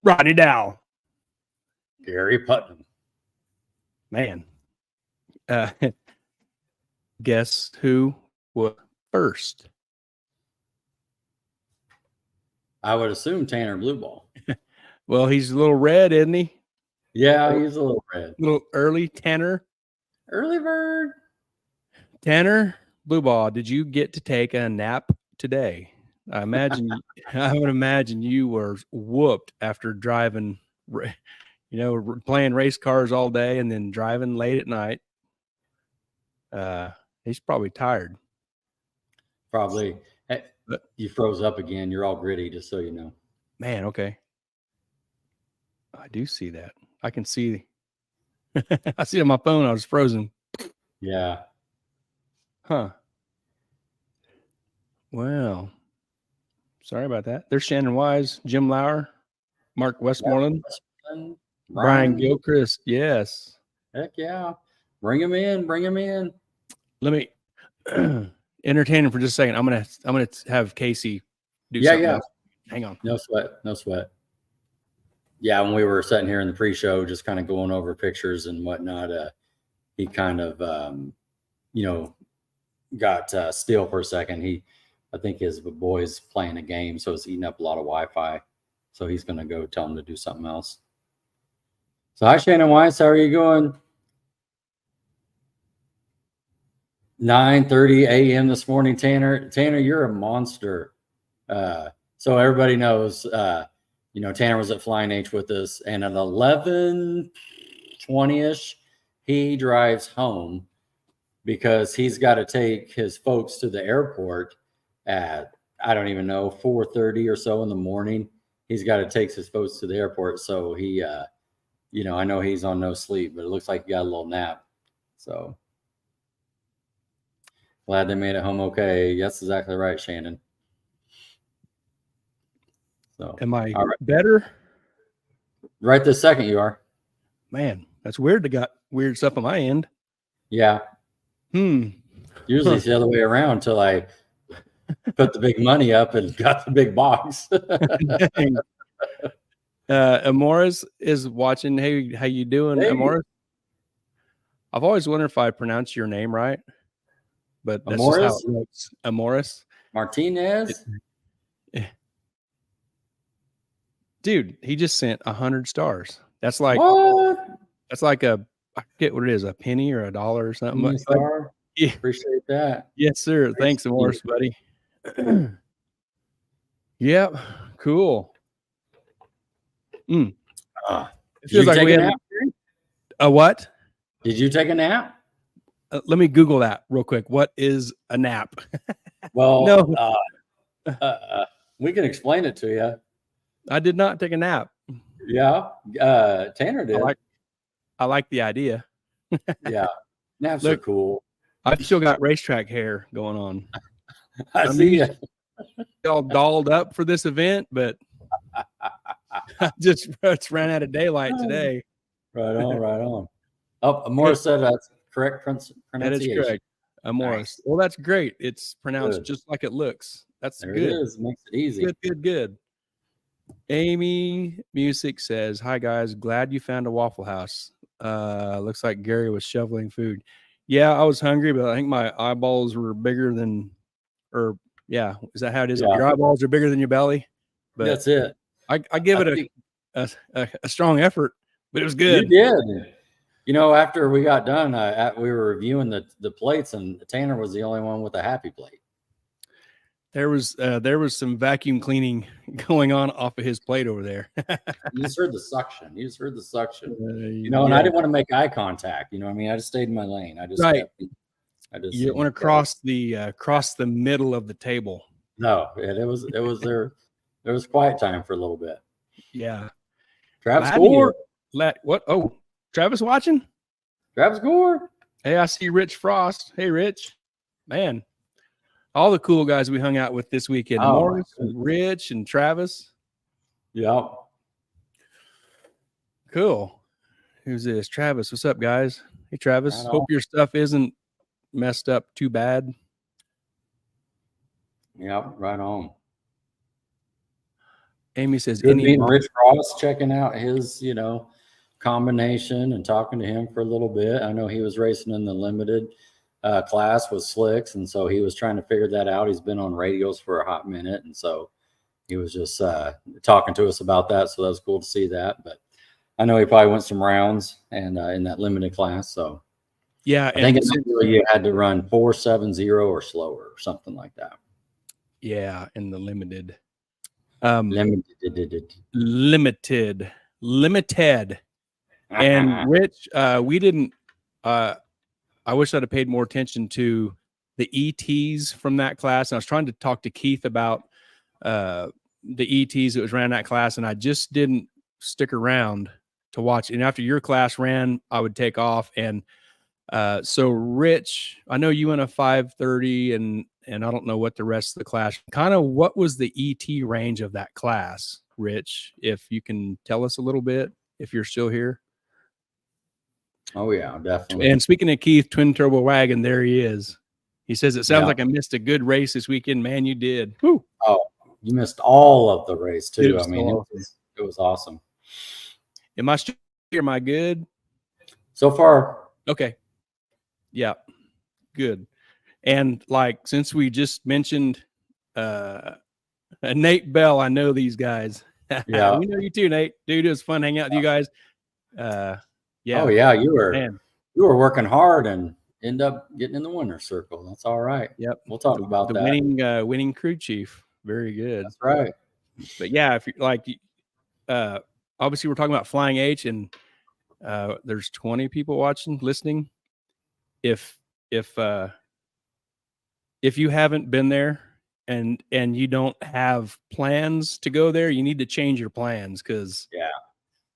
Rodney Dow. Gary Putnam. Man. Guess who was first? I would assume Tanner Blueball. Well, he's a little red, isn't he? Yeah, he's a little red. Little early Tanner. Early bird. Tanner Blueball, did you get to take a nap today? I would imagine you were whooped after driving, playing race cars all day and then driving late at night. He's probably tired. Probably. Hey, you froze up again. You're all gritty, just so you know. Man, okay. I do see that. I can see. I see it on my phone. I was frozen. Yeah. Huh. Well, sorry about that. There's Shannon Wise, Jim Lauer, Mark Westmoreland, Brian Gilchrist. Yes. Heck yeah. Bring him in. Bring him in. Let me entertain him for just a second. I'm gonna have Casey do something else. Hang on. No sweat. No sweat. Yeah, when we were sitting here in the pre-show, just kind of going over pictures and whatnot, he kind of, got still for a second. I think his boy's playing a game, so it's eating up a lot of Wi-Fi. So he's going to go tell him to do something else. So hi, Shannon Weiss. How are you going? 9:30 a.m. this morning, Tanner. Tanner, you're a monster. So everybody knows, Tanner was at Flying H with us, and at 11:20ish, he drives home because he's got to take his folks to the airport at, I don't even know, 4:30 or so in the morning. He's got to take his folks to the airport. So he, I know he's on no sleep, but it looks like he got a little nap. So glad they made it home okay. That's exactly right, Shannon. So, am I better? Right this second, you are. Man, that's weird. They got weird stuff on my end. Yeah. Usually it's the other way around until I put the big money up and got the big box. Amoris is watching. Hey, how you doing, Amoris? I've always wondered if I pronounce your name right, but that's just how it looks. Amoris Martinez. Dude, he just sent 100 stars. That's like what? That's like I forget what it is, a penny or $1 or something. Yeah. Appreciate that. Yes, sir. Thanks, Morris, buddy. Yep. Cool. It feels like we have a what? Did you take a nap? Let me Google that real quick. What is a nap? Well, no. We can explain it to you. I did not take a nap. Yeah. Tanner did. I like the idea. Yeah. Naps are cool. I've still got racetrack hair going on. I see you. All dolled up for this event, but I just ran out of daylight today. Right on, right on. Oh, Morris said that's correct pronunciation. That is correct. Morris. Nice. Well, that's great. It's pronounced just like it looks. That's there good. It is. Makes it easy. Good. Amy Music says, "Hi guys, glad you found a Waffle House. Looks like Gary was shoveling food. Yeah, I was hungry, but I think my eyeballs were bigger than, is that how it is? Yeah. Your eyeballs are bigger than your belly. But that's it. I give it a strong effort, but it was good. You did. After we got done, we were reviewing the plates, and Tanner was the only one with a happy plate. There was some vacuum cleaning going on off of his plate over there. You just heard the suction. And I didn't want to make eye contact. I just stayed in my lane. You didn't want to cross the middle of the table. No, it was there. There was quiet time for a little bit. Yeah. Travis Gore. What? Oh, Travis watching? Travis Gore. Hey, I see Rich Frost. Hey, Rich. Man. All the cool guys we hung out with this weekend. Morris and Rich and Travis. Yeah. Cool. Who's this? Travis. What's up, guys? Hey, Travis. Hope your stuff isn't messed up too bad. Yep, right on. Amy says, Good any meeting mom- Rich Ross, checking out his, combination and talking to him for a little bit. I know he was racing in the limited class with slicks, and so he was trying to figure that out. He's been on radios for a hot minute, and so he was just talking to us about that. So that was cool to see that. But I know he probably went some rounds and in that limited class. So yeah, I think and you had to run 4.70 or slower or something like that. yeah, in the limited. Limited. And Rich, we didn't. I wish I'd have paid more attention to the ETs from that class. And I was trying to talk to Keith about the ETs that was ran that class, and I just didn't stick around to watch. And after your class ran, I would take off. And so, Rich, I know you went a 5:30, and I don't know what the rest of the class. Kind of, what was the ET range of that class, Rich? If you can tell us a little bit, if you're still here. Oh yeah, definitely. And speaking of Keith, Twin Turbo Wagon, there he is. He says, it sounds like I missed a good race this weekend. Man, you did. Woo. Oh, you missed all of the race too. I mean, awesome. it was awesome. Am I still here? Am I good? So far. Okay. Yeah. Good. And like, since we just mentioned Nate Bell, I know these guys. Yeah. We know you too, Nate. Dude, it was fun hanging out with you guys. Yeah. Oh yeah, you were working hard and end up getting in the winner's circle. That's all right. Yep. We'll talk about the that. winning crew chief. Very good. That's right. But yeah, if you like, obviously we're talking about Flying H, and there's 20 people watching, listening. If you haven't been there and you don't have plans to go there, you need to change your plans, because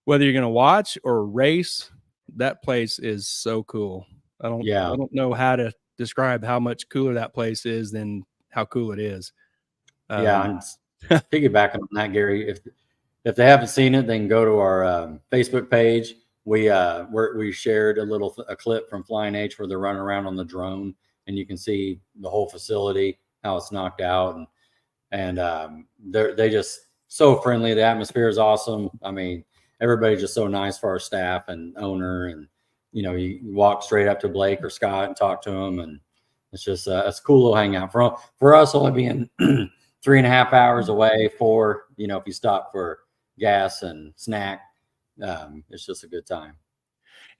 whether you're going to watch or race, that place is so cool. I don't know how to describe how much cooler that place is than how cool it is. And piggybacking on that, Gary, if they haven't seen it, they can go to our Facebook page. We shared a clip from Flying H where they're running around on the drone, and you can see the whole facility, how it's knocked out, and they just so friendly. The atmosphere is awesome. I mean, everybody's just so nice for our staff and owner, and you walk straight up to Blake or Scott and talk to them, and it's just it's a cool little hangout for us, only being 3.5 hours away. If you stop for gas and snack, it's just a good time.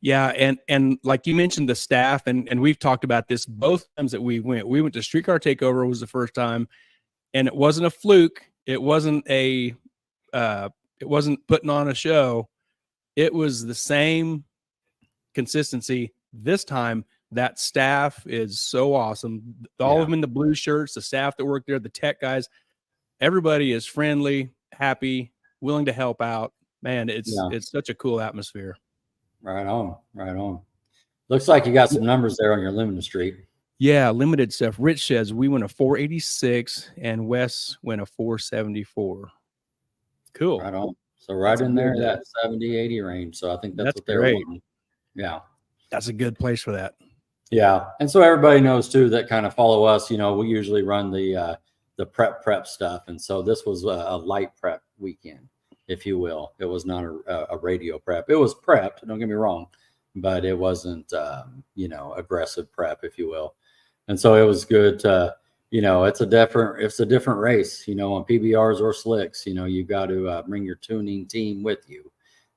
Yeah, and like you mentioned, the staff, and we've talked about this both times that we went to Streetcar Takeover was the first time, and it wasn't a fluke. It wasn't it wasn't putting on a show. It was the same consistency this time. That staff is so awesome. All of them in the blue shirts, the staff that work there, the tech guys, everybody is friendly, happy, willing to help out. Man, it's such a cool atmosphere. Right on. Looks like you got some numbers there on your limited streak. Yeah, limited stuff. Rich says we went a 486 and Wes went a 474. Cool. Right on. So that's in there, that 70-80 range. So I think that's what they're wanting. Yeah. That's a good place for that. Yeah. And so everybody knows too that kind of follow us, we usually run the prep stuff. And so this was a light prep weekend, if you will. It was not a radio prep. It was prepped, don't get me wrong, but it wasn't, aggressive prep, if you will. And so it was good to, it's a different race, on PBRs or slicks. You've got to bring your tuning team with you.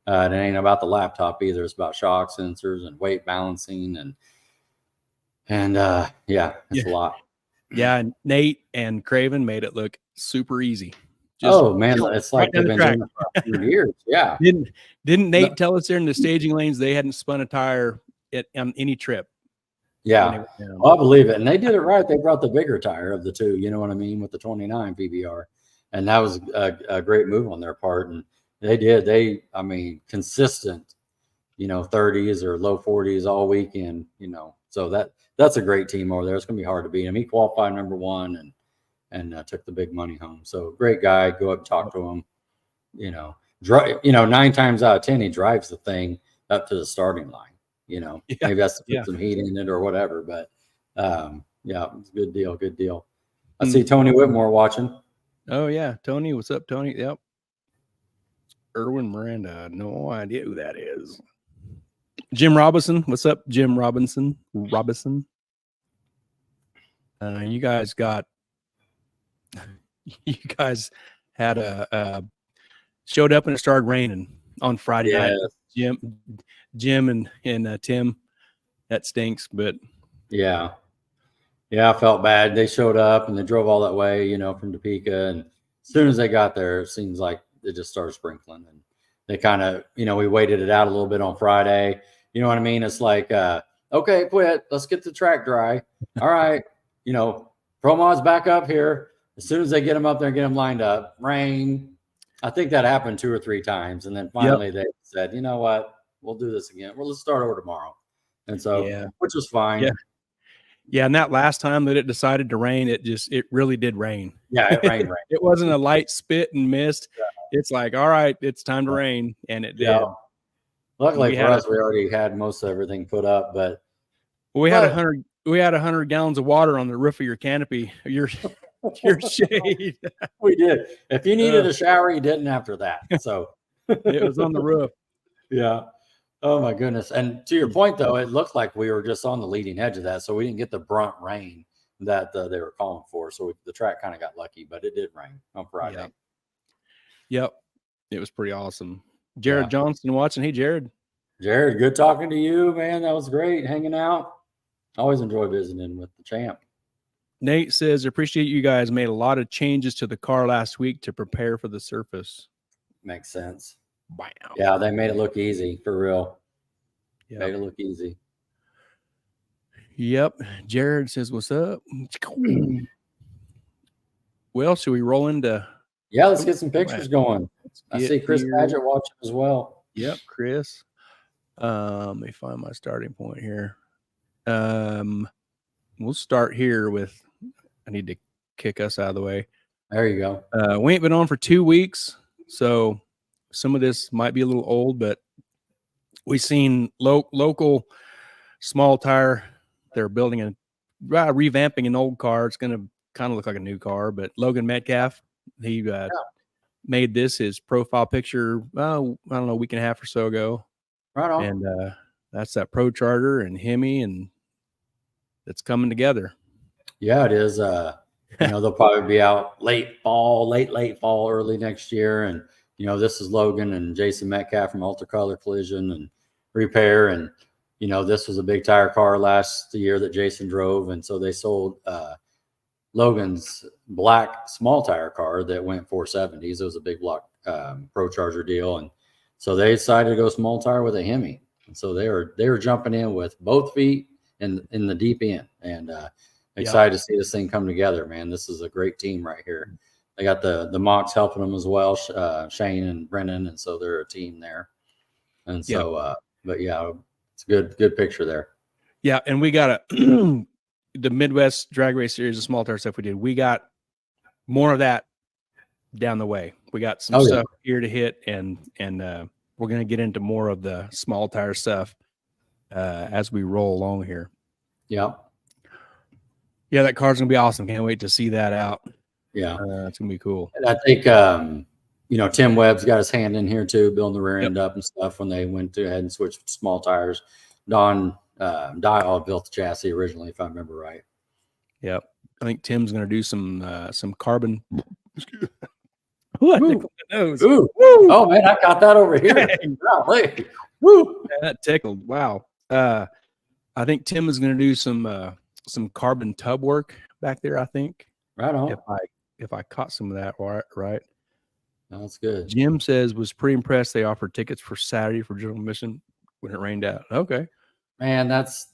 It ain't about the laptop either. It's about shock sensors and weight balancing and it's a lot. Yeah, and Nate and Craven made it look super easy. It's like they've been doing it for 100 years. Yeah. Didn't Nate tell us there in the staging lanes they hadn't spun a tire on any trip? Yeah. Well, I believe it. And they did it right. They brought the bigger tire of the two, you know what I mean, with the 29 PBR. And that was a great move on their part. And consistent, 30s or low 40s all weekend, so that's a great team over there. It's going to be hard to beat him. He qualified number one and took the big money home. So great guy. Go up and talk to him. 9 times out of 10, he drives the thing up to the starting line. Maybe that's to put some heat in it or whatever. But it's a good deal. Good deal. I see Tony Whitmore watching. Oh yeah, Tony, what's up, Tony? Yep. Erwin Miranda. No idea who that is. Jim Robinson. What's up, Jim Robinson? You guys had showed up and it started raining on Friday night. Jim and Tim. That stinks, but yeah, I felt bad. They showed up and they drove all that way, from Topeka, and as soon as they got there, it seems like it just started sprinkling, and they kind of, we waited it out a little bit on Friday. You know what I mean? It's like, okay, quit. Let's get the track dry. All right, Promod's back up here. As soon as they get them up there and get them lined up, rain. I think that happened 2 or 3 times, and then finally they said, you know what, we'll do this again. Well, let's start over tomorrow. And so, which was fine. Yeah. And that last time that it decided to rain, it really did rain. Yeah, it rained. It wasn't a light spit and mist. Yeah. It's like, all right, it's time to rain. And it did. Luckily for us, we already had most of everything put up, but we had 100 gallons of water on the roof of your canopy, your shade. We did. If you needed a shower, you didn't after that. So it was on the roof. Yeah. Oh my goodness. And to your point, though, it looked like we were just on the leading edge of that. So we didn't get the brunt rain that they were calling for. So the track kind of got lucky, but it did rain on Friday. Yep. It was pretty awesome. Jared Johnson watching. Hey, Jared. Jared, good talking to you, man. That was great hanging out. Always enjoy visiting with the champ. Nate says, appreciate you guys made a lot of changes to the car last week to prepare for the surface. Makes sense. Wow. Yeah, they made it look easy, for real. Yep. Made it look easy. Yep. Jared says, what's up? Well, should we roll into... Yeah, let's get some pictures going. I see Chris Badgett watching as well. Yep, Chris. Let me find my starting point here. We'll start here with... I need to kick us out of the way. There you go. We ain't been on for 2 weeks, so... Some of this might be a little old, but we've seen local small tire. They're building revamping an old car. It's going to kind of look like a new car, but Logan Metcalf, he made this his profile picture, I don't know, a week and a half or so ago. Right on. And that's that Pro Charger and Hemi, and it's coming together. Yeah, it is. They'll probably be out late fall, early next year. And this is Logan and Jason Metcalf from Ultra Color Collision and Repair. And, this was a big tire car last year that Jason drove. And so they sold Logan's black small tire car that went 470s. It was a big block Pro Charger deal. And so they decided to go small tire with a Hemi. And so they were jumping in with both feet in the deep end. And excited to see this thing come together, man. This is a great team right here. They got the Mocs helping them as well, Shane and Brennan, and so they're a team there. And so, but yeah, it's a good picture there. Yeah, and we got the Midwest Drag Race Series of small tire stuff we did. We got more of that down the way. We got some stuff here to hit, and we're going to get into more of the small tire stuff as we roll along here. Yeah. Yeah, that car's going to be awesome. Can't wait to see that out. Yeah, it's gonna be cool. And I think Tim Webb's got his hand in here too, building the rear end up and stuff when they went ahead and switched small tires. Don Dial built the chassis originally, if I remember right. Yep, I think Tim's gonna do some carbon. Ooh, I tickled the nose. Ooh. Oh man, I got that over here. Woo, that tickled. Wow. I think Tim is gonna do some carbon tub work back there. I think. Right on. If I caught some of that right. That's good. Jim says was pretty impressed. They offered tickets for Saturday for general admission when it rained out. Okay. Man, that's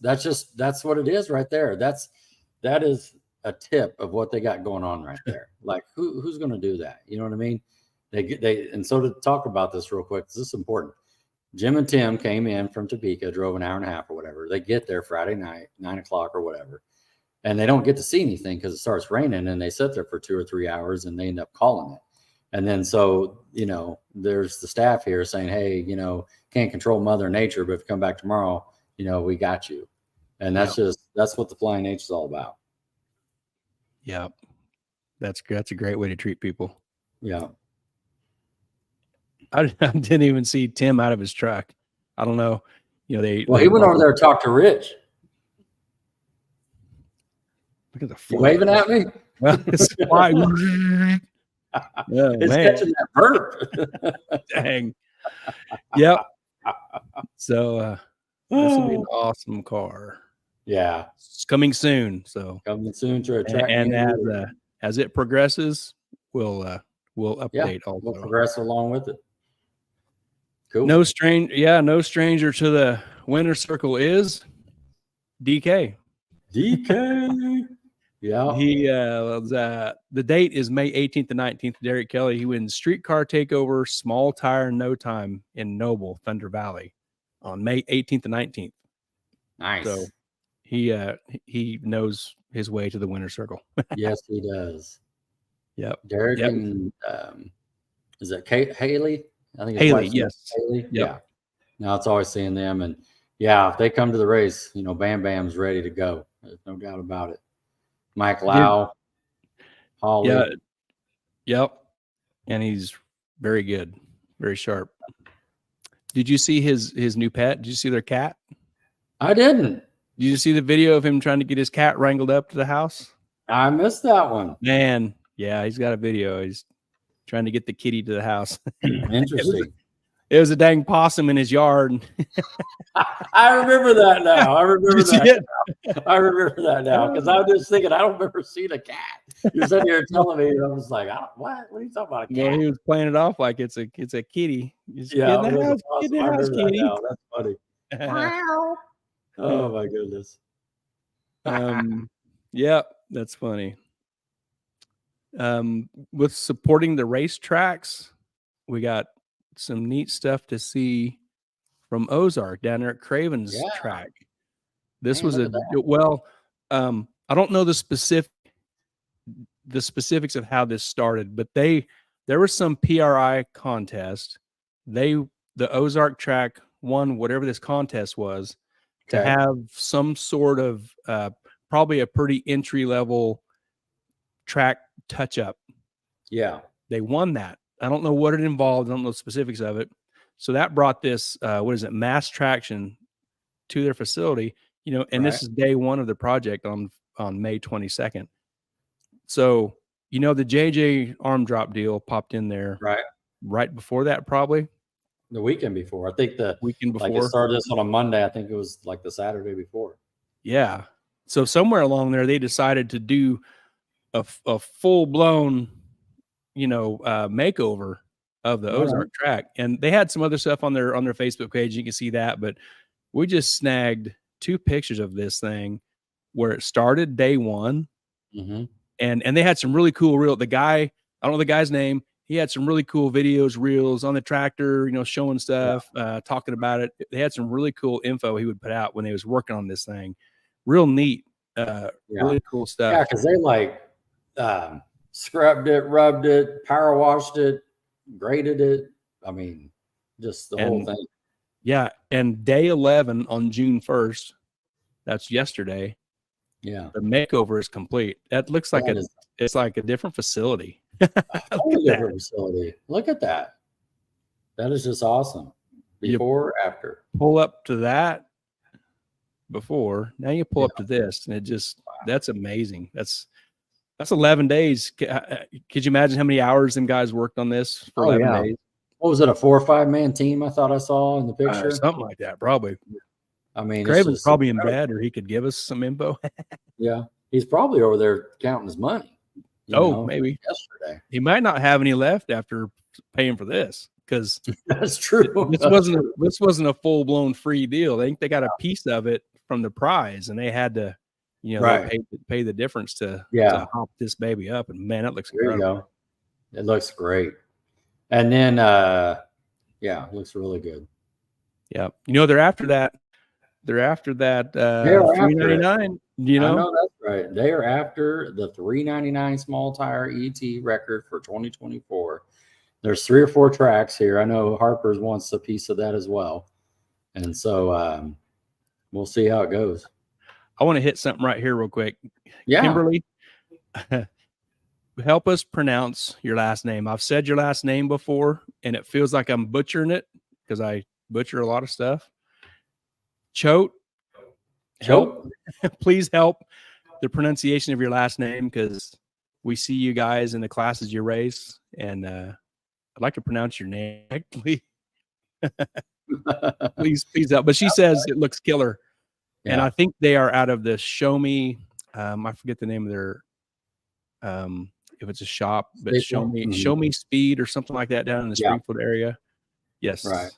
what it is right there. That is a tip of what they got going on right there. Like who's going to do that? You know what I mean? And so to talk about this real quick, this is important. Jim and Tim came in from Topeka, drove an hour and a half or whatever. They get there Friday night, 9:00 or whatever. And they don't get to see anything because it starts raining, and they sit there for 2 or 3 hours and they end up calling it. And then, so, there's the staff here saying, hey, can't control Mother Nature, but if you come back tomorrow, we got you. And that's what the Flying H is all about. Yeah. That's a great way to treat people. Yeah. I didn't even see Tim out of his truck. I don't know. You know, he went over there to talk to Rich. Look at the You waving at me? Well, it's flying. Oh, It's man. catching that burp. Dang. Yep. So this will be an awesome car. Yeah. It's coming soon. So coming soon to a track. and as it progresses, we'll update also. We'll progress along with it. Cool. No stranger to the winner circle is DK. DK. Yeah. He the date is May 18th to 19th. Derek Kelly. He wins Streetcar Takeover Small Tire No Time in Noble, Thunder Valley on May 18th to 19th. Nice. So he knows his way to the winner circle. Yes, he does. Yep. Derek and is it Haley? I think it's Haley. Yes. Haley. Yep. Yeah. Now it's always seeing them, and if they come to the race, Bam Bam's ready to go. There's no doubt about it. Mike Lau, Holly. Yeah. Yep. And he's very good, very sharp. Did you see his new pet? Did you see their cat? I didn't. Did you see the video of him trying to get his cat wrangled up to the house? I missed that one. Man, yeah, he's got a video. He's trying to get the kitty to the house. Interesting. It was a dang possum in his yard. I remember that now. I remember Did you see it? I remember that now because I was just thinking I don't remember seeing a cat. You're sitting here telling me, and I was like, what? What are you talking about? A cat? Yeah, he was playing it off like it's a kitty. Just Yeah, get in the house, awesome. get in the house, kitty. That's funny. Oh my goodness. Yeah, that's funny. With supporting the racetracks, we got some neat stuff to see from Ozark down there at Craven's track. This was I don't know the specifics of how this started, but there was some PRI contest. The Ozark track won whatever this contest was to have some sort of probably a pretty entry level track touch up. Yeah, they won that. I don't know what it involved. I don't know the specifics of it. So that brought this mass traction to their facility, and this is day one of the project on May 22nd. So, the JJ arm drop deal popped in there right before that, probably the weekend before. I think the weekend before. Like it started this on a Monday. I think it was like the Saturday before. Yeah. So somewhere along there, they decided to do a full blown, makeover of the Ozark track, and they had some other stuff on their Facebook page. You can see that, but we just snagged 2 pictures of this thing where it started day one, and they had some really cool the guy, I don't know the guy's name. He had some really cool videos, reels on the tractor, showing stuff, talking about it. They had some really cool info he would put out when they was working on this thing. Real neat, really cool stuff. Yeah, because they scrubbed it, rubbed it, power washed it, graded it. I mean, just the whole thing. Yeah, and day 11 on June 1st, that's yesterday. Yeah, the makeover is complete. That looks like it's like a different facility. Totally different facility. Look at that. That is just awesome. Before, after. Pull up to that before. Now you pull up to this, and it just that's amazing. That's 11 days. Could you imagine how many hours them guys worked on this for 11 days? What was it, a 4 or 5 man team? I thought I saw in the picture. Something like that, probably. I mean, Craven's probably in bed, or he could give us some info. Yeah, he's probably over there counting his money. Maybe yesterday. He might not have any left after paying for this, because that's true. This wasn't a full blown free deal. They think they got a piece of it from the prize, and they had to, pay the difference to hop this baby up. And man, that looks incredible. There you go. It looks great. And then, it looks really good. Yeah, they're after that. They're after that $399. I know that's right. They are after the $399 small tire ET record for 2024. There's 3 or 4 tracks here. I know Harper's wants a piece of that as well, and so we'll see how it goes. I want to hit something right here real quick. Yeah, Kimberly. help us pronounce your last name. I've said your last name before, and it feels like I'm butchering it because I butcher a lot of stuff. Choate, help. Please help the pronunciation of your last name because we see you guys in the classes you raise, and I'd like to pronounce your name correctly. please help. But she says it looks killer. And I think they are out of the Show Me. I forget the name of their if it's a shop, but Show Me Speed or something like that down in the Springfield area. Yes. Right.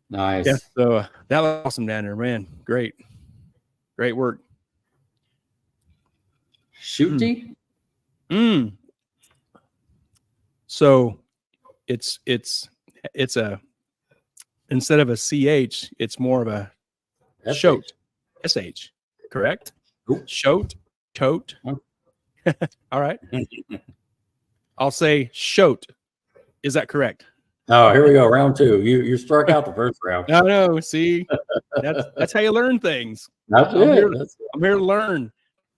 Nice. Yeah. So that was awesome down there, man. Great work. Shooty. So it's a instead of a CH, it's more of a shoat. SH, correct? Shoat, tote. All right. I'll say shoat. Is that correct? Oh, here we go. Round 2. You struck out the first round. No. See, that's how you learn things. That's I'm it. I'm here to learn,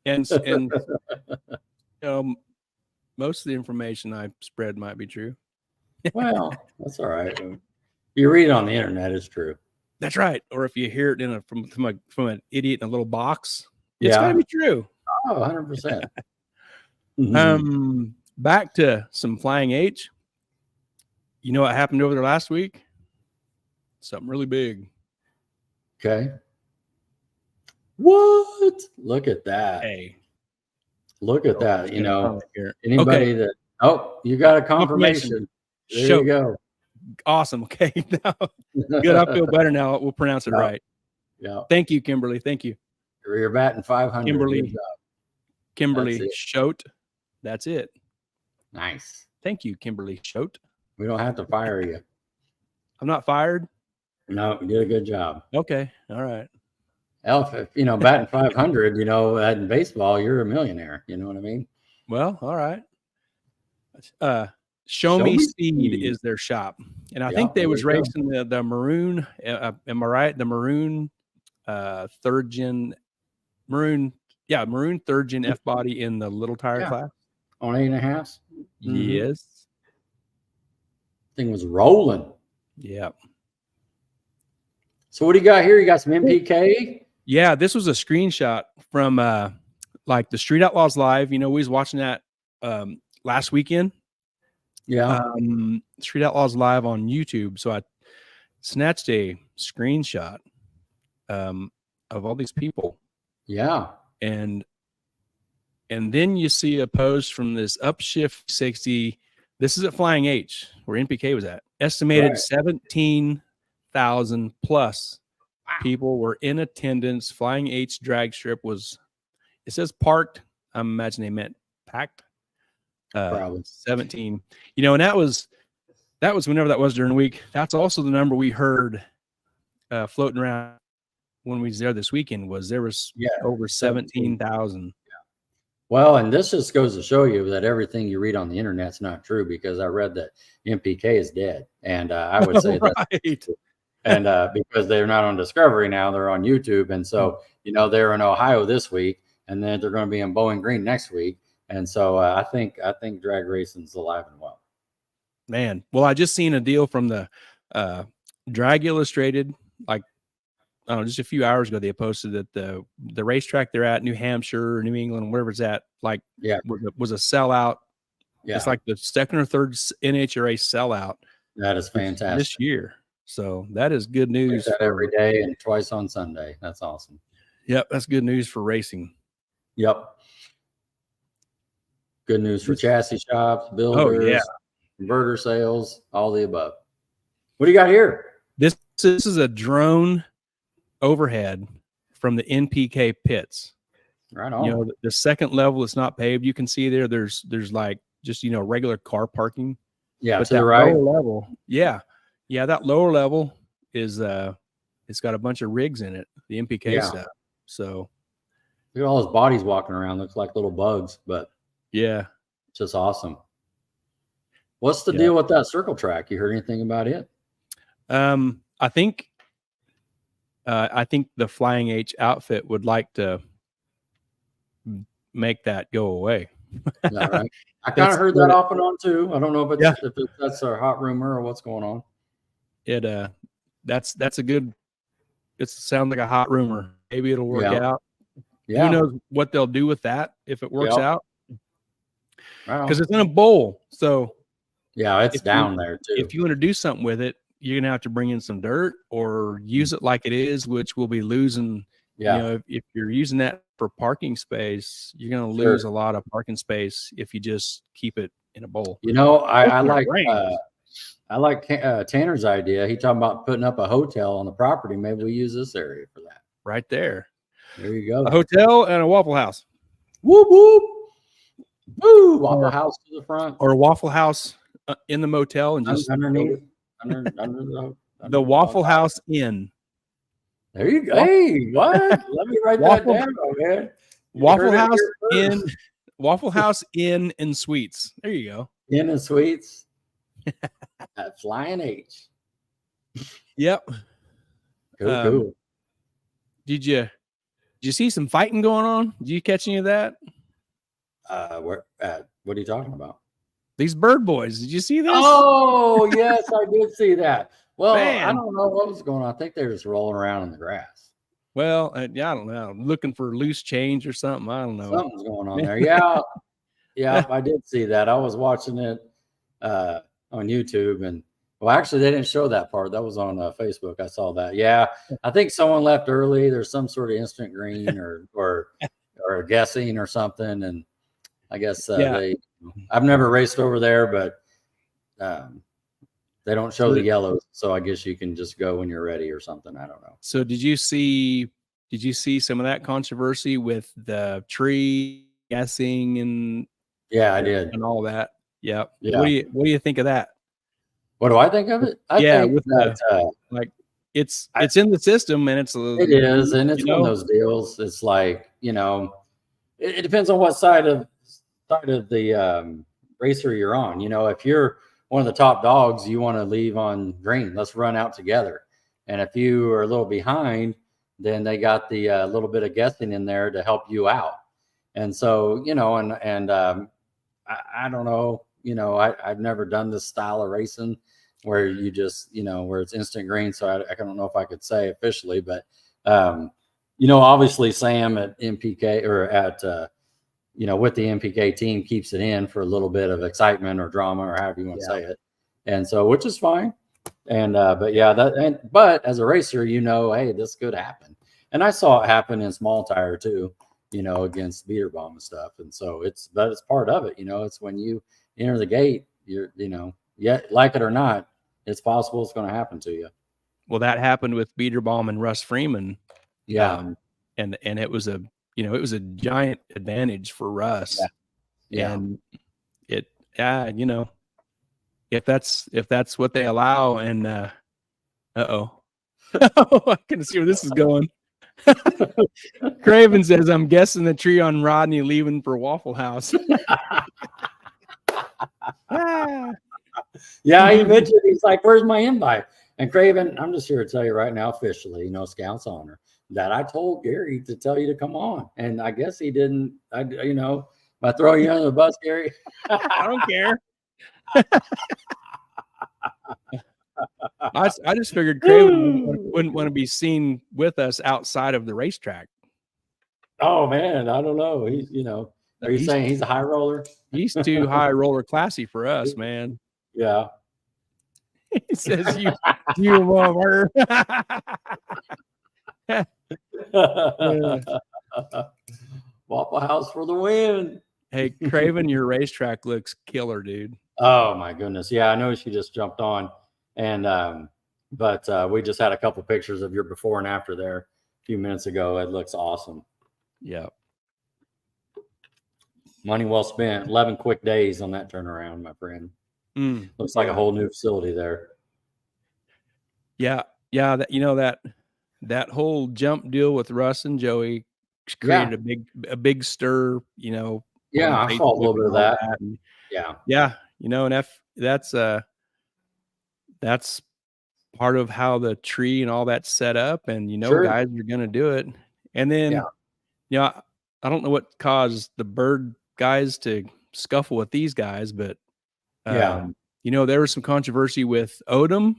and most of the information I spread might be true. Well, that's all right. You read it on the internet, it's true. That's right. Or if you hear it from an idiot in a little box, it's gotta be true. Oh, 100%. Back to some Flying H. You know what happened over there last week? Something really big. Okay. What? Look at that. Hey. Look at that. You know, anybody that, you got a confirmation. There you go. Awesome. Okay. Now, good. I feel better now. We'll pronounce it right. Yeah. Thank you, Kimberly. Thank you. You're batting 500. Kimberly Shoat. That's it. Nice. Thank you, Kimberly Shoat. We don't have to fire you. I'm not fired? No, you did a good job. Okay. All right. If batting 500, in baseball, you're a millionaire. You know what I mean? Well, all right. Show Me Speed is their shop. And I think they was racing the maroon. Am I right? The maroon third gen F body in the little tire class. On 8.5s? Yes. Thing was rolling. Yeah. So what do you got here? You got some MPK? Yeah, this was a screenshot from like the Street Outlaws Live. We was watching that last weekend. Yeah. Street Outlaws Live on YouTube. So I snatched a screenshot of all these people. Yeah. And then you see a post from this Upshift 60. This is at Flying H, where NPK was at. Estimated 17,000 plus people were in attendance. Flying H drag strip was, it says parked. I imagine they meant packed. 17. And that was whenever that was during the week. That's also the number we heard floating around when we was there this weekend. There was over 17,000. Well, and this just goes to show you that everything you read on the internet's not true, because I read that MPK is dead, and I would say right. And because they're not on Discovery now, they're on YouTube, and so they're in Ohio this week, and then they're going to be in Bowling Green next week, and so I think drag racing's alive and well. Man, well, I just seen a deal from the Drag Illustrated, like, I don't know, just a few hours ago. They posted that the racetrack they're at, New Hampshire or New England, wherever it's at, like, was a sellout. Yeah. It's like the second or third NHRA sellout. That is fantastic this year. So that is good news. Every day and twice on Sunday. That's awesome. Yep, that's good news for racing. Yep. Good news for chassis shops, builders, converter sales, all the above. What do you got here? This is a drone overhead from the NPK pits. Right on. The second level is not paved. You can see there's like just regular car parking. Yeah, but to the right. Lower level, that lower level is it's got a bunch of rigs in it, the NPK stuff. So look at all those bodies walking around. Looks like little bugs, but it's just awesome. What's the deal with that circle track? You heard anything about it? I think the Flying H outfit would like to make that go away. Yeah, right. I kind That's of heard what that it, off and on too. I don't know if yeah. that's a hot rumor or what's going on. It that's a good. It sounds like a hot rumor. Maybe it'll work Yeah, out. Who yeah, knows what they'll do with that if it works yeah. out? Because Well, it's in a bowl. So yeah, it's if you down there too. if you want to do something with it, you're gonna have to bring in some dirt or use it like it is, which will be losing. You Yeah, know, if you're using that for parking space, you're gonna lose sure. a lot of parking space if you just keep it in a bowl. You know, Especially when it rains. I like Tanner's idea. He talking about putting up a hotel on the property. Maybe we use this area for that. Right there. There you A go. hotel and a Waffle House. Whoop whoop woo! Waffle Or House to the front, or a Waffle House in the motel and just underneath, under the on Waffle top. House Inn. There you go. Wa- Hey, what? Let me write that Waffle down, man. You Waffle heard it House here Inn, first. Waffle House Inn and Suites. There you go. Inn and Suites at Flying H. Yep. Cool, cool. Did you see some fighting going on? Did you catch any of that? What are you talking about? These bird boys. Did you see this? Oh, yes, I did see that. Well, I Man. don't know what was going on. I think they're just rolling around in the grass. Well, yeah, I don't know. Looking for loose change or something. I don't know. Something's going on there. Yeah, yeah, I did see that. I was watching it on YouTube, and well, actually, they didn't show that part. That was on Facebook. I saw that. Yeah, I think someone left early. There's some sort of instant green or guessing or something, and I guess Yeah. I've never raced over there, but they don't show the yellows, so I guess you can just go when you're ready or something. I don't know. So did you see some of that controversy with the tree guessing and Yeah, I did. and all that? Yeah. Yeah. What do you think of that? What do I think of it? I think with that like it's in the system and it's it is, and it's one of those deals. It's like, it depends on what side of the racer you're on. If you're one of the top dogs, you want to leave on green. Let's run out together. And if you are a little behind, then they got the little bit of guessing in there to help you out. And so, I don't know. I've never done this style of racing where you just, where it's instant green. So I don't know if I could say officially, but obviously Sam at MPK or at with the MPK team keeps it in for a little bit of excitement or drama or however you want to say it. And so, which is fine. And, but as a racer, hey, this could happen. And I saw it happen in small tire too, against beater bomb and stuff. And so it's part of it. It's when you enter the gate, like it or not, it's possible it's going to happen to you. Well, that happened with beater bomb and Russ Freeman. Yeah. And it was a giant advantage for Russ. Yeah. And it, if that's what they allow, and I can see where this is going. Craven says, "I'm guessing the tree on Rodney leaving for Waffle House." Yeah, he mentioned, he's like, "Where's my invite?" And Craven, I'm just here to tell you right now, officially, Scouts honor, that I told Gary to tell you to come on, and I guess he didn't. If I throw you under the bus, Gary, I don't care. I just figured Craven wouldn't want to be seen with us outside of the racetrack. Oh man, I don't know. He's, are you saying he's a high roller? He's too high roller classy for us, man. Yeah. He says you mother. Waffle House for the win. Hey, Craven, your racetrack looks killer, dude. Oh my goodness. Yeah, I know she just jumped on. And but we just had a couple pictures of your before and after there a few minutes ago. It looks awesome. Yeah. Money well spent. 11 quick days on that turnaround, my friend. Looks like a whole new facility there. Yeah. That whole jump deal with Russ and Joey created a big stir, Yeah, I saw a little bit of that. And, yeah. And that's part of how the tree and all that's set up, and Sure. guys are gonna do it. And then I don't know what caused the bird guys to scuffle with these guys, but Yeah. you know, there was some controversy with Odom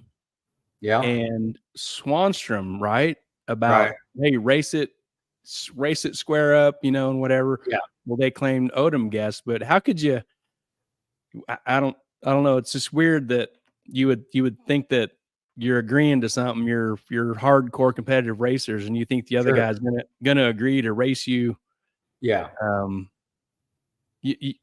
Yeah. and Swanstrom, right? About Right. hey, race it square up, you know, and whatever. Yeah. Well, they claimed Odom guessed, but how could you? I don't know. It's just weird that you would think that you're agreeing to something. You're hardcore competitive racers, and you think the other Sure. guy's gonna agree to race you. Yeah. Um, you,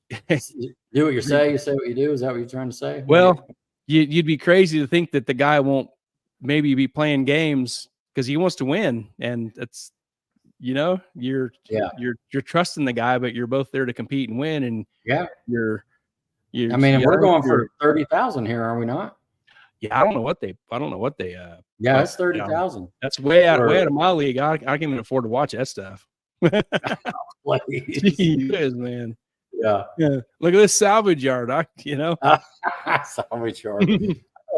Do what you say what you do. Is that what you're trying to say? well, you'd be crazy to think that the guy won't maybe be playing games because he wants to win, and it's you know Yeah. you're trusting the guy, but you're both there to compete and win, and Yeah. you're I mean, and we're going you're for 30,000 here, are we not? yeah. I don't know what they Yeah, it's you know, 30,000. that's way out For of my league. I can't even afford to watch that stuff. please. Jeez, man. Yeah. Yeah. Look at this salvage yard. You know. Salvage yard.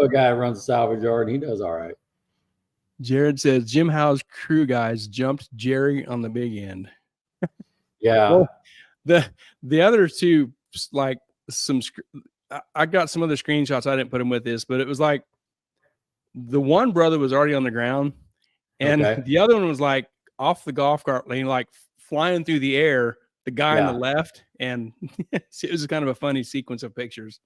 A guy who runs a salvage yard, and he does all right. Jared says Jim Howe's crew guys jumped Jerry on the big end. Yeah. Well, the other two, like I got some other screenshots. I didn't put them with this, but it was like the one brother was already on the ground, and Okay. the other one was like off the golf cart lane, like flying through the air. The guy on the left, and it was kind of a funny sequence of pictures.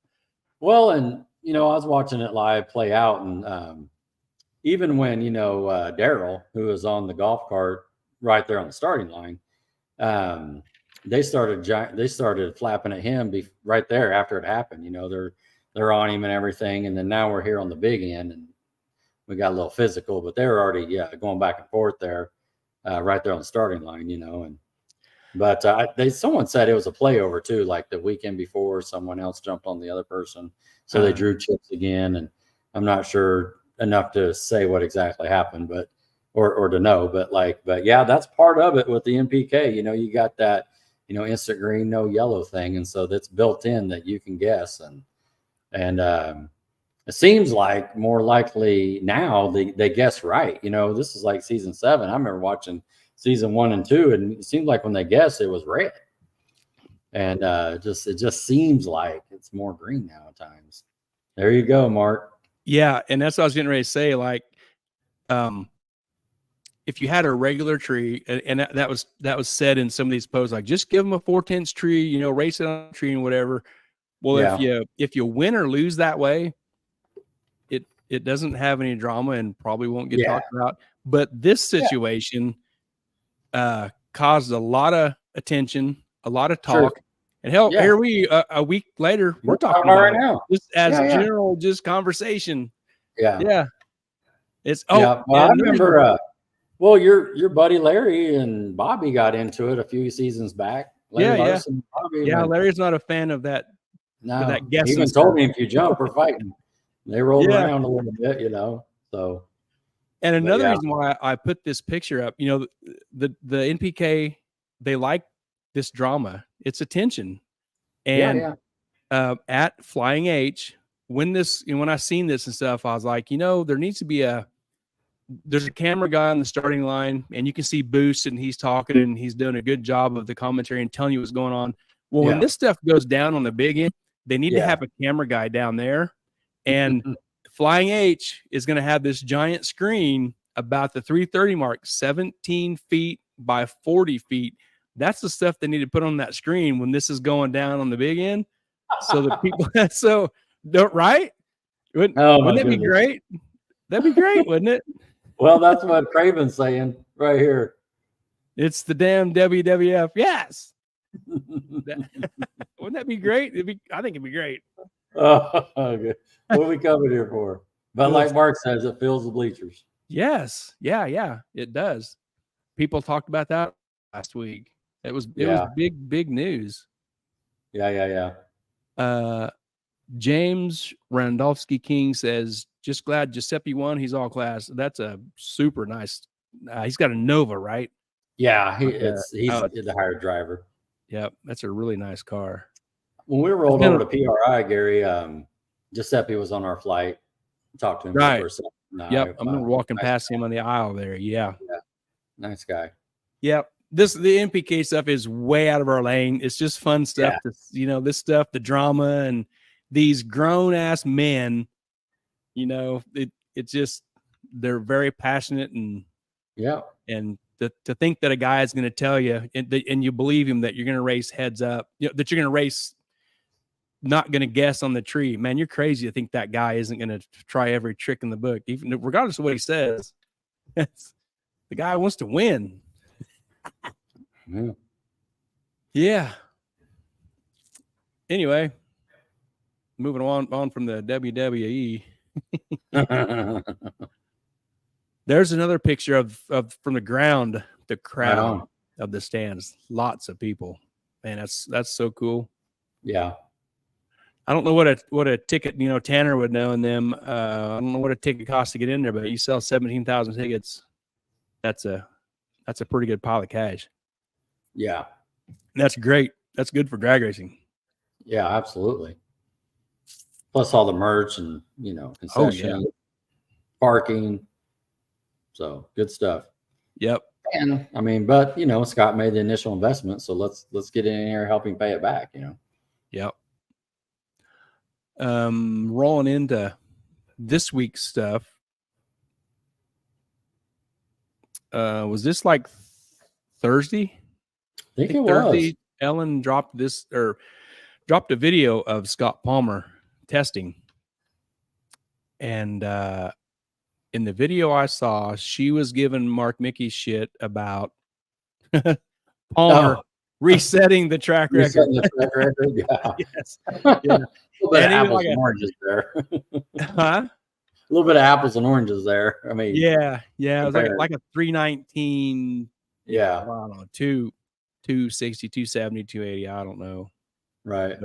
Well, and you know, I was watching it live play out, and even when Daryl, who was on the golf cart right there on the starting line, they started flapping at him right there after it happened. You know, they're on him and everything, and then now we're here on the big end, and we got a little physical, but they were already going back and forth there, right there on the starting line. You know, but someone said it was a playover too, like the weekend before someone else jumped on the other person, so they drew chips again, and I'm not sure enough to say what exactly happened, but or to know, but yeah, that's part of it with the NPK. You know, you got that instant green no yellow thing, and so that's built in that you can guess, and it seems like more likely now they guess right. You know, this is like season 7. I remember watching season 1 and 2, and it seemed like when they guessed it was red, and it just seems like it's more green now at times. There you go, Mark. Yeah, and that's what I was getting ready to say. Like, if you had a regular tree, and that was said in some of these posts, like just give them a 4/10 tree, you know, race it on a tree and whatever. Well, if you win or lose that way, it doesn't have any drama and probably won't get talked about. But this situation caused a lot of attention, a lot of talk. Sure. And hell, here we a week later, we're talking about right it now, just as general, just conversation. Yeah. It's well, I remember. Well, your buddy Larry and Bobby got into it a few seasons back. Larry Larson, Bobby, Larry's not a fan of that. No, that he even told me if you jump, we're fighting. They rolled around a little bit, you know. So, and another reason why I put this picture up, you know, the NPK, they like this drama. It's attention, and at Flying H, when I seen this and stuff, I was like, you know, there needs to be there's a camera guy on the starting line, and you can see Boost, and he's talking, and he's doing a good job of the commentary and telling you what's going on. Well, when this stuff goes down on the big end, they need to have a camera guy down there, and Flying H is going to have this giant screen about the 330 mark, 17 feet by 40 feet. That's the stuff they need to put on that screen when this is going down on the big end, so that people right? Wouldn't that be great? That'd be great, wouldn't it? Well, that's what Craven's saying right here. It's the damn WWF. Yes. Wouldn't that be great? I think it'd be great. Oh, okay. What are we coming here for? But like Mark says, it fills the bleachers. Yes. Yeah, it does. People talked about that last week. It was big news. Yeah. James Randolph King says, just glad Giuseppe won. He's all class. That's a super nice. He's got a Nova, right? Yeah, he's the hired driver. Yep, that's a really nice car. When we rolled over to PRI, Gary, Giuseppe was on our flight. Talked to him for a second. Yep, I'm walking past him on the aisle there. Yeah, nice guy. Yep, the NPK stuff is way out of our lane. It's just fun stuff. Yeah. This stuff, the drama and these grown ass men, it's just, they're very passionate and Yeah. to think that a guy is going to tell you and you believe him that you're going to race heads up, that you're going to race, not going to guess on the tree, man, you're crazy to think that guy isn't going to try every trick in the book, even regardless of what he says. The guy wants to win. Yeah. Yeah. Anyway, moving on from the WWE. There's another picture of from the ground, the crowd of the stands. Lots of people. Man, that's so cool. Yeah. I don't know what a ticket, Tanner would know in them. I don't know what a ticket costs to get in there, but you sell 17,000 tickets. That's a pretty good pile of cash. Yeah. And that's great. That's good for drag racing. Yeah, absolutely. Plus all the merch and, concession, parking. So good stuff. Yep. And I mean, but Scott made the initial investment, so let's get in here helping pay it back, Yep. Rolling into this week's stuff. Was this like Thursday? I think it Thursday, was. Ellen dropped a video of Scott Palmer testing. And in the video I saw, she was giving Mark Mickey shit about Palmer resetting the track record. The track record, yeah. Yes. Yeah. A little bit of apples and oranges there. Huh? A little bit of apples and oranges there. I mean, yeah. It was like a 319. Yeah. I don't know, 260, 270, 280. I don't know. Right.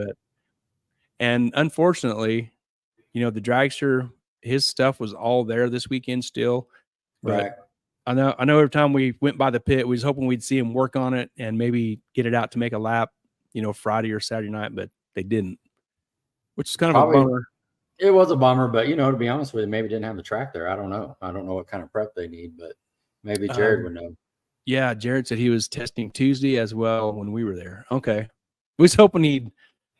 And unfortunately, the dragster, his stuff was all there this weekend still. Right. I know every time we went by the pit, we was hoping we'd see him work on it and maybe get it out to make a lap, Friday or Saturday night, but they didn't, which is kind of a bummer. It was a bummer, but to be honest with you, maybe didn't have the track there. I don't know. I don't know what kind of prep they need, but maybe Jared would know. Yeah, Jared said he was testing Tuesday as well when we were there. Okay. We was hoping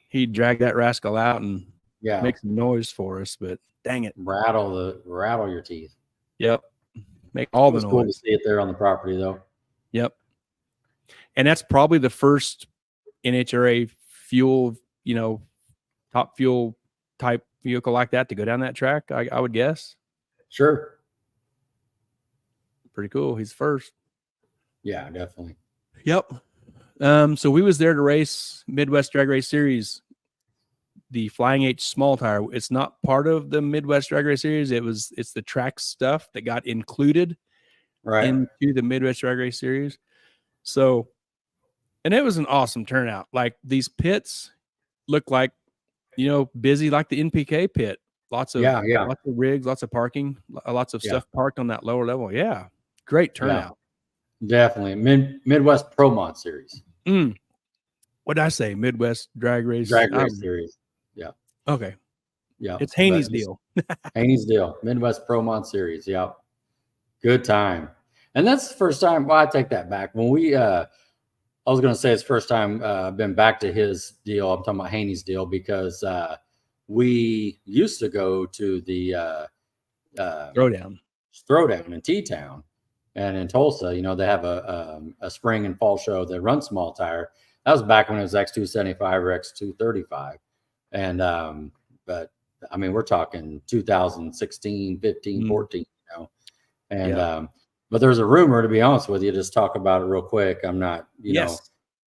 he'd drag that rascal out and make some noise for us, but dang it. Rattle your teeth. Yep. Make all the noise. It was cool to see it there on the property though. Yep. And that's probably the first NHRA fuel, top fuel type vehicle like that to go down that track, I would guess. Sure. Pretty cool. He's first. Yeah, definitely. Yep. So we was there to race Midwest Drag Race Series, the Flying H small tire. It's not part of the Midwest Drag Race Series. It's the track stuff that got included into the Midwest Drag Race Series. So, and it was an awesome turnout. Like these pits look like, busy like the NPK pit. Lots of rigs, lots of parking, lots of stuff parked on that lower level. Yeah. Great turnout. Yeah, definitely. Midwest Pro Mod Series. What did I say? Midwest Drag Race Series. Yeah. Okay. Yeah. It's Haney's deal. Haney's deal. Midwest Pro Mod Series. Yeah. Good time. And that's the first time. Well, I take that back. When we, I was going to say it's the first time I've been back to his deal. I'm talking about Haney's deal because we used to go to the Throwdown in T-Town. And in Tulsa, they have a spring and fall show that runs small tire. That was back when it was X275 or X235. And, but I mean, we're talking 2016, 15, 14, and, but there's a rumor, to be honest with you, just talk about it real quick. I'm not,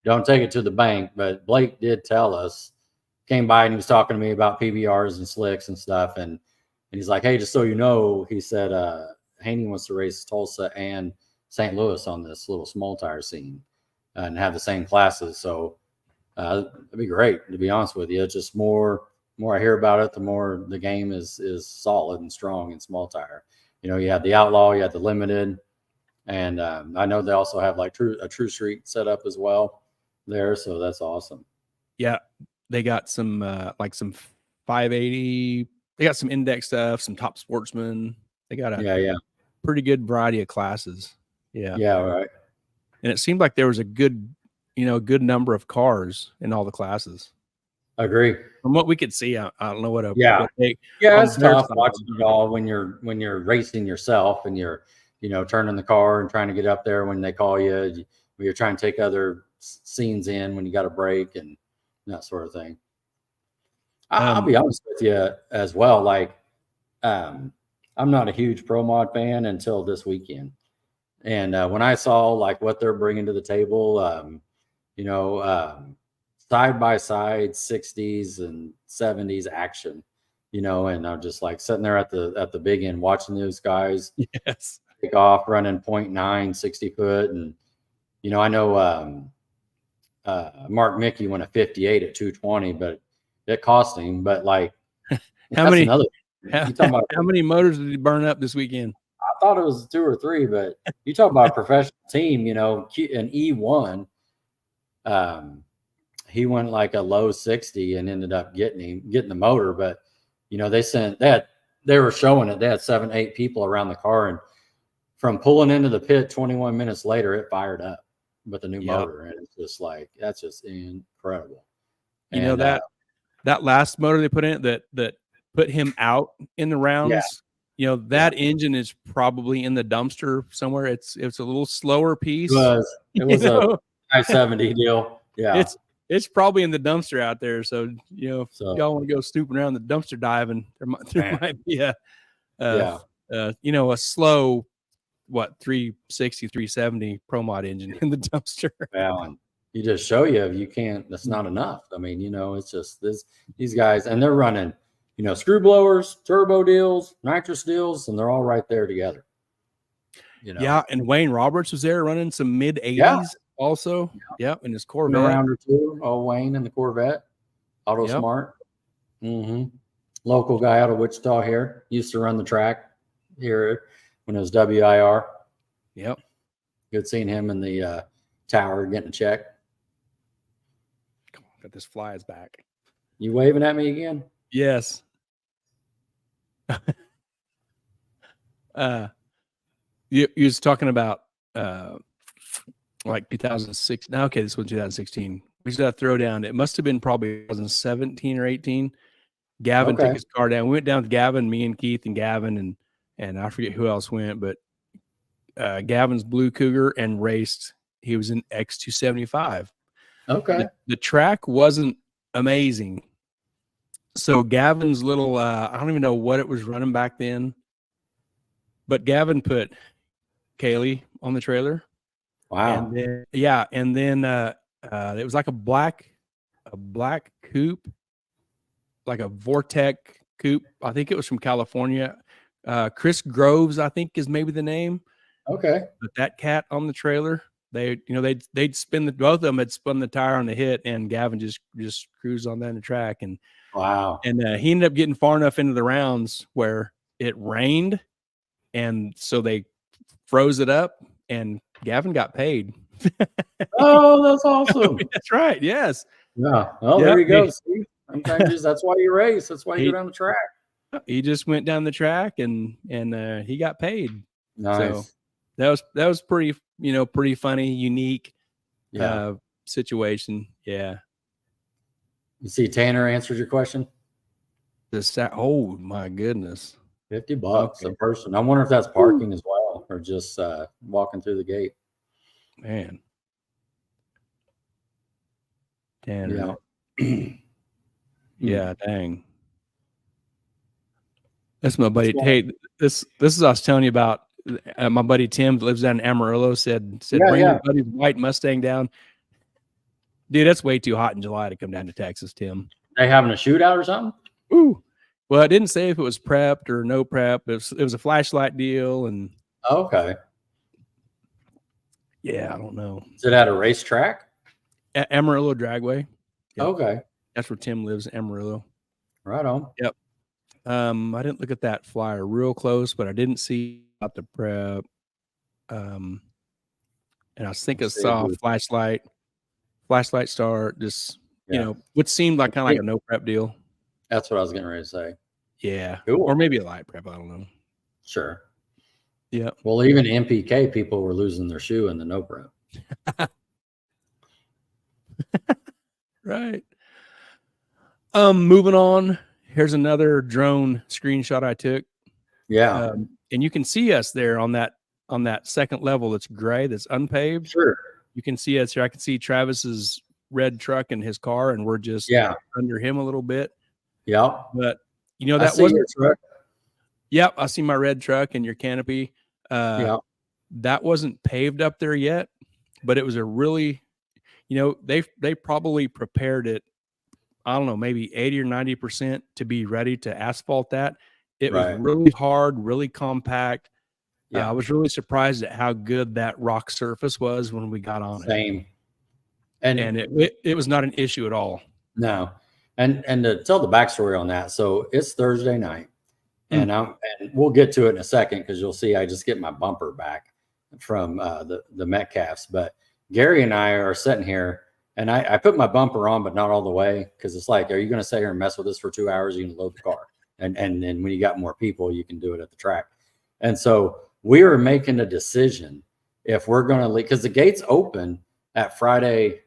don't take it to the bank, but Blake did tell us, came by and he was talking to me about PBRs and slicks and stuff. And he's like, hey, just so you know, he said, Haney wants to race Tulsa and St. Louis on this little small tire scene and have the same classes. So it'd be great, to be honest with you. It's just more I hear about it, the more the game is solid and strong in small tire. You have the Outlaw, you have the Limited, and I know they also have like a True Street set up as well there. So that's awesome. Yeah, they got some like some 580. They got some index stuff, some Top Sportsman. They got a pretty good variety of classes. Yeah. Yeah. Right. and it seemed like there was a good number of cars in all the classes. Agree. From what we could see, I don't know what It's their tough side. watching it all when you're racing yourself and you're turning the car and trying to get up there when they call you. You're trying to take other scenes in when you got a break and that sort of thing. I'll be honest with you as well. Like, I'm not a huge Pro Mod fan until this weekend, and when I saw like what they're bringing to the table, side by side 60s and 70s action, and I'm just like sitting there at the big end watching those guys Yes. take off running 0.9 60 foot, and I know Mark Mickey went a 58 at 220, but it cost him. But like, how many motors did he burn up this weekend? I thought it was 2 or 3, but you talk about a professional team, an E1. He went like a low 60 and ended up getting the motor. But they were showing it. They had 7, 8 people around the car, and from pulling into the pit 21 minutes later, it fired up with a new motor, and it's just like, that's just incredible. That last motor they put in that put him out in the rounds. That engine is probably in the dumpster somewhere. It's a little slower piece. It was a 570 deal. Yeah, it's probably in the dumpster out there. So if y'all want to go snooping around the dumpster diving, there might be a slow 360 370 Pro Mod engine in the dumpster. Well, and you just show you can't. That's not enough. I mean, it's just these guys, and they're running screw blowers, turbo deals, nitrous deals, and they're all right there together. Yeah, and Wayne Roberts was there running some mid 80s also. Yep, in his Corvette. Around or two. Oh, Wayne in the Corvette. Auto Smart. Local guy out of Wichita here. Used to run the track here when it was WIR. Yep. Good seeing him in the tower getting a check. Come on, got this fly is back. You waving at me again? Yes. You was talking about like 2006. Now, okay, this was 2016. We just got a throwdown. It must have been probably 2017 or 18. Gavin took his car down. We went down with Gavin, me and Keith and Gavin, and I forget who else went, but Gavin's Blue Cougar and raced. He was in X275. Okay. The track wasn't amazing. So Gavin's little, I don't even know what it was running back then, but Gavin put Kaylee on the trailer. Wow. And then it was like a black coupe, like a Vortec coupe. I think it was from California. Chris Groves, I think, is maybe the name. Okay. But that cat on the trailer, they'd spin both of them had spun the tire on the hit, and Gavin just cruised on down the track, and wow. And he ended up getting far enough into the rounds where it rained, and so they froze it up, and Gavin got paid. Oh, that's awesome. That's right. Yes. Yeah. Oh, there you go. See? Sometimes that's why you race. That's why you go down the track. He just went down the track and he got paid. Nice. So that was pretty, pretty funny, unique situation. Yeah. You see, Tanner answered your question. Oh my goodness. $50 a person. I wonder if that's parking as well, or just walking through the gate. Man. Tanner. Yeah. Yeah, dang. That's my buddy. Hey, this is I was telling you about. My buddy Tim lives down in Amarillo. Said bring your buddy's white Mustang down. Dude, that's way too hot in July to come down to Texas, Tim. They having a shootout or something? Ooh. Well, I didn't say if it was prepped or no prep. It was a flashlight deal, and okay. Yeah, I don't know. Is it at a racetrack? At Amarillo Dragway. Yep. Okay. That's where Tim lives, Amarillo. Right on. Yep. I didn't look at that flyer real close, but I didn't see about the prep. And I think I saw a flashlight start, just what seemed like kind of like a no prep deal. That's what I was getting ready to say. Yeah. Cool. Or maybe a light prep. I don't know. Sure. Yeah. Well, even MPK people were losing their shoe in the no prep. Right. Moving on. Here's another drone screenshot I took. Yeah. And you can see us there on that second level that's gray, that's unpaved. Sure. You can see us here. I can see Travis's red truck and his car, and we're just under him a little bit. Yeah. But you know, I that see wasn't your truck. Yep, I see my red truck and your canopy. Yeah. That wasn't paved up there yet, but it was a really, you know, they probably prepared it, I don't know, maybe 80 or 90% to be ready to asphalt that. It was Right. really hard, really compact. Yeah. I was really surprised at how good that rock surface was when we got on it. Same. And it was not an issue at all. No. And to tell the backstory on that, so it's Thursday night, and we'll get to it in a second because you'll see I just get my bumper back from the Metcalfs. But Gary and I are sitting here, and I put my bumper on, but not all the way, because it's like, are you going to sit here and mess with us for 2 hours? You can load the car, and then when you got more people, you can do it at the track. And so we were making a decision if we're going to leave, because the gates open at Friday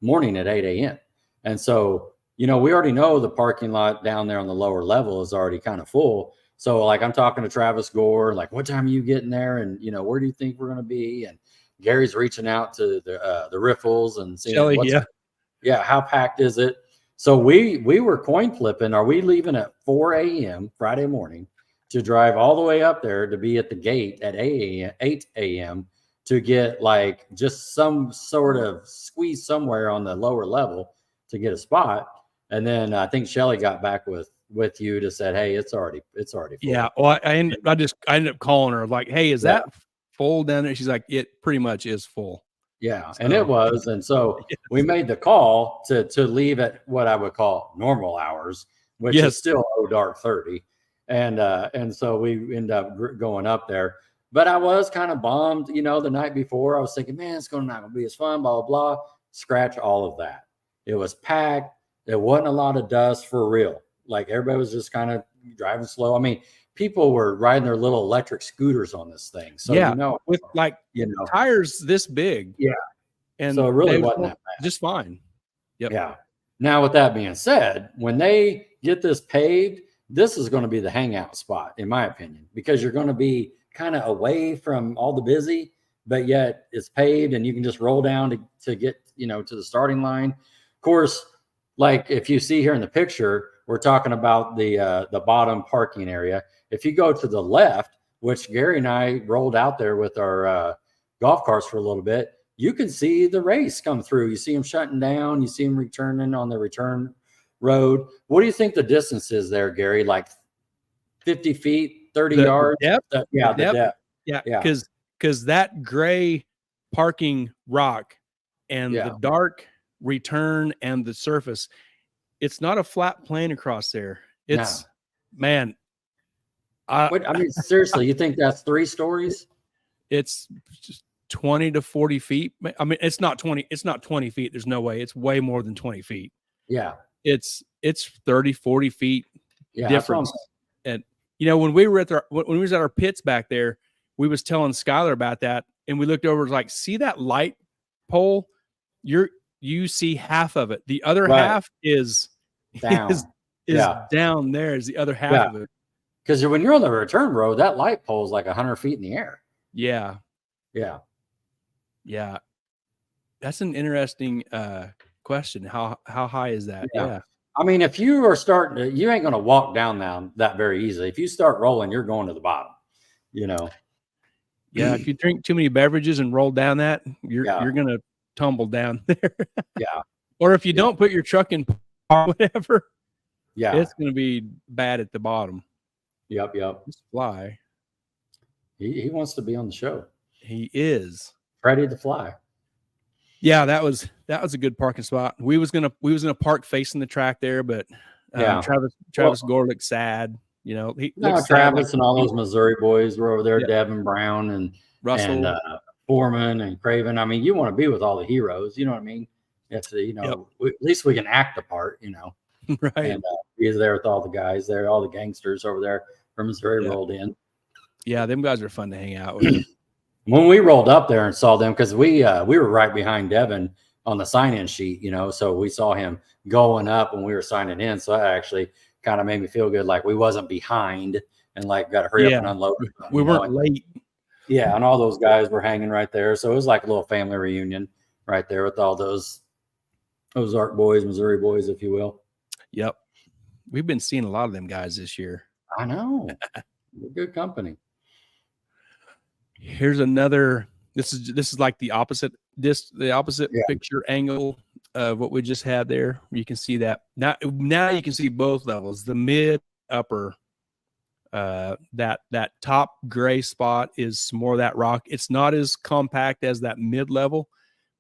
morning at 8 a.m. And so, you know, we already know the parking lot down there on the lower level is already kind of full. So like, I'm talking to Travis Gore, like, what time are you getting there? And, you know, where do you think we're going to be? And Gary's reaching out to the riffles and seeing Shelly, how packed is it? So we were coin flipping. Are we leaving at 4 a.m. Friday morning to drive all the way up there to be at the gate at 8 a.m. to get like just some sort of squeeze somewhere on the lower level to get a spot? And then I think Shelly got back with you to said, hey, it's already full. Yeah. Well, I ended up calling her like, hey, is that full down there? She's like, it pretty much is full. Yeah. So, and it was. And so we made the call to leave at what I would call normal hours, which is still dark 30. And so we end up going up there. But I was kind of bummed, you know, the night before. I was thinking, man, it's not going to be as fun, blah, blah, blah. Scratch all of that. It was packed. There wasn't a lot of dust for real. Like everybody was just kind of driving slow. I mean, people were riding their little electric scooters on this thing. So, you know, with like, you know, tires this big. Yeah. And so it really wasn't that bad. Just fine. Yep. Yeah. Now, with that being said, when they get this paved, this is going to be the hangout spot, in my opinion, because you're going to be kind of away from all the busy, but yet it's paved and you can just roll down to get, you know, to the starting line. Of course, like if you see here in the picture, we're talking about the bottom parking area. If you go to the left, which Gary and I rolled out there with our golf carts for a little bit, you can see the race come through. You see them shutting down. You see them returning on the return road. What do you think the distance is there, Gary? Like 50 feet, 30 yards? Depth? The depth. Yeah. Because that gray parking rock and the dark return and the surface, it's not a flat plane across there. It's man. I mean, seriously, you think that's 3 stories? It's just 20 to 40 feet. I mean, it's not 20 feet. There's no way. It's way more than 20 feet. Yeah. It's 30, 40 feet difference. And you know, when we was at our pits back there, we was telling Skylar about that, and we looked over, like, see that light pole? You see half of it. The other half is down. Down there is the other half of it. Because when you're on the return road, that light pole is like 100 feet in the air. Yeah. Yeah. Yeah. That's an interesting question. How high is that? Yeah. I mean, if you are starting you ain't going to walk down that very easily. If you start rolling, you're going to the bottom, you know? Yeah. If you drink too many beverages and roll down that, you're going to tumble down there. Yeah. Or if you don't put your truck in park, whatever, it's going to be bad at the bottom. Yep. Just fly. He wants to be on the show. He is ready to fly. Yeah, that was a good parking spot. We was gonna park facing the track there, but Travis Gore looked sad. You know, Travis and all those Missouri boys were over there. Devin Brown and Russell and Foreman and Craven. I mean, you want to be with all the heroes. You know what I mean? It's at least we can act the part. You know, right? And he's there with all the guys there, all the gangsters over there from Missouri rolled in. Yeah, them guys are fun to hang out with. When we rolled up there and saw them, because we were right behind Devin on the sign-in sheet, so we saw him going up when we were signing in. So that actually kind of made me feel good, like we wasn't behind and like got to hurry up and unload. We weren't late. Yeah, and all those guys were hanging right there. So it was like a little family reunion right there with all those Ozark boys, Missouri boys, if you will. Yep. We've been seeing a lot of them guys this year. I know. Good company. Here's another. This is like the opposite picture angle of what we just had there. You can see that now you can see both levels, the mid, upper. That top gray spot is more of that rock. It's not as compact as that mid level,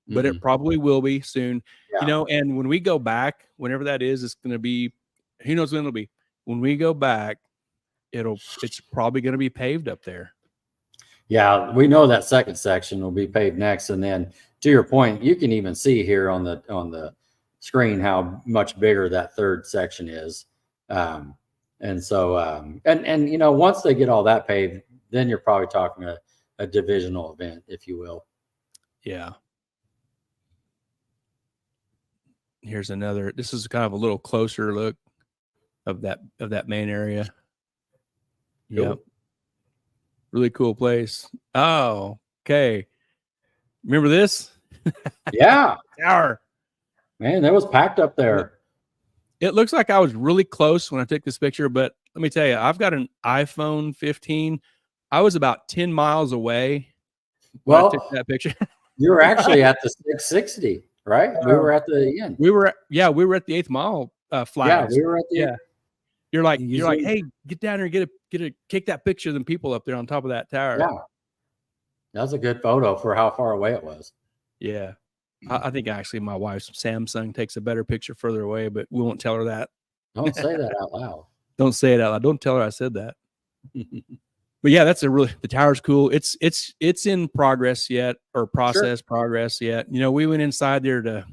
but it probably will be soon. Yeah. And when we go back, whenever that is, it's going to be, who knows when it'll be. When we go back, it's probably going to be paved up there. Yeah, we know that second section will be paved next, and then to your point, you can even see here on the screen how much bigger that third section is. And so, once they get all that paved, then you're probably talking a divisional event, if you will. Yeah. Here's another. This is kind of a little closer look of that main area. Cool. Yep. Really cool place. Oh, okay. Remember this? Yeah. Tower. Man, that was packed up there. It looks like I was really close when I took this picture, but let me tell you, I've got an iPhone 15. I was about 10 miles away when I took that picture. You were actually at the 660, right? We were at the end. We were at the 8th mile flags. Yeah, we were at the end. You're like, hey, get down here and get a kick that picture of them people up there on top of that tower. Yeah. That was a good photo for how far away it was. Yeah. I think actually my wife's Samsung takes a better picture further away, but we won't tell her that. Don't say that out loud. Don't say it out loud. Don't tell her I said that. But yeah, the tower's cool. It's in progress yet, or progress yet. We went inside there for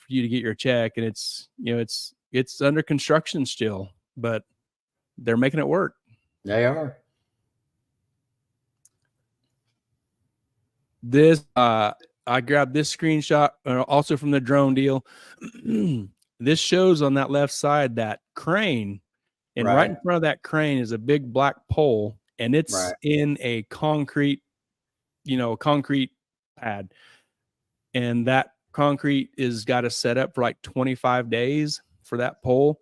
you to get your check, and it's under construction still, but they're making it work. They are. This I grabbed this screenshot also from the drone deal. This shows on that left side that crane, and right in front of that crane is a big black pole, and it's in a concrete pad, and that concrete is got to set up for like 25 days for that pole.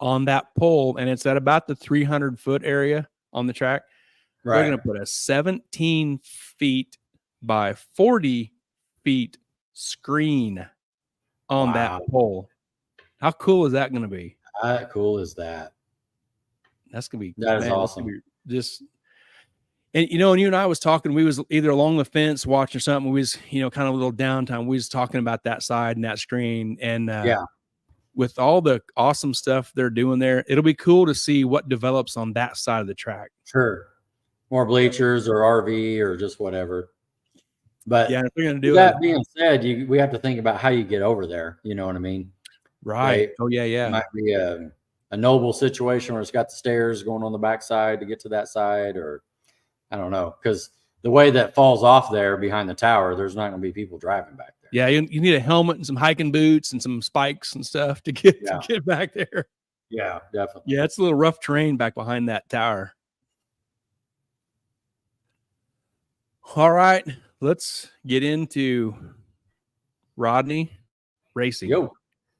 On that pole, and it's at about the 300-foot area on the track. They're going to put a 17 feet by 40 feet screen on that pole. How cool is that going to be? How cool is that? That's going to be, that is awesome. And you and I was talking, we was either along the fence watching something. We was, kind of a little downtime. We was talking about that side and that screen. And with all the awesome stuff they're doing there, it'll be cool to see what develops on that side of the track. Sure. More bleachers or RV or just whatever. But yeah, if they're going to do that being said, we have to think about how you get over there. You know what I mean? Right. Oh yeah. It might be a noble situation where it's got the stairs going on the backside to get to that side, or I don't know, because the way that falls off there behind the tower, there's not going to be people driving back there. Yeah, you need a helmet and some hiking boots and some spikes and stuff to get back there. Yeah, definitely. Yeah, it's a little rough terrain back behind that tower. All right, let's get into Rodney racing. Yo.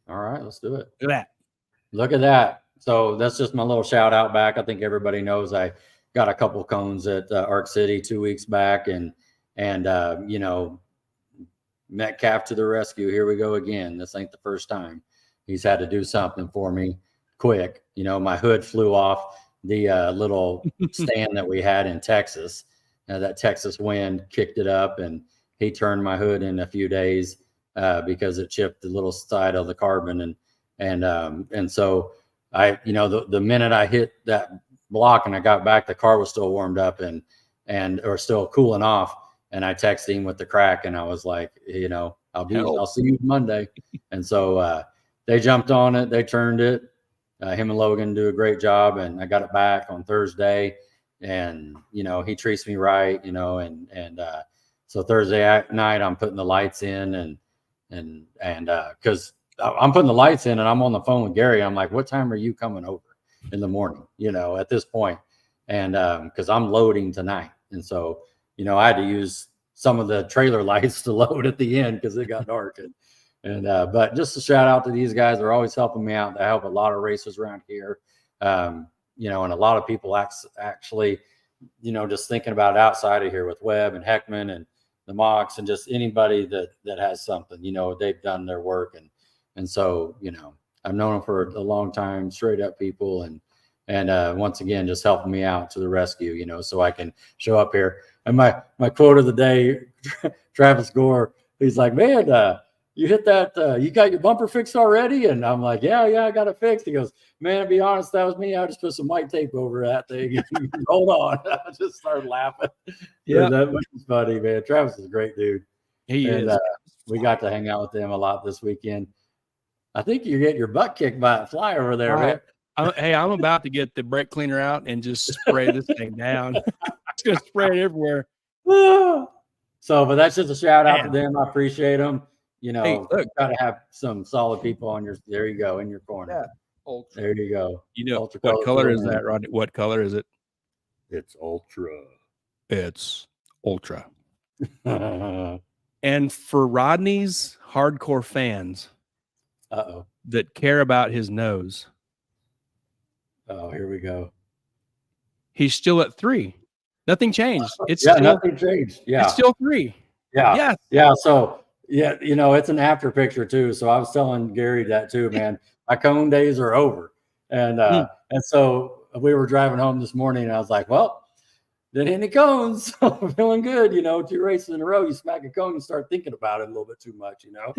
All right, let's do it. Look at that. Look at that. So that's just my little shout out back. I think everybody knows I got a couple cones at Arc City 2 weeks back, and Metcalf to the rescue. Here we go again. This ain't the first time he's had to do something for me quick. My hood flew off the little stand that we had in Texas. That Texas wind kicked it up, and he turned my hood in a few days because it chipped the little side of the carbon. And so the minute I hit that block and I got back, the car was still warmed up or still cooling off. And I texted him with the crack, and I was like, I'll see you Monday. And so they jumped on it. They turned it. Him and Logan do a great job, and I got it back on Thursday. you know, he treats me right, you know, and so Thursday night I'm putting the lights in and because I'm putting the lights in and I'm on the phone with Gary. I'm like, what time are you coming over in the morning? You know, at this point, and because I'm loading tonight, and so you know I had to use some of the trailer lights to load at the end because it got dark. And but just a shout out to these guys. They're always helping me out. They help a lot of racers around here. You know, and a lot of people actually, you know, just thinking about outside of here with Webb and Heckman and the Mox and just anybody that has something, you know, they've done their work. And so, you know, I've known them for a long time, straight up people. And once again, just helping me out to the rescue, you know, so I can show up here. And my quote of the day, Travis Gore, he's like, man, you hit that, you got your bumper fixed already? And I'm like, yeah, I got it fixed. He goes, man, to be honest, that was me. I just put some white tape over that thing. Hold on. I just started laughing. Yeah, that was funny, man. Travis is a great dude. He is. We got to hang out with them a lot this weekend. I think you're getting your butt kicked by a fly over there, man. Hey, I'm about to get the brake cleaner out and just spray this thing down. It's going to spray it everywhere. So, but that's just a shout out to them. I appreciate them. You know, hey, look, got to have some solid people on your. There you go, in your corner. Yeah. Ultra. There you go. You know what color is that, Rodney? What color is it? It's ultra. It's ultra. And for Rodney's hardcore fans, that care about his nose. Oh, here we go. He's still at 3. Nothing changed. It's yeah, still, nothing changed. Yeah, it's still 3. Yeah, yes. Yeah. So yeah, you know, it's an after picture too. So I was telling Gary that too, man. My cone days are over, and so we were driving home this morning, and I was like, well, didn't hit any cones. So I'm feeling good. You know, 2 races in a row, you smack a cone, you start thinking about it a little bit too much, you know.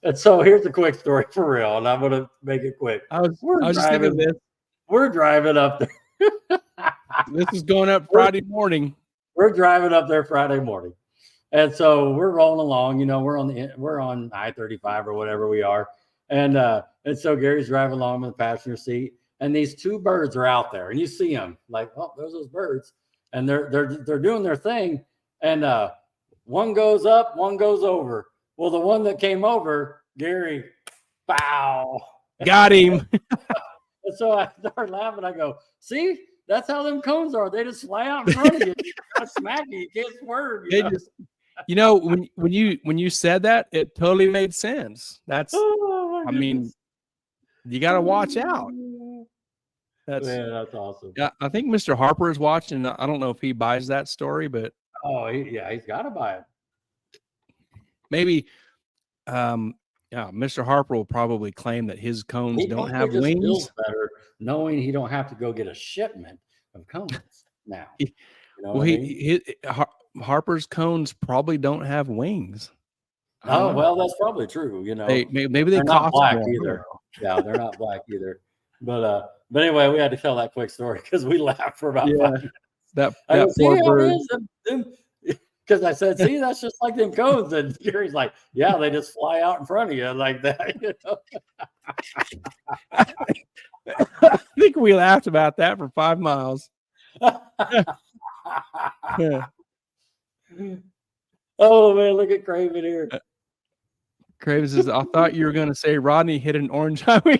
And so here's a quick story for real, and I'm gonna make it quick. I was just thinking this. We're driving up there. This is going up Friday morning. We're driving up there Friday morning, and so we're rolling along. You know, we're on I-35 or whatever we are, and so Gary's driving along in the passenger seat, and these 2 birds are out there, and you see them like, oh, there's those birds, and they're doing their thing, and one goes up, one goes over. Well, the one that came over, Gary, bow, got him. And so I started laughing. I go, see, that's how them cones are. They just fly out in front of you. You gotta smack you. You can't swerve. You know, when you said that, it totally made sense. That's, I mean, you got to watch out. That's awesome. Yeah, I think Mr. Harper is watching. I don't know if he buys that story, but he's got to buy it. Maybe, Mr. Harper will probably claim that his cones don't have wings. Feels better knowing he don't have to go get a shipment of cones now. You know well, Harper's cones probably don't have wings. Oh, well, that's probably true. You know, maybe they're not black either. Yeah, they're not black either. But anyway, we had to tell that quick story because we laughed for about 5 minutes. That poor bird. Because I said, see, that's just like them cones. And Gary's like, yeah, they just fly out in front of you like that. You know? I think we laughed about that for 5 miles. Yeah. Oh, man, look at Craven here. Craven says, I thought you were going to say Rodney hit an orange highway.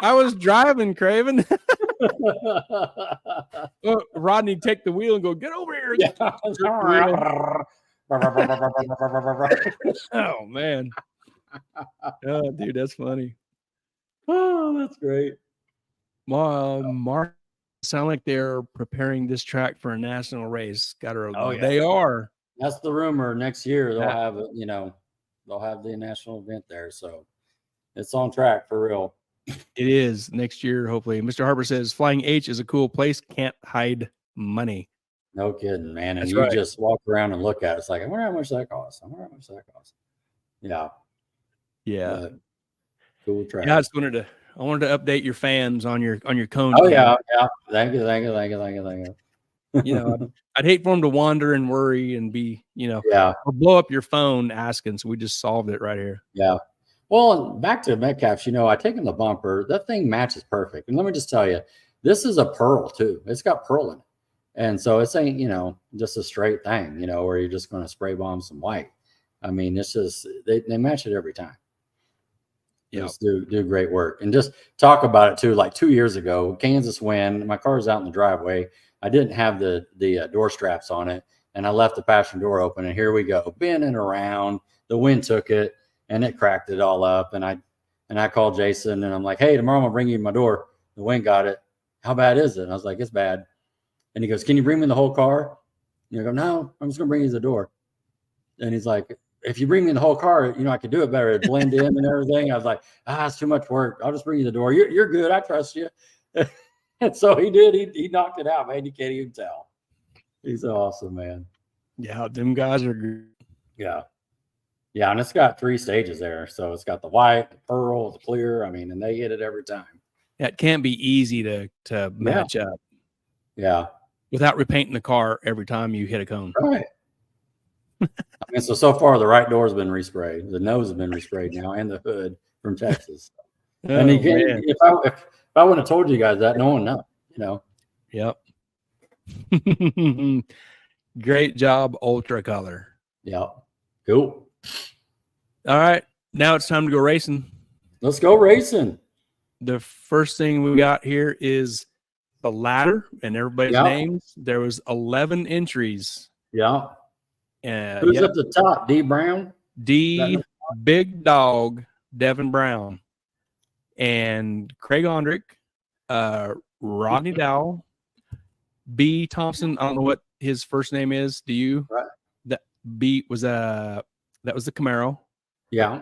I was driving, Craven. Well, Rodney, take the wheel and go, get over here. Yeah. Oh, man. Oh, dude, that's funny. Oh, that's great. Mark, sound like they're preparing this track for a national race. Yeah. They are. That's the rumor. Next year they'll have it. You know, they'll have the national event there. So it's on track for real. It is next year, hopefully. Mr. Harper says Flying H is a cool place. Can't hide money. No kidding, man. And That's you right. just walk around and look at it. It's like, I wonder how much that costs. Yeah. Yeah. Cool track. Yeah, I wanted to update your fans on your cone. Oh, yeah. Thank you. You know, I'd hate for them to wander and worry and be, you know, or blow up your phone asking. So we just solved it right here. Yeah. Well, and back to Metcalf's, I take him the bumper. That thing matches perfect. And let me just tell you, this is a pearl too. It's got pearl in it. And so it's ain't, just a straight thing, where you're just going to spray bomb some white. I mean, it's just, they match it every time. Just do great work. And just talk about it too. Like 2 years ago, Kansas win. My car's out in the driveway. I didn't have the door straps on it, and I left the passenger door open. And here we go, bending around. The wind took it, and it cracked it all up. And I called Jason, and I'm like, "Hey, tomorrow I'm gonna bring you my door. The wind got it. How bad is it?" And I was like, "It's bad." And he goes, "Can you bring me the whole car?" And I go, "No, I'm just gonna bring you the door." And he's like, "If you bring me the whole car, I could do it better. It'd blend in and everything." I was like, "It's too much work. I'll just bring you the door. You're good. I trust you." And so he did. He knocked it out, man. You can't even tell. He's awesome, man. Yeah, them guys are good. Yeah. Yeah, and it's got 3 stages there. So it's got the white, the pearl, the clear. I mean, and they hit it every time. That can't be easy to match up. Yeah. Without repainting the car every time you hit a cone. Right. I mean, so far the right door's been resprayed. The nose has been resprayed now, and the hood from Texas. And again, if I wouldn't have told you guys that, no one knows. Yep. Great job, Ultra Color. Yep. Cool. All right, now it's time to go racing. Let's go racing. The first thing we got here is the ladder and everybody's names. There was 11 entries. Yeah. Who's at the top? D. Brown? D. Big Dog, Devin Brown. And Craig Ondrick, Rodney Dowell, B. Thompson. I don't know what his first name is. Do you? Right. That B was that was the Camaro. Yeah.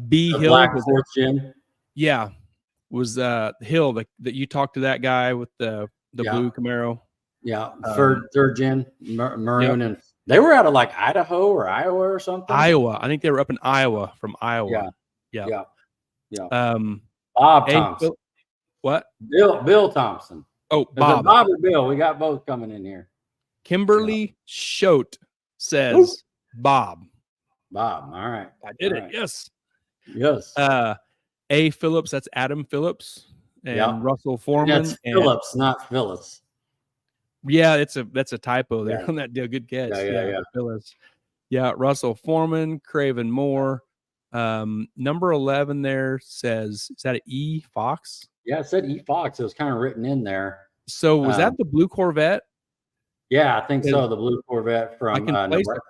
B. The Hill black was fourth gen. Yeah, was Hill that you talked to that guy with the blue Camaro. Yeah, third gen maroon, and they were out of like Idaho or Iowa or something. Iowa, I think they were up in Iowa from Iowa. Yeah. Bob Thompson. What? Bill Thompson. Oh, Bob or Bill. We got both coming in here. Kimberly Schote says Bob. All right. I did it. Yes. A. Phillips. That's Adam Phillips and Russell Foreman. That's Phillips, not Phyllis. Yeah, that's a typo there on that deal. Good catch. Yeah. Phyllis. Yeah, Russell Foreman, Craven Moore. Number 11 there says, is that an E Fox? Yeah, it said E Fox. It was kind of written in there. So was that the blue Corvette? Yeah, I think so. The blue Corvette from Nebraska.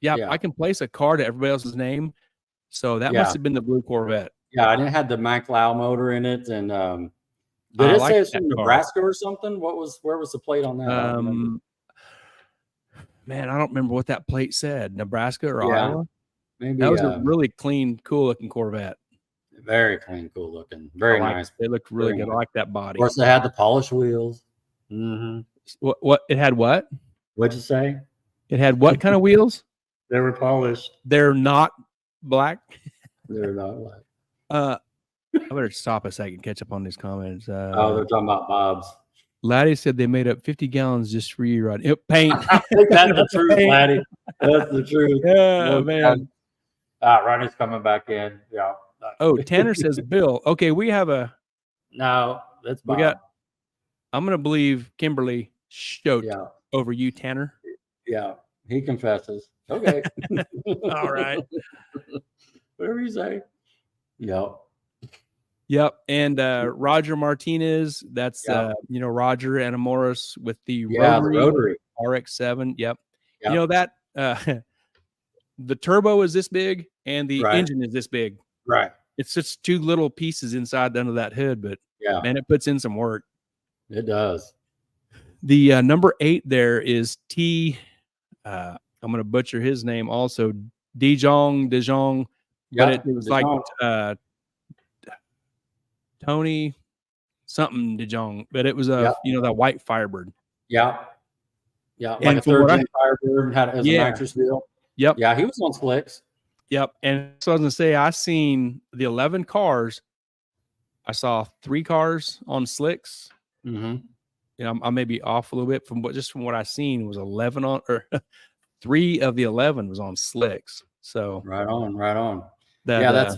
I can place a car to everybody else's name. So that must have been the blue Corvette. Yeah, and it had the McLeod motor in it. And did it say it's from Nebraska or something? Where was the plate on that? Man, I don't remember what that plate said. Nebraska or Iowa? Maybe that was a really clean, cool looking Corvette. Very clean, cool looking. Very nice. It looked really good. I like that body. Of course, they had the polished wheels. Mm-hmm. What it had what? What'd you say? It had what kind of wheels? They were polished. They're not black. They're not black. I better stop a second, catch up on these comments. They're talking about Bob's. Laddie said they made up 50 gallons just for you, Rod. Paint. I think that's the truth, Laddie. That's the truth. Yeah, man. Ronnie's coming back in. Yeah. Oh, Tanner says Bill. Okay, we have a. No, that's Bob. We got. I'm gonna believe Kimberly Schote over you, Tanner. Yeah, he confesses. Okay. All right. Whatever you say. Yep. And Roger Martinez, that's Roger Anamoris with the rotary RX-7. Yep. You know that the turbo is this big and the engine is this big. Right. It's just 2 little pieces inside under that hood, but man, it puts in some work. It does. The number 8 there is T. I'm going to butcher his name also. DeJong. But it was like Tony something DeJong, but it was that white Firebird. Yeah. Like a third-gen Firebird had as a nitrous deal. Yep. Yeah, he was on slicks. Yep. And so I was gonna say, I seen the 11 cars. I saw 3 cars on slicks. Mm-hmm. I may be off a little bit from what I seen was 11 on, or 3 of the 11 was on slicks. So right on. That, Yeah, that's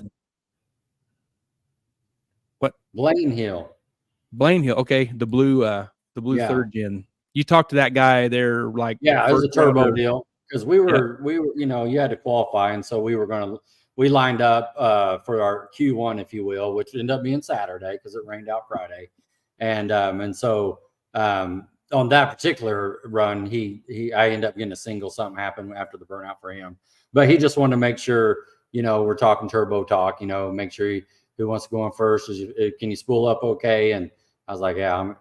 what? Blaine Hill. Blaine Hill. Okay, the blue Yeah. third gen. You talked to that guy there, like Yeah, it was a first turbo rounder. deal because we were, you know, you had to qualify, and so we lined up for our Q1, if you will, which ended up being Saturday because it rained out Friday, and so on that particular run, I ended up getting a single. Something happened after the burnout for him, but he just wanted to make sure, you know, we're talking turbo talk, you know, make sure who wants to go on first. Can you spool up okay? And I was like, yeah.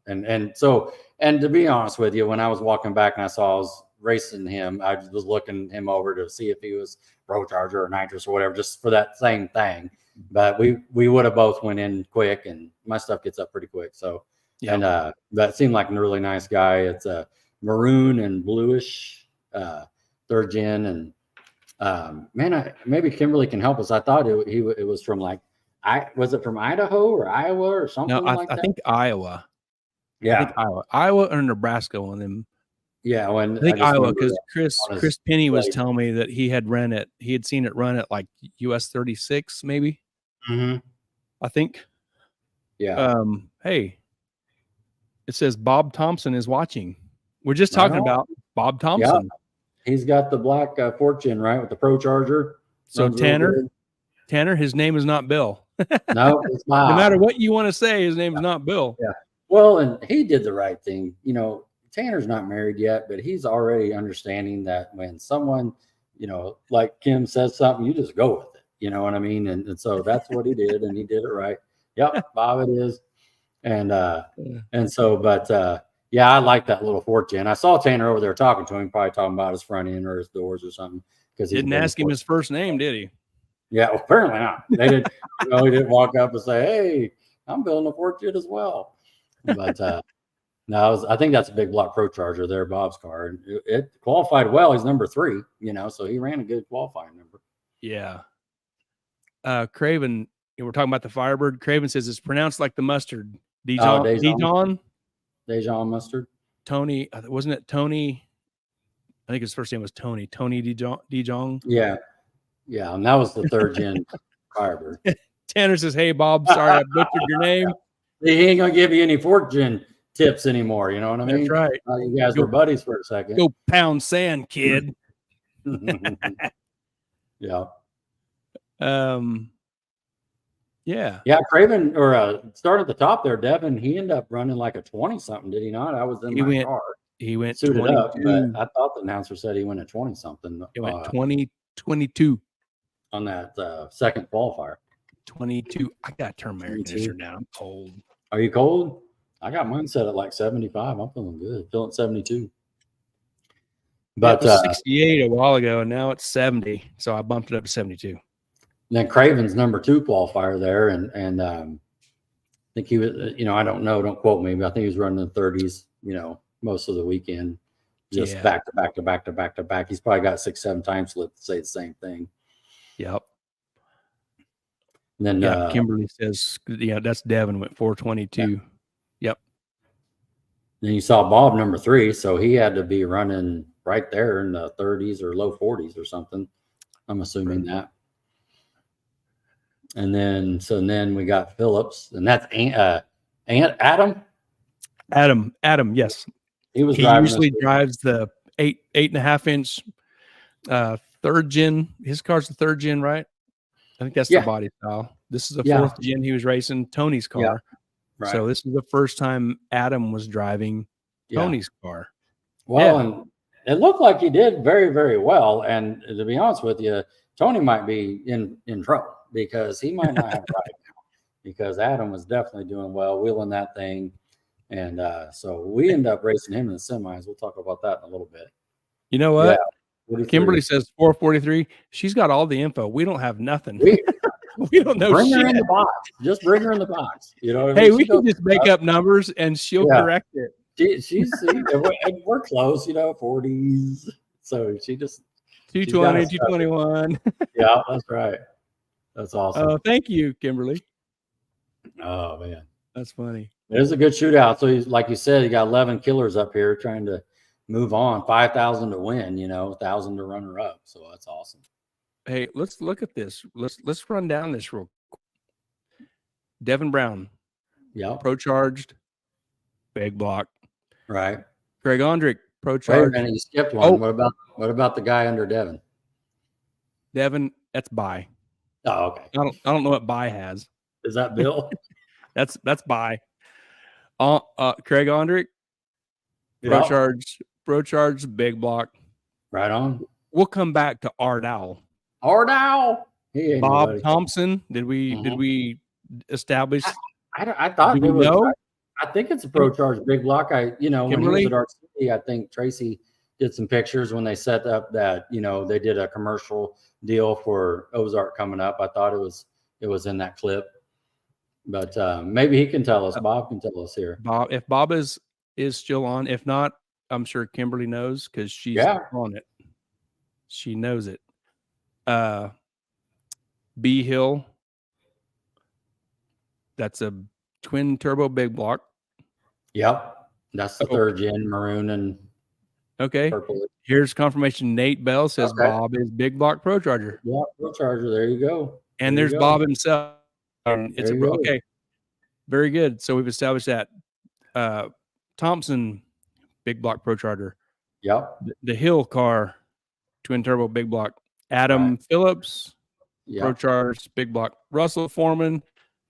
And so, and to be honest with you, when I was walking back and I saw I was racing him, I was looking him over to see if he was Pro Charger or nitrous or whatever, just for that same thing. But we would have both went in quick, and my stuff gets up pretty quick. So, and that seemed like a really nice guy. It's a maroon and bluish third gen, and maybe Kimberly can help us. I thought it was from was it from Idaho or Iowa or something like that? I think Iowa. Yeah, I think Iowa or Nebraska, one of them. Yeah, when I think Iowa, because on Chris Penny was blade. telling me that he had seen it run at like US 36, maybe. Mm-hmm. I think. Yeah. Hey, it says Bob Thompson is watching. We're just Right talking on. about Bob Thompson. Yeah. He's got the black fortune, right, with the Pro Charger. So Tanner, his name is not Bill. No, it's Bob. No matter what you want to say, his name is not Bill. Yeah. Well, and he did the right thing. You know, Tanner's not married yet, but he's already understanding that when someone, you know, like Kim says something, you just go with it. You know what I mean? And so that's what he did, and he did it right. Yep, Bob it is. And so, but yeah, I like that little fortune. I saw Tanner over there talking to him, probably talking about his front end or his doors or something. Because he didn't ask him his first name, did he? Yeah, well, apparently not. They did. You know, he didn't walk up and say, "Hey, I'm building a fortune as well." But no, I think that's a big block Pro Charger there, Bob's car. It qualified well. He's number 3, you know, so he ran a good qualifying number. Yeah. Craven, we're talking about the Firebird. Craven says it's pronounced like the mustard. Dijon mustard. Tony, wasn't it Tony? I think his first name was Tony. Tony Dijon. Yeah. Yeah, and that was the third gen Firebird. Tanner says, "Hey Bob, sorry I butchered your name." He ain't gonna give you any fortune tips anymore. You know what I mean? That's right. You guys were buddies for a second. Go pound sand, kid. Yeah. Yeah. Yeah, Craven, or start at the top there, Devin, he ended up running like a 20 something, did he not? I was in my car. He went suited 22. up, but I thought the announcer said he went at 20 something. He went 22 on that second qualifier. 22. I gotta turn my air conditioner down. I'm cold. Are you cold? I got mine set at like 75. I'm feeling good. Feeling 72. But it was 68 a while ago, and now it's 70. So I bumped it up to 72. Then Craven's number 2 qualifier there, and I think he was, you know, I don't know, don't quote me, but I think he was running in the 30s, you know, most of the weekend, just back to back to back to back to back. He's probably got 6-7 time slips to say the same thing. Yep. And then Kimberly says, yeah, that's Devin went 422. Yeah. Yep. Then you saw Bob number 3, so he had to be running right there in the 30s or low 40s or something. I'm assuming that. And then we got Phillips, and that's Adam. Adam, yes. He usually drives the 8.5 inch third gen. His car's the third gen, right? I think that's the body style. This is the 4th gen he was racing Tony's car. Yeah. Right. So this is the first time Adam was driving Tony's car. Well, and it looked like he did very, very well. And to be honest with you, Tony might be in trouble because he might not have a ride now, because Adam was definitely doing well, wheeling that thing. And so we end up racing him in the semis. We'll talk about that in a little bit. You know what? Kimberly says 443. She's got all the info. We don't have nothing. We don't know. Bring her in the box. Just bring her in the box. You know. Hey, we can just make up numbers and she'll correct it. We're close. You know, 40s. So she just 220, 221. Yeah, that's right. That's awesome. Oh, thank you, Kimberly. Oh man, that's funny. It was a good shootout. So he's, like you said, he got 11 killers up here trying to move on. 5,000 to win, you know, 1,000 to runner up. So that's awesome. Hey, let's look at this. Let's run down this real quick. Devin Brown, Yep. Pro Charged, big block. Right. Craig Ondrick, Pro Wait a Charged. minute, you skipped one. Oh. What about the guy under Devin? Devin, that's Buy. Oh, okay. I don't know what Buy has. Is that Bill? That's Buy. Craig Ondrick, Pro Charged, big block. Right on. We'll come back to Art Owl. Bob Bob Thompson. Did we establish? I thought it was. I think it's a Pro Charge big block. When he was at RC, I think Tracy did some pictures when they set up that they did a commercial deal for Ozark coming up. I thought it was in that clip, but maybe he can tell us. Bob can tell us here. Bob, if Bob is still on, if not, I'm sure Kimberly knows because she's on it. She knows it. B Hill. That's a twin turbo big block. Yep. That's the third gen maroon and purple. Here's confirmation. Nate Bell says Bob is big block Pro Charger. Yeah, Pro Charger. There you go. And there's Bob himself. It's okay. Very good. So we've established that. Thompson, big block Pro Charger. Yep. The Hill car, twin turbo big block. Adam Phillips, Pro Charge, big block. Russell Foreman,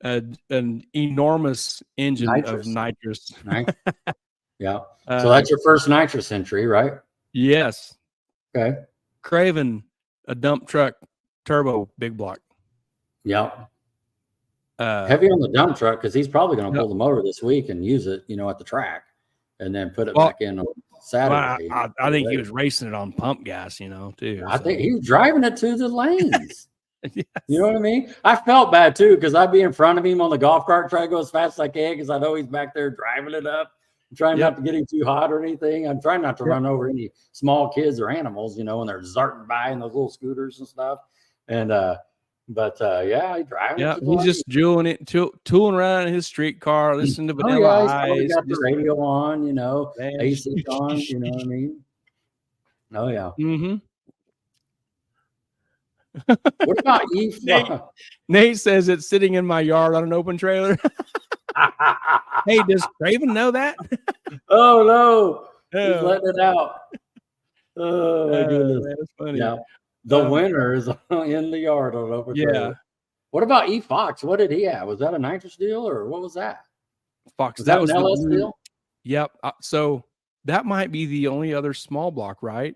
an enormous engine of nitrous. Yeah. So that's your first nitrous entry, right? Yes. Okay. Craven, a dump truck turbo big block. Yep. Heavy on the dump truck because he's probably going to pull the motor this week and use it, at the track, and then put it back in on Saturday. I think he was racing it on pump gas, too. I think he was driving it to the lanes. Yes. You know what I mean? I felt bad too because I'd be in front of him on the golf cart, try to go as fast as I can because I know he's back there driving it up. I'm trying not to get him too hot or anything. I'm trying not to run over any small kids or animals, when they're zarting by in those little scooters and stuff. And he driving. Yeah, he's just tooling around in his street car, listening to Vanilla Ice. He's got the radio on, AC on. You know what I mean? Oh yeah. Mm-hmm. What about you? Nate says it's sitting in my yard on an open trailer. Hey, does Craven know that? Oh no, he's letting it out. Oh my goodness, that's funny. Yeah, the winner is in the yard on open trailer. What about E Fox? What did he have? Was that a nitrous deal or what was that? Fox. Was that an LS deal? Yep. So that might be the only other small block, right?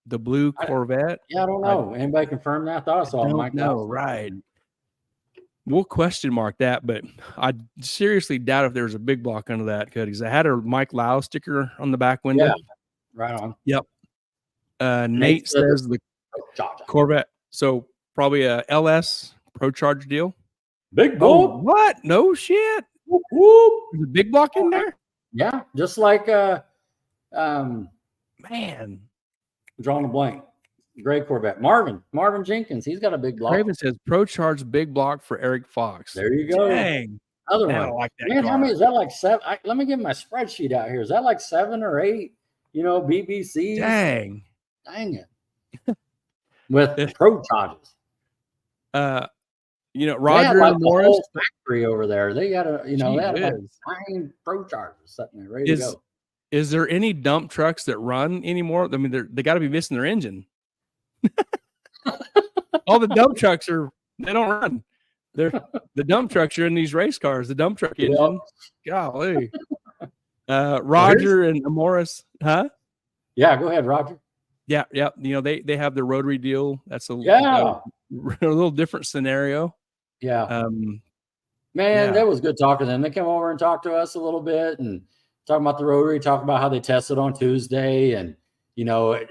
The blue Corvette. I don't know. Anybody confirm that? I thought I saw Mike. No, right. We'll question mark that, but I seriously doubt if there's a big block under that because I had a Mike Lau sticker on the back window. Yeah, right on. Yep. Nate says the Corvette. So probably a LS Pro Charge deal. Big block. What? No shit. Whoop, whoop. There's a big block in there? Yeah, just like man. Drawing a blank. Great Corvette. Marvin Jenkins. He's got a big block. Craven says Pro Charge big block for Eric Fox. There you go. Dang. Other one. I like that. Man, how many is that? Like 7? Let me get my spreadsheet out here. Is that like 7 or 8? BBC. Dang it. With Pro Charges. Roger and Morris. The whole factory over there. They got they had like 9 Pro Charges sitting there ready to go. Is there any dump trucks that run anymore? I mean, they got to be missing their engine. All the dump trucks they don't run. The dump trucks are in these race cars. The dump truck engine. Golly. Roger and Morris, huh? Yeah, go ahead, Roger. Yeah. They have the rotary deal. That's a little different scenario. Yeah. That was good talking to them. They came over and talked to us a little bit and talking about the rotary, talking about how they tested on Tuesday and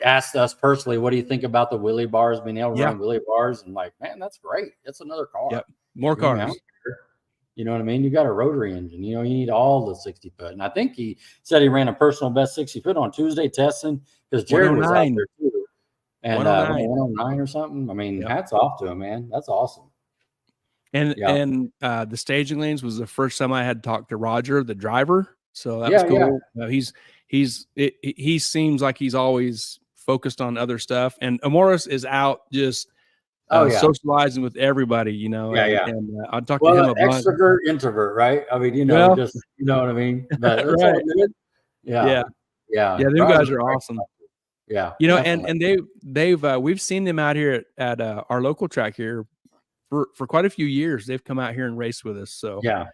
asked us personally, what do you think about the wheelie bars, being able to run wheelie bars? And like, man, that's great. That's another car. Yep. More cars. You know what I mean? You got a rotary engine. You need all the 60 foot. And I think he said he ran a personal best 60 foot on Tuesday testing because Jared was out there too. And 109 or something. I mean, hats off to him, man. That's awesome. And the staging lanes was the first time I had talked to Roger, the driver. So that was cool. He seems like he's always focused on other stuff. And Amoris is out just Oh yeah. socializing with everybody, you know. Yeah, and, yeah. and I talked to Well, him a bunch. extrovert, introvert, right? I mean, Well, just you know what I mean. But it's all right. good. Yeah, Yeah. yeah. Yeah, them guys are awesome. Yeah, You know, definitely. and they've we've seen them out here at our local track here for quite a few years. They've come out here and raced with us. So Yeah.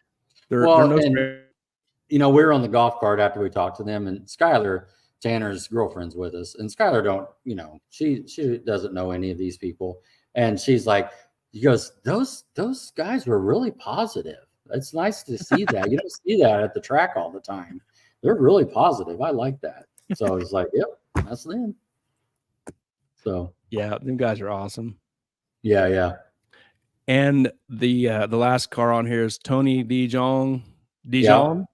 they're Well, no and stranger. we were on the golf cart after we talked to them, and Skylar, Tanner's girlfriend's with us, and Skylar she doesn't know any of these people, and she's like, he goes, those guys were really positive. It's nice to see that. You don't see that at the track all the time. They're really positive. I like that. So it's like, yep, that's them. So Yeah, them guys are awesome. yeah, yeah. And the last car on here is Tony Dijon. Yep.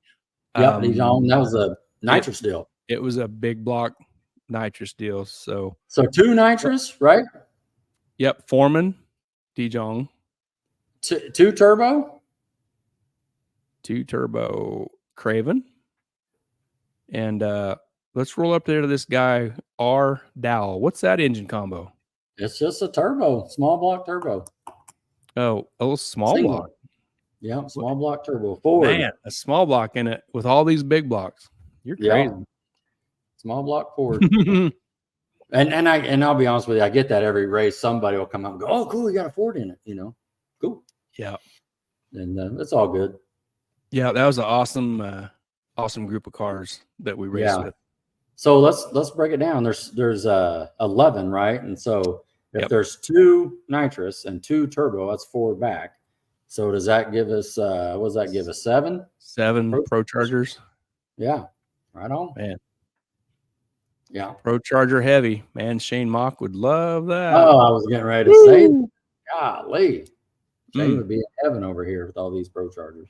Yep, Dijon. That was a nitrous deal. It was a big block nitrous deal. So 2 nitrous, right? Yep, Foreman, Dijon. 2 turbo? 2 turbo Craven. And let's roll up there to this guy, R. Dowell. What's that engine combo? It's just a turbo, small block turbo. Oh, a little small Single. block. Yeah, small block turbo. Ford. Man, a small block in it with all these big blocks. You're crazy. Yeah. Small block Ford. and I'll be honest with you, I get that every race. Somebody will come out and go, "Oh, cool, you got a Ford in it," Cool. Yeah. And it's all good. Yeah, that was an awesome group of cars that we raced with. So let's break it down. There's 11, right? And so if there's 2 nitrous and 2 turbo, that's 4 back. So does that give us what does that give us? 7? 7 Pro Chargers. Yeah. Right on. Man. Yeah. Pro Charger heavy. Man, Shane Mock would love that. Oh, I was getting ready to say that. Golly. Shane would be in heaven over here with all these Pro Chargers.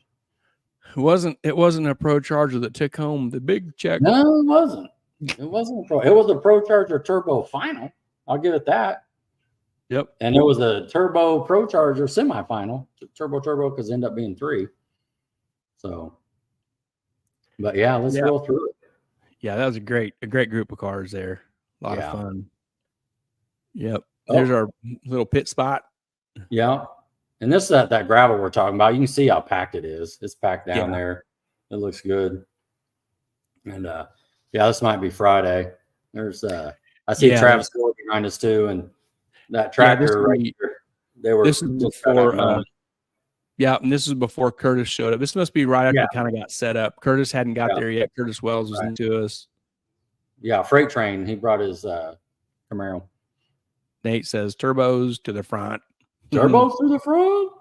It wasn't a Pro Charger that took home the big check. No, it wasn't. It wasn't a Pro. It was a Pro Charger Turbo Final. I'll give it that. Yep. And it was a Turbo Pro Charger semifinal. Turbo because it ended up being 3. So, but yeah, let's roll through it. Yeah, that was a great group of cars there. A lot of fun. Yep. Oh. There's our little pit spot. Yeah. And this that gravel we're talking about. You can see how packed it is. It's packed down there. It looks good. And this might be Friday. There's I see Travis Gore behind us too, and that tractor right here. This is before and this is before Curtis showed up. This must be right after we kind of got set up. Curtis hadn't got there yet. Curtis Wells was into us. Yeah, freight train. He brought his Camaro. Nate says turbos to the front. Turbos to the front.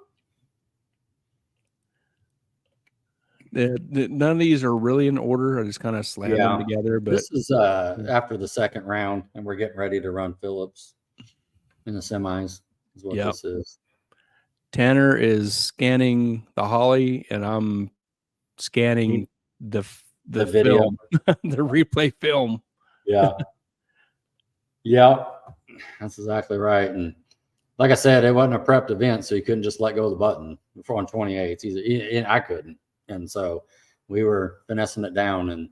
None of these are really in order. I just kind of slammed them together. But this is after the second round, and we're getting ready to run Phillips in the semis. Is what this is. Tanner is scanning the Holly, and I'm scanning the video. film, the replay film. Yeah. Yeah, that's exactly right. And like I said, it wasn't a prepped event, so you couldn't just let go of the button before on 28s. I couldn't. And so we were finessing it down, and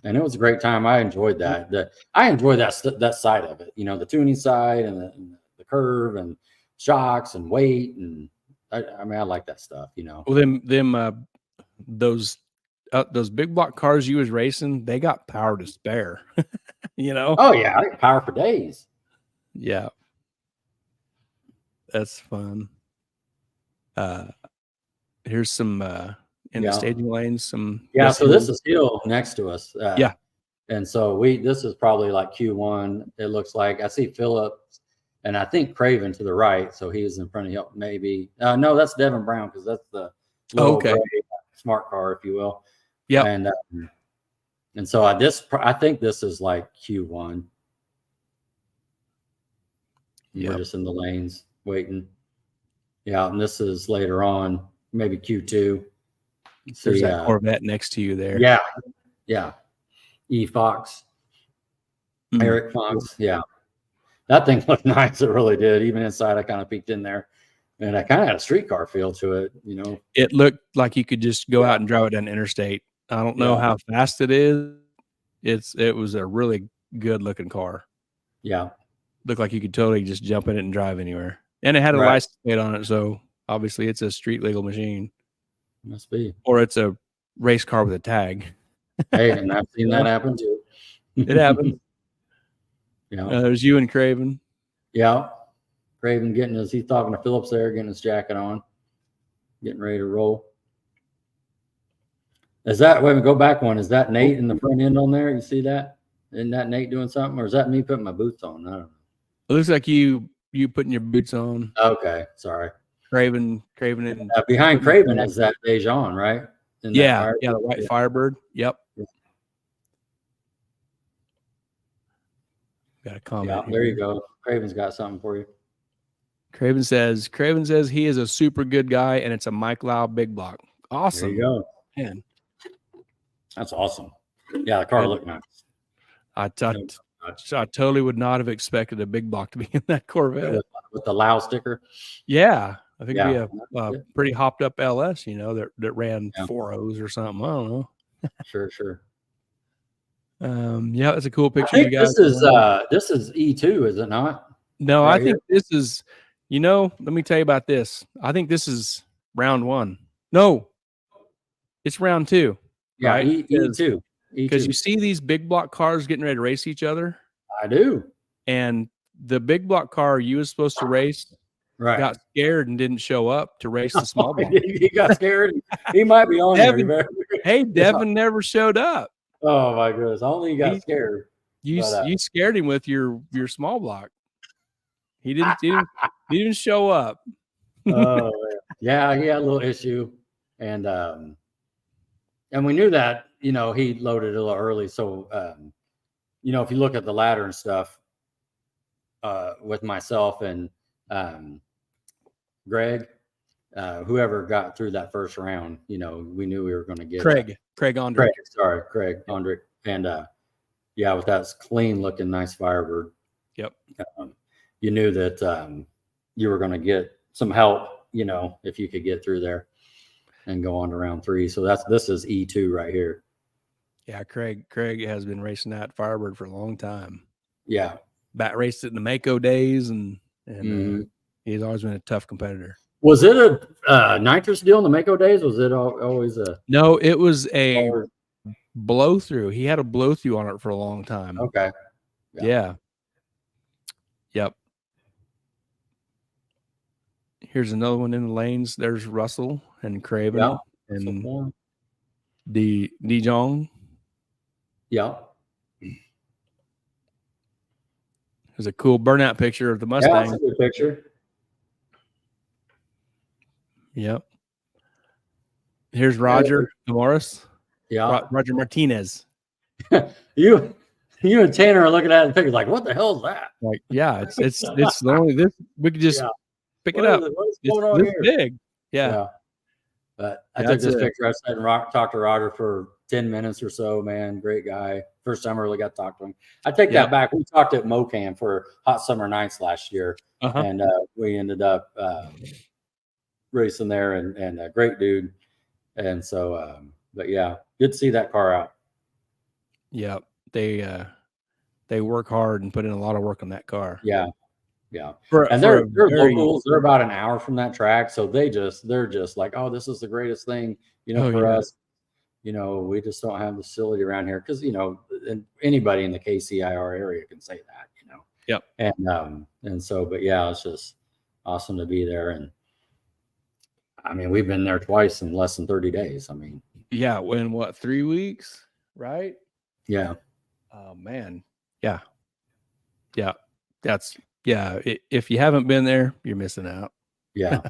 it was a great time. I enjoyed that. I enjoyed that side of it, the tuning side and the curve and shocks and weight. And I mean, I like that stuff, Well, those big block cars you was racing, they got power to spare, Oh yeah, I got power for days. Yeah. That's fun. Here's some in the staging lanes, some so this is still next to us. And so this is probably like Q1. It looks like I see Phillips and I think Craven to the right. So he's in front of him. Maybe no, that's Devin Brown because that's the little gray smart car, if you will. Yeah. And so I think this is like Q1. We're just in the lanes waiting. Yeah, and this is later on, maybe Q2. There's that Corvette next to you there. Yeah. Yeah. E. Fox. Eric Fox. Yeah. That thing looked nice. It really did. Even inside, I kind of peeked in there. And I kind of had a streetcar feel to it, It looked like you could just go out and drive it down the interstate. I don't know how fast it is. It was a really good looking car. Yeah. Looked like you could totally just jump in it and drive anywhere. And it had a Right. license plate on it, so obviously it's a street legal machine, Must be. or it's a race car with a tag. Hey, and I've seen that happen too. It happens. Yeah. There's you and Craven. Yeah. Craven he's talking to Phillips there, getting his jacket on, getting ready to roll. Is that, wait a minute, go back one. Is that Nate in the front end on there? You see that? Isn't that Nate doing something? Or is that me putting my boots on? I don't know. It looks like you putting your boots on. Okay. Sorry. Craven and behind Craven is that Dejan, right? Yeah, the white Firebird. Yep. Got a comment. Yeah, there you go. Craven's got something for you. Craven says he is a super good guy, and it's a Mike Lau big block. Awesome. There you go. Man, that's awesome. Yeah, the car looked nice. I totally would not have expected a big block to be in that Corvette with the Lau sticker. Yeah, I think it'd be a pretty hopped up LS, that ran 4.0s or something. I don't know. Sure. Yeah, it's a cool picture. I think you guys this is E2, is it not? No, right, I think this is. Let me tell you about this. I think this is round 1. No, it's round 2. Yeah, right? E2. Because you see these big block cars getting ready to race each other. I do. And the big block car you was supposed to race got scared and didn't show up to race the small block. He got scared. He might be on there. Hey, Devin never showed up. Oh my goodness! Only he got scared. You scared him with your small block. He didn't show up. Oh yeah, he had a little issue, and we knew that he loaded a little early. So if you look at the ladder and stuff, with myself and Greg, whoever got through that first round, we knew we were going to get Craig Ondrick. Craig Ondrick, and with that clean looking nice Firebird. Yep. You knew that you were going to get some help, if you could get through there and go on to round 3. So this is E2 right here. Yeah, Craig has been racing that Firebird for a long time. Yeah. Bat raced it in the Mako days, and he's always been a tough competitor. Was it a nitrous deal in the Mako days? Was it always a? No, it was a blow through. He had a blow through on it for a long time. Okay. Yeah. Yep. Here's another one in the lanes. There's Russell and Craven and Dijong. Yeah. There's a cool burnout picture of the Mustang. Yeah, that's a good picture. Yep. Here's Roger Morris. Yeah. Roger Martinez. You and Tanner are looking at the picture like, what the hell is that? Like, yeah, it's only this. We could just pick it up. What's going on here? Big. Yeah. But I took this picture. I sat and talked to Roger for 10 minutes or so, man. Great guy. First time I really got to talk to him. I take that back. We talked at MoCam for Hot Summer Nights last year. And we ended up racing there, and a great dude. And so, but yeah, good to see that car out. Yeah. They work hard and put in a lot of work on that car. Yeah. They're locals. They're about an hour from that track. So they're just like, oh, this is the greatest thing, for us. We just don't have the facility around here because, and anybody in the KCIR area can say that, Yep. And so, but yeah, it's just awesome to be there. And I mean, we've been there twice in less than 30 days. I mean, yeah. In what, 3 weeks? Right. Yeah. Oh man. Yeah. Yeah. If you haven't been there, you're missing out. Yeah.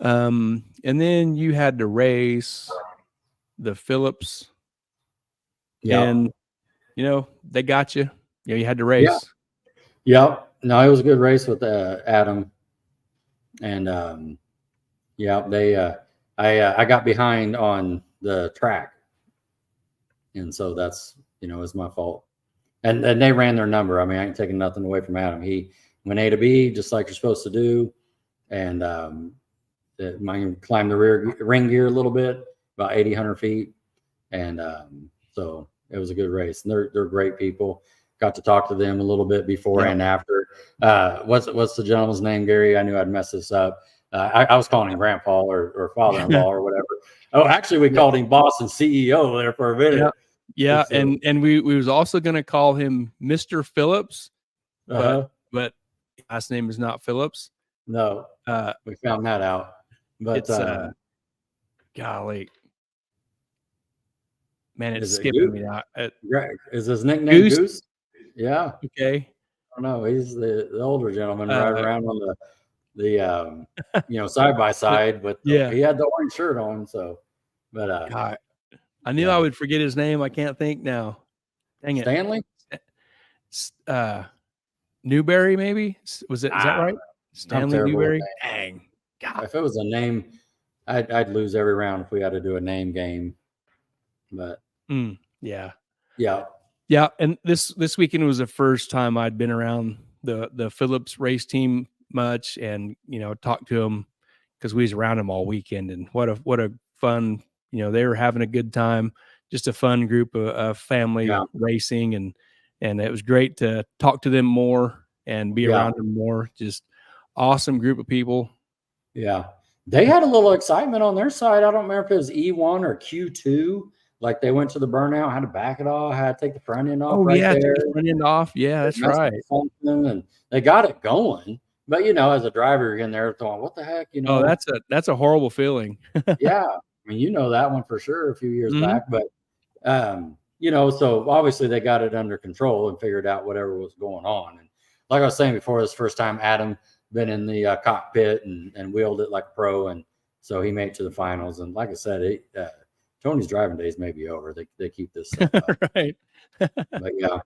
And then you had to race the Phillips. Yeah. And they got you. You had to race. Yeah. No, it was a good race with Adam. And I got behind on the track. And so that's, it was my fault. And they ran their number. I mean, I ain't taking nothing away from Adam. He went A to B just like you're supposed to do. And climbed the ring gear a little bit, about 100 feet. And so it was a good race. And they're great people. got to talk to them a little bit before and after. What's the gentleman's name, Gary? I knew I'd mess this up. I was calling him grandpa or father-in-law or whatever. Oh, actually, we called him boss and CEO there for a minute. Yeah, So, and we was also going to call him Mr. Phillips, but last name is not Phillips. No, we found that out. But it's golly, man, it's is it skipping me now. Greg, is his nickname Goose? Yeah. Okay. I don't know. He's the older gentleman riding around on the side by side, but he had the orange shirt on. So, but God, I knew I would forget his name. I can't think now. Dang it, Stanley. Newberry, maybe is that right? Stanley Newberry. Dang, God. If it was a name, I'd lose every round if we had to do a name game. But yeah. And this weekend was the first time I'd been around the Phillips race team much, and talked to them because we was around them all weekend. And what a fun, they were having a good time. Just a fun group of family racing, and it was great to talk to them more and be around them more. Just awesome group of people. Yeah, they had a little excitement on their side. I don't remember if it was E1 or Q2. Like they went to the burnout, had to back it off, had to take the front end off there. Take the front end off. Yeah, that's right. And they got it going. But as a driver, you're in there going, "What the heck?" Oh, that's a horrible feeling. Yeah, I mean, that one for sure a few years back. But so obviously they got it under control and figured out whatever was going on. And like I was saying before, this first time Adam been in the cockpit and wheeled it like a pro, and so he made it to the finals. And like I said, Tony's driving days may be over. They keep this stuff up. Right. But yeah.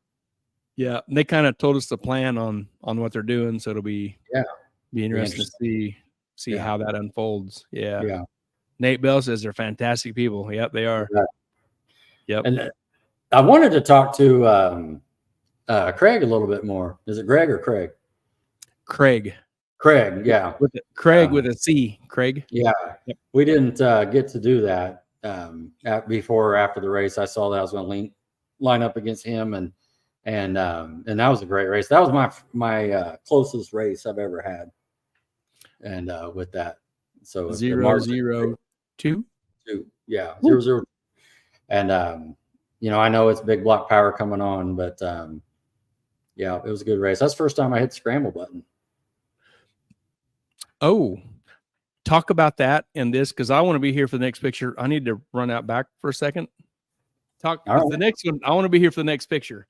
And they kind of told us the plan on what they're doing, so it'll be interesting to see how that unfolds. Yeah. Nate Bell says they're fantastic people. Yep, they are. Yep. And I wanted to talk to Craig a little bit more. Is it Greg or Craig? Craig, yeah. With a C, Craig. Yeah. Yep. We didn't get to do that before or after the race. I saw that I was going to line up against him, and that was a great race. That was my closest race I've ever had. And with that, so 0-0-2, yeah, 0-0. And I know it's big block power coming on, but it was a good race. That's the first time I hit the scramble button. Oh, talk about that in this, because I want to be here for the next picture. I need to run out back for a second. The next one. I want to be here for the next picture.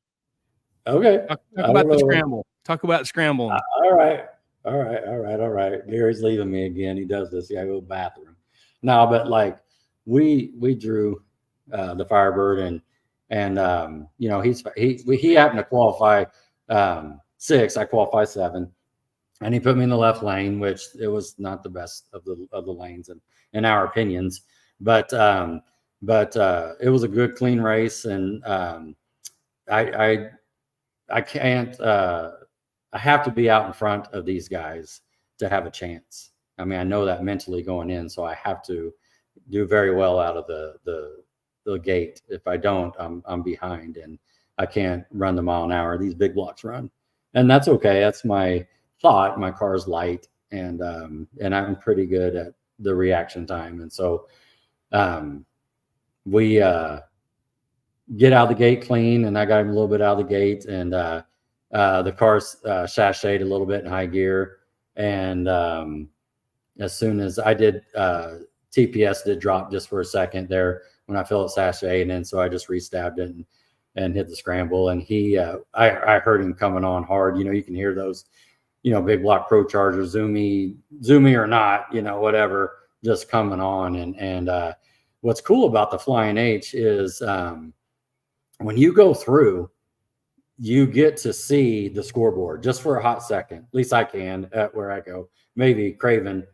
Okay. Talk about the scramble. Talk about scrambling. All right. Gary's leaving me again. He does this. Yeah, I go to the bathroom. No, but like we drew the Firebird, and he happened to qualify 6. I qualified 7. And he put me in the left lane, which it was not the best of the lanes in our opinions, but it was a good, clean race. And I can't, I have to be out in front of these guys to have a chance. I mean, I know that mentally going in, so I have to do very well out of the gate. If I don't, I'm behind, and I can't run the mile an hour these big blocks run, and that's okay. That's my thought. My car's light, and I'm pretty good at the reaction time, and so we get out of the gate clean, and I got him a little bit out of the gate, and the car's sashayed a little bit in high gear, and as soon as I did, TPS did drop just for a second there when I felt it sashay, and then so I just restabbed it and hit the scramble, and I heard him coming on hard. You can hear those, big block Pro Chargers, zoomy or not, whatever, just coming on. And what's cool about the Flying H is when you go through, you get to see the scoreboard just for a hot second. At least I can at where I go. Maybe Craven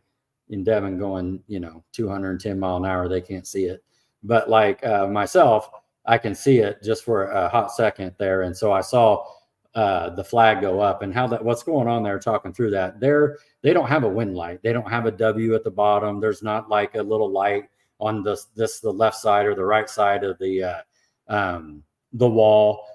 and Devin going, 210 mile an hour, they can't see it. But like myself, I can see it just for a hot second there. And so I saw the flag go up, and what's going on there, talking through that. They don't have a wind light. They don't have a W at the bottom. There's not like a little light on the left side or the right side of the wall.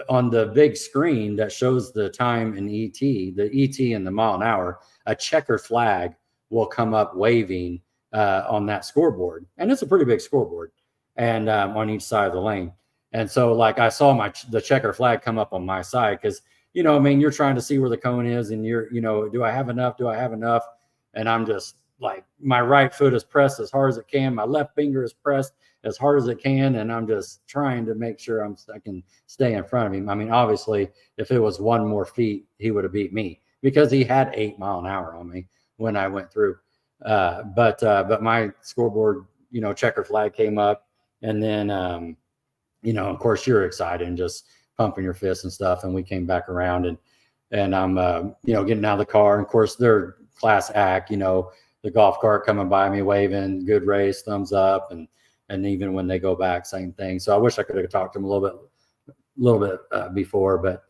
on the big screen that shows the time in the ET and the mile an hour, a checker flag will come up waving on that scoreboard. And it's a pretty big scoreboard and on each side of the lane. And so like I saw the checker flag come up on my side because, you know, I mean, you're trying to see where the cone is and you're, you know, do I have enough? Do I have enough? And I'm just like, my right foot is pressed as hard as it can. My left finger is pressed as hard as it can. And I'm just trying to make sure I can stay in front of him. I mean, obviously, if it was one more feet, he would have beat me because he had 8 mile an hour on me when I went through. But my scoreboard, you know, checker flag came up. And then, you know, of course, you're excited and just pumping your fists and stuff. And we came back around and I'm, you know, getting out of the car. And of course, they're class act, you know, the golf cart coming by me, waving, good race, thumbs up. And even when they go back, same thing. So I wish I could have talked to them a little bit before, but,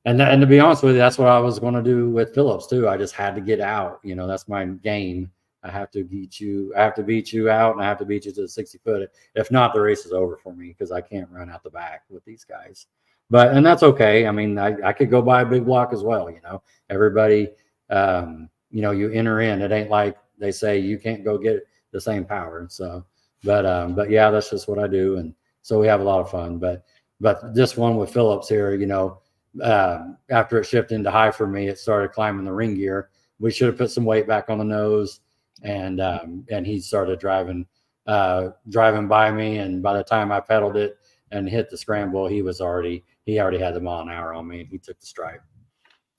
and to be honest with you, that's what I was going to do with Phillips too. I just had to get out, you know, that's my game. I have to beat you out and I have to beat you to the 60 foot. If not, the race is over for me because I can't run out the back with these guys. And that's okay. I mean, I could go by a big block as well. You know, everybody, you know, you enter in, it ain't like they say you can't go get the same power. So, but yeah, that's just what I do. And so we have a lot of fun, but this one with Phillips here, you know, after it shifted into high for me, it started climbing the ring gear. We should have put some weight back on the nose. And he started driving by me. And by the time I pedaled it and hit the scramble, he already had the mile an hour on me. He took the stripe.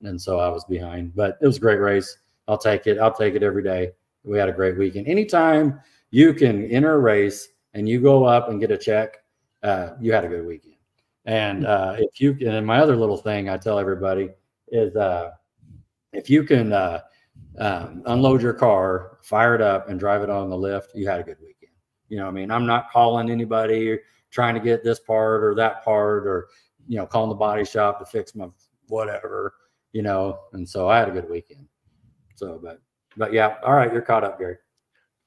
And so I was behind, but it was a great race. I'll take it every day. We had a great weekend. Anytime you can enter a race and you go up and get a check, you had a good weekend. And and my other little thing I tell everybody is if you can unload your car, fire it up, and drive it on the lift, you had a good weekend. You know what I mean? I'm not calling anybody or trying to get this part or that part or, you know, calling the body shop to fix my whatever, you know. And so I had a good weekend. So, but yeah. All right. You're caught up, Gary.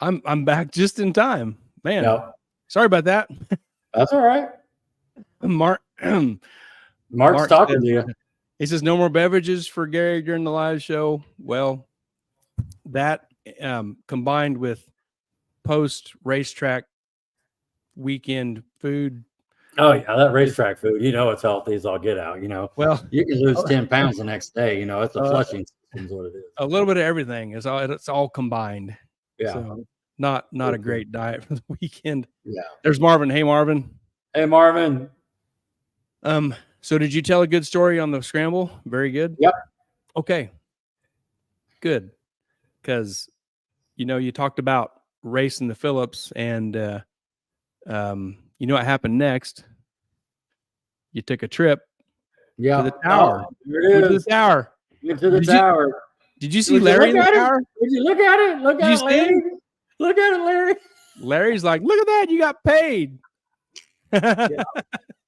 I'm back just in time, man. Yep. Sorry about that. That's all right. Mark's talking to you. He says no more beverages for Gary during the live show. Well, that combined with post racetrack weekend food. Oh yeah, that racetrack food, you know, it's healthy as all get out. You know, well, you can lose 10 pounds the next day. You know, it's a flushing system is what it is. A little bit of everything is all combined. Yeah, so not a great diet for the weekend. Yeah. There's Marvin. Hey, Marvin. Hey, Marvin. So did you tell a good story on the scramble? Very good. Yep. Okay. Good. Because, you know, you talked about racing the Phillips and, you know what happened next? You took a trip to the tower. There it is. Went to the tower. Went to the tower. Did you see Larry in the tower? Did you look at it? Look at it, Larry. Look at it, Larry. Larry's like, look at that. You got paid. Yeah.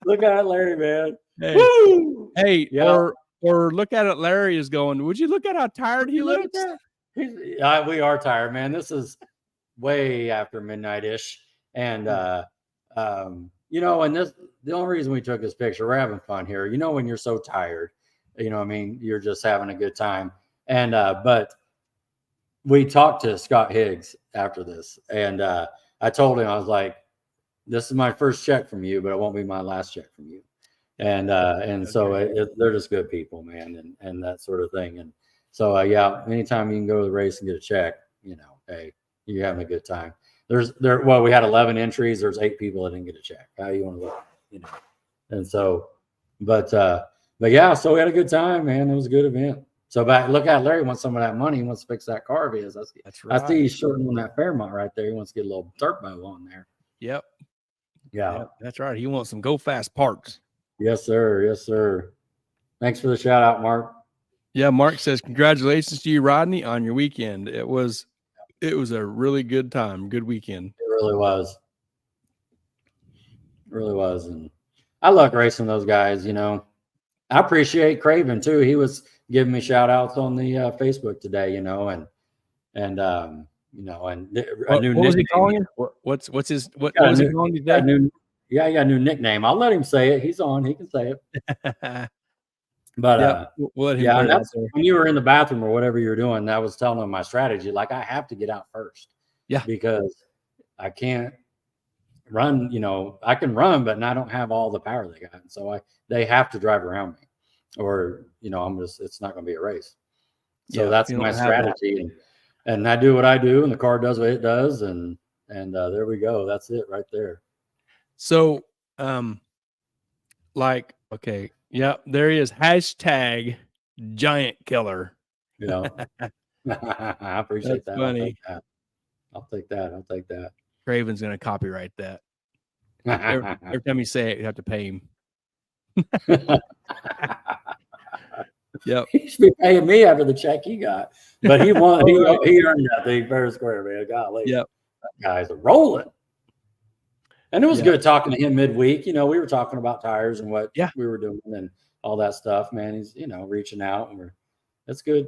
Look at it, Larry, man. Hey, woo! Hey, yeah. Or look at it. Larry is going, would you look at how tired he looks? We are tired, man. This is way after midnight-ish. And, you know, and the only reason we took this picture, we're having fun here. You know, when you're so tired, you know, I mean, you're just having a good time. And, but we talked to Scott Higgs after this. And I told him, I was like, this is my first check from you, but it won't be my last check from you. And okay. So they're just good people, man, and that sort of thing. And so, yeah, anytime you can go to the race and get a check, you know, hey, you're having a good time. Well, we had 11 entries. There's 8 people that didn't get a check. How you want to look, you know? And so, but yeah, so we had a good time, man. It was a good event. So look at Larry wants some of that money. He wants to fix that car of his. That's right. I see he's shorting on that Fairmont right there. He wants to get a little turbo on there. Yep. Yeah. Yep, that's right. He wants some go fast parts. Yes, sir. Yes, sir. Thanks for the shout out, Mark. Yeah, Mark says congratulations to you, Rodney, on your weekend. It was a really good time, good weekend. It really was. It really was. And I love racing those guys, you know. I appreciate Craven too. He was giving me shout outs on the Facebook today, you know, and you know, and what was he calling you? What was he calling you today? Yeah, he got a new nickname. I'll let him say it. He's on. He can say it. But Yep, we'll let him yeah, put and it out that's there. when you were in the bathroom or whatever you're doing. That was telling them my strategy. Like I have to get out first. Yeah. Because I can't run. I can run, but I don't have all the power they got. And so they have to drive around me, or it's not going to be a race. So Yeah, that's you my don't have that. strategy, and I do what I do, and the car does what it does, and there we go. That's it right there. So, okay, yeah, there he is. Hashtag giant killer. I appreciate That's that. funny. I'll take that. Craven's gonna copyright that. Every time you say it, you have to pay him. Yep. He should be paying me after the check he got, but he won. Right. He earned that thing fair and square, man. Golly, Yep. That guy's rolling. And it was Yeah. good talking to him midweek. We were talking about tires and what Yeah. we were doing and all that stuff. Man, he's reaching out, and that's good,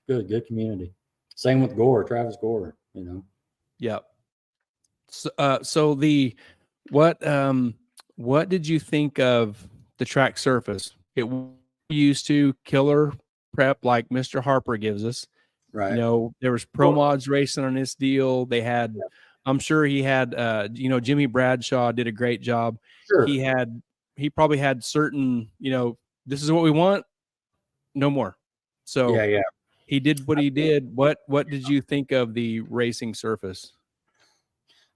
good community. Same with Travis Gore. Yep. So what did you think of the track surface? It used to killer prep like Mr. Harper gives us. Right. There was Pro Mods racing on this deal. They had, I'm sure he had, Jimmy Bradshaw did a great job. Sure. He probably had certain, this is what we want, no more. So yeah, he did what he did. What did you think of the racing surface?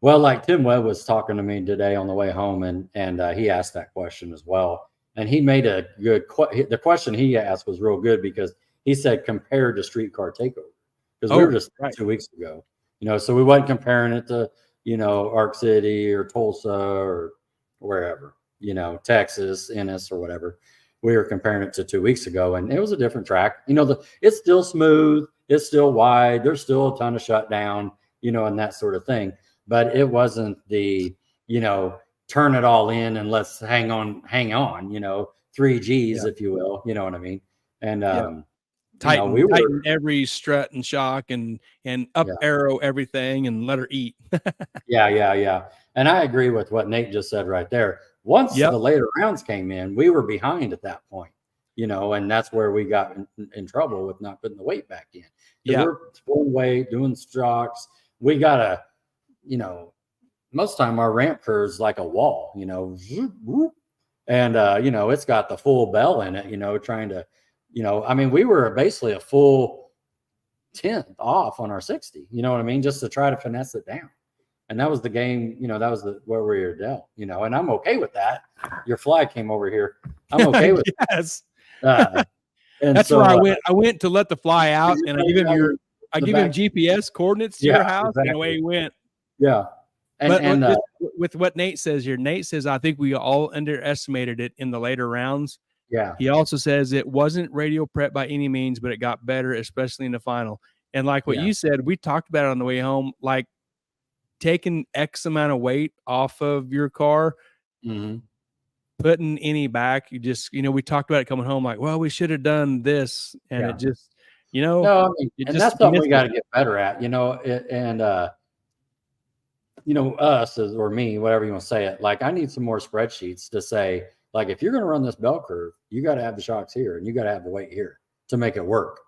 Well, like Tim Webb was talking to me today on the way home, and he asked that question as well. And he made a good the question he asked was real good, because he said compared to Streetcar Takeover, because we were just 2 weeks ago, so we wasn't comparing it to Arc City or Tulsa or wherever, Texas, Ennis or whatever. We were comparing it to 2 weeks ago, and it was a different track. It's still smooth, it's still wide, there's still a ton of shutdown, and that sort of thing. But it wasn't the, turn it all in and let's hang on, 3 Gs, if you will, you know what I mean? And tighten every strut and shock and up arrow everything and let her eat. Yeah. And I agree with what Nate just said right there. Once the later rounds came in, we were behind at that point, and that's where we got in trouble with not putting the weight back in. We're pulling weight, doing shocks. We got to, most of the time our ramp curve's like a wall, and it's got the full bell in it, trying to, we were basically a full 10th off on our 60, you know what I mean, just to try to finesse it down. And that was the game, that was where we were dealt, and I'm okay with that. Your flag came over here. I'm okay with yes. And that's so, where I went to let the fly out, and I give him GPS coordinates to your house, and away he went. Yeah. And with what Nate says here, Nate says, I think we all underestimated it in the later rounds. Yeah. He also says it wasn't radio prep by any means, but it got better, especially in the final. And like what you said, we talked about it on the way home, like taking X amount of weight off of your car, putting any back. You just, we talked about it coming home, like, well, we should have done this. And it just, no, and that's something we got to get better at, us or me, whatever you want to say it. Like, I need some more spreadsheets to say, like, if you're going to run this bell curve, you got to have the shocks here and you got to have the weight here to make it work.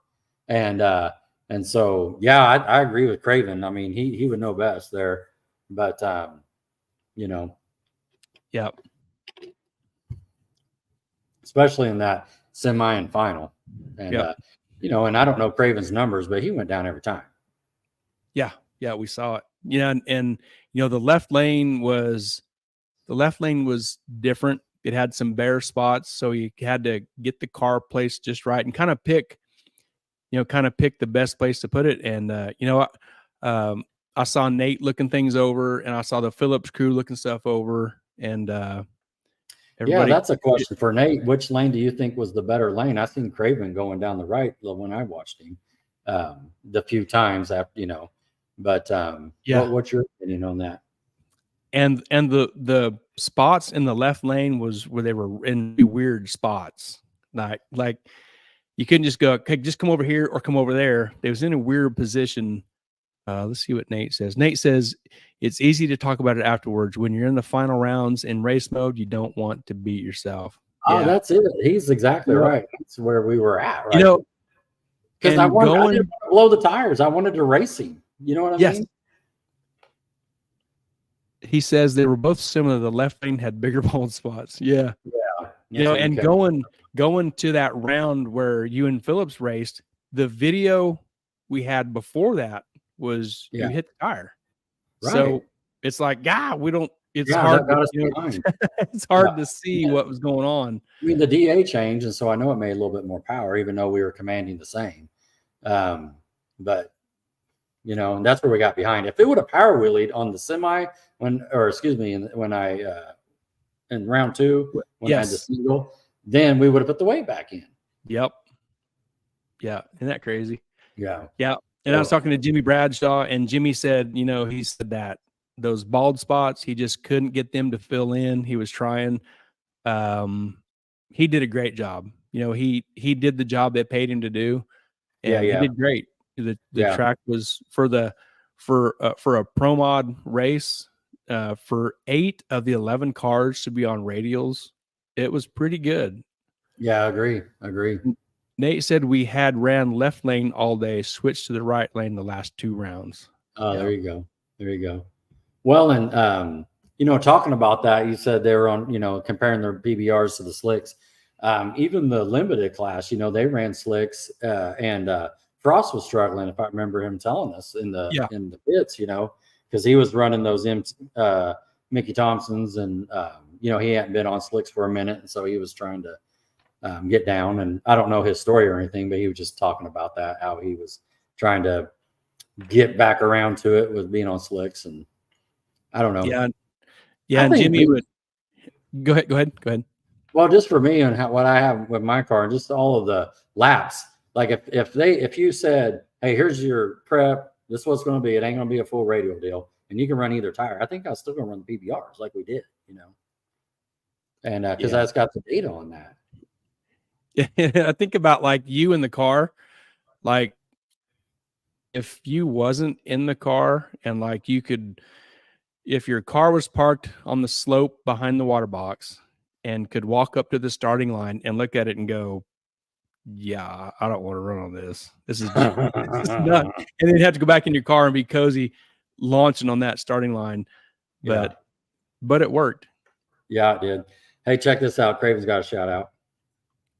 And so, yeah, I agree with Craven. I mean, he would know best there, but, yeah, especially in that semi and final. And, and I don't know Craven's numbers, but he went down every time. Yeah, we saw it. And the left lane was different. It had some bare spots, so you had to get the car placed just right and kind of pick the best place to put it. And I saw Nate looking things over, and I saw the Phillips crew looking stuff over, and everybody. Yeah, that's a question for Nate. Which lane do you think was the better lane? I seen Craven going down the right when I watched him the few times after, but what's your opinion on that? And the spots in the left lane was where they were in weird spots, like you couldn't just go, okay, just come over here or come over there. It was in a weird position Let's see what Nate says. Nate says it's easy to talk about it afterwards. When you're in the final rounds in race mode, you don't want to beat yourself. Oh, Yeah. that's it. He's exactly Yep. right. That's where we were at, right? You know, Because I and didn't going, want to blow the tires. I wanted to race him. You know what I yes, mean? he says they were both similar. The left lane had bigger bald spots. Yeah. Yeah. You know, That's what and kept- going to that round where you and Phillips raced, the video we had before that was Yeah. you hit the tire. Right. So it's like, we don't, it's Yeah, hard, that got us you know, behind. it's hard Yeah. to see what was going on. I mean, the DA changed, and so I know it made a little bit more power, even though we were commanding the same. But you know, and that's where we got behind. If it would have power wheelied on the semi in round 2 when I had the Yes. single, then we would have put the weight back in. Yep. Yeah. Isn't that crazy? Yeah. Yeah. And I was talking to Jimmy Bradshaw, and Jimmy said, you know, he said that those bald spots, he just couldn't get them to fill in. He was trying. He did a great job. You know, he did the job they paid him to do, and he did great. The track was for a pro mod race, for 8 of the 11 cars to be on radials. It was pretty good. Yeah, I agree. Nate said we had ran left lane all day, switched to the right lane the last 2 rounds. Oh, yeah. There you go. Well, and you know, talking about that, you said they were on, you know, comparing their PBRs to the slicks. Even the limited class, you know, they ran slicks, and Frost was struggling, if I remember him telling us in the pits, you know, because he was running those Mickey Thompsons, and you know, he hadn't been on slicks for a minute, and so he was trying to get down. And I don't know his story or anything, but he was just talking about that, how he was trying to get back around to it with being on slicks. And I don't know. Yeah. And Jimmy would go ahead. Well, just for me and what I have with my car, just all of the laps. Like if you said, hey, here's your prep, this is what's going to be. It ain't going to be a full radial deal, and you can run either tire. I think I was still going to run the PBRs like we did, you know. And because that's got the data on that. I think about like you in the car, like if you wasn't in the car and like you could, if your car was parked on the slope behind the water box and could walk up to the starting line and look at it and go, yeah, I don't want to run on this. This is not, and then you have to go back in your car and be cozy launching on that starting line. But it worked. Yeah, it did. Hey, check this out. Craven's got a shout out.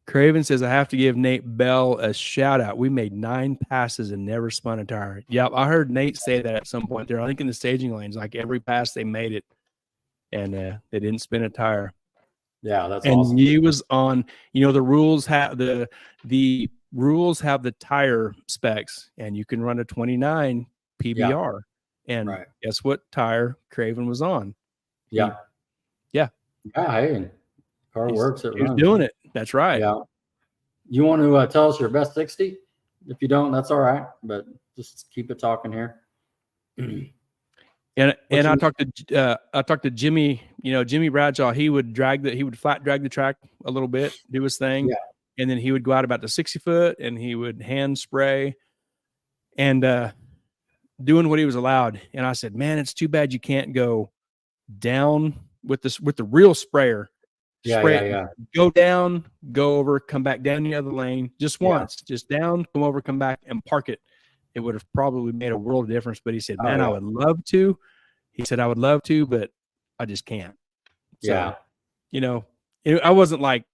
Craven says, I have to give Nate Bell a shout out. We made 9 passes and never spun a tire. Yep. I heard Nate say that at some point there. I think in the staging lanes, like every pass they made it and they didn't spin a tire. Yeah, that's and awesome. He was on, you know, the rules have the rules have the tire specs, and you can run a 29 PBR. And guess what tire Craven was on? Yeah. Hey, car works. It runs. He's doing it. That's right. Yeah. You want to tell us your best 60? If you don't, that's all right. But just keep it talking here. And I talked to Jimmy. You know, Jimmy Bradshaw. He would flat drag the track a little bit, do his thing, and then he would go out about the 60 foot, and he would hand spray, and doing what he was allowed. And I said, man, it's too bad you can't go down with the real sprayer. Go down, go over, come back down the other lane just once, just down, come over, come back, and park it. It would have probably made a world of difference. But he said, man, I would love to. He said, I would love to, but I just can't. So, you know, I wasn't like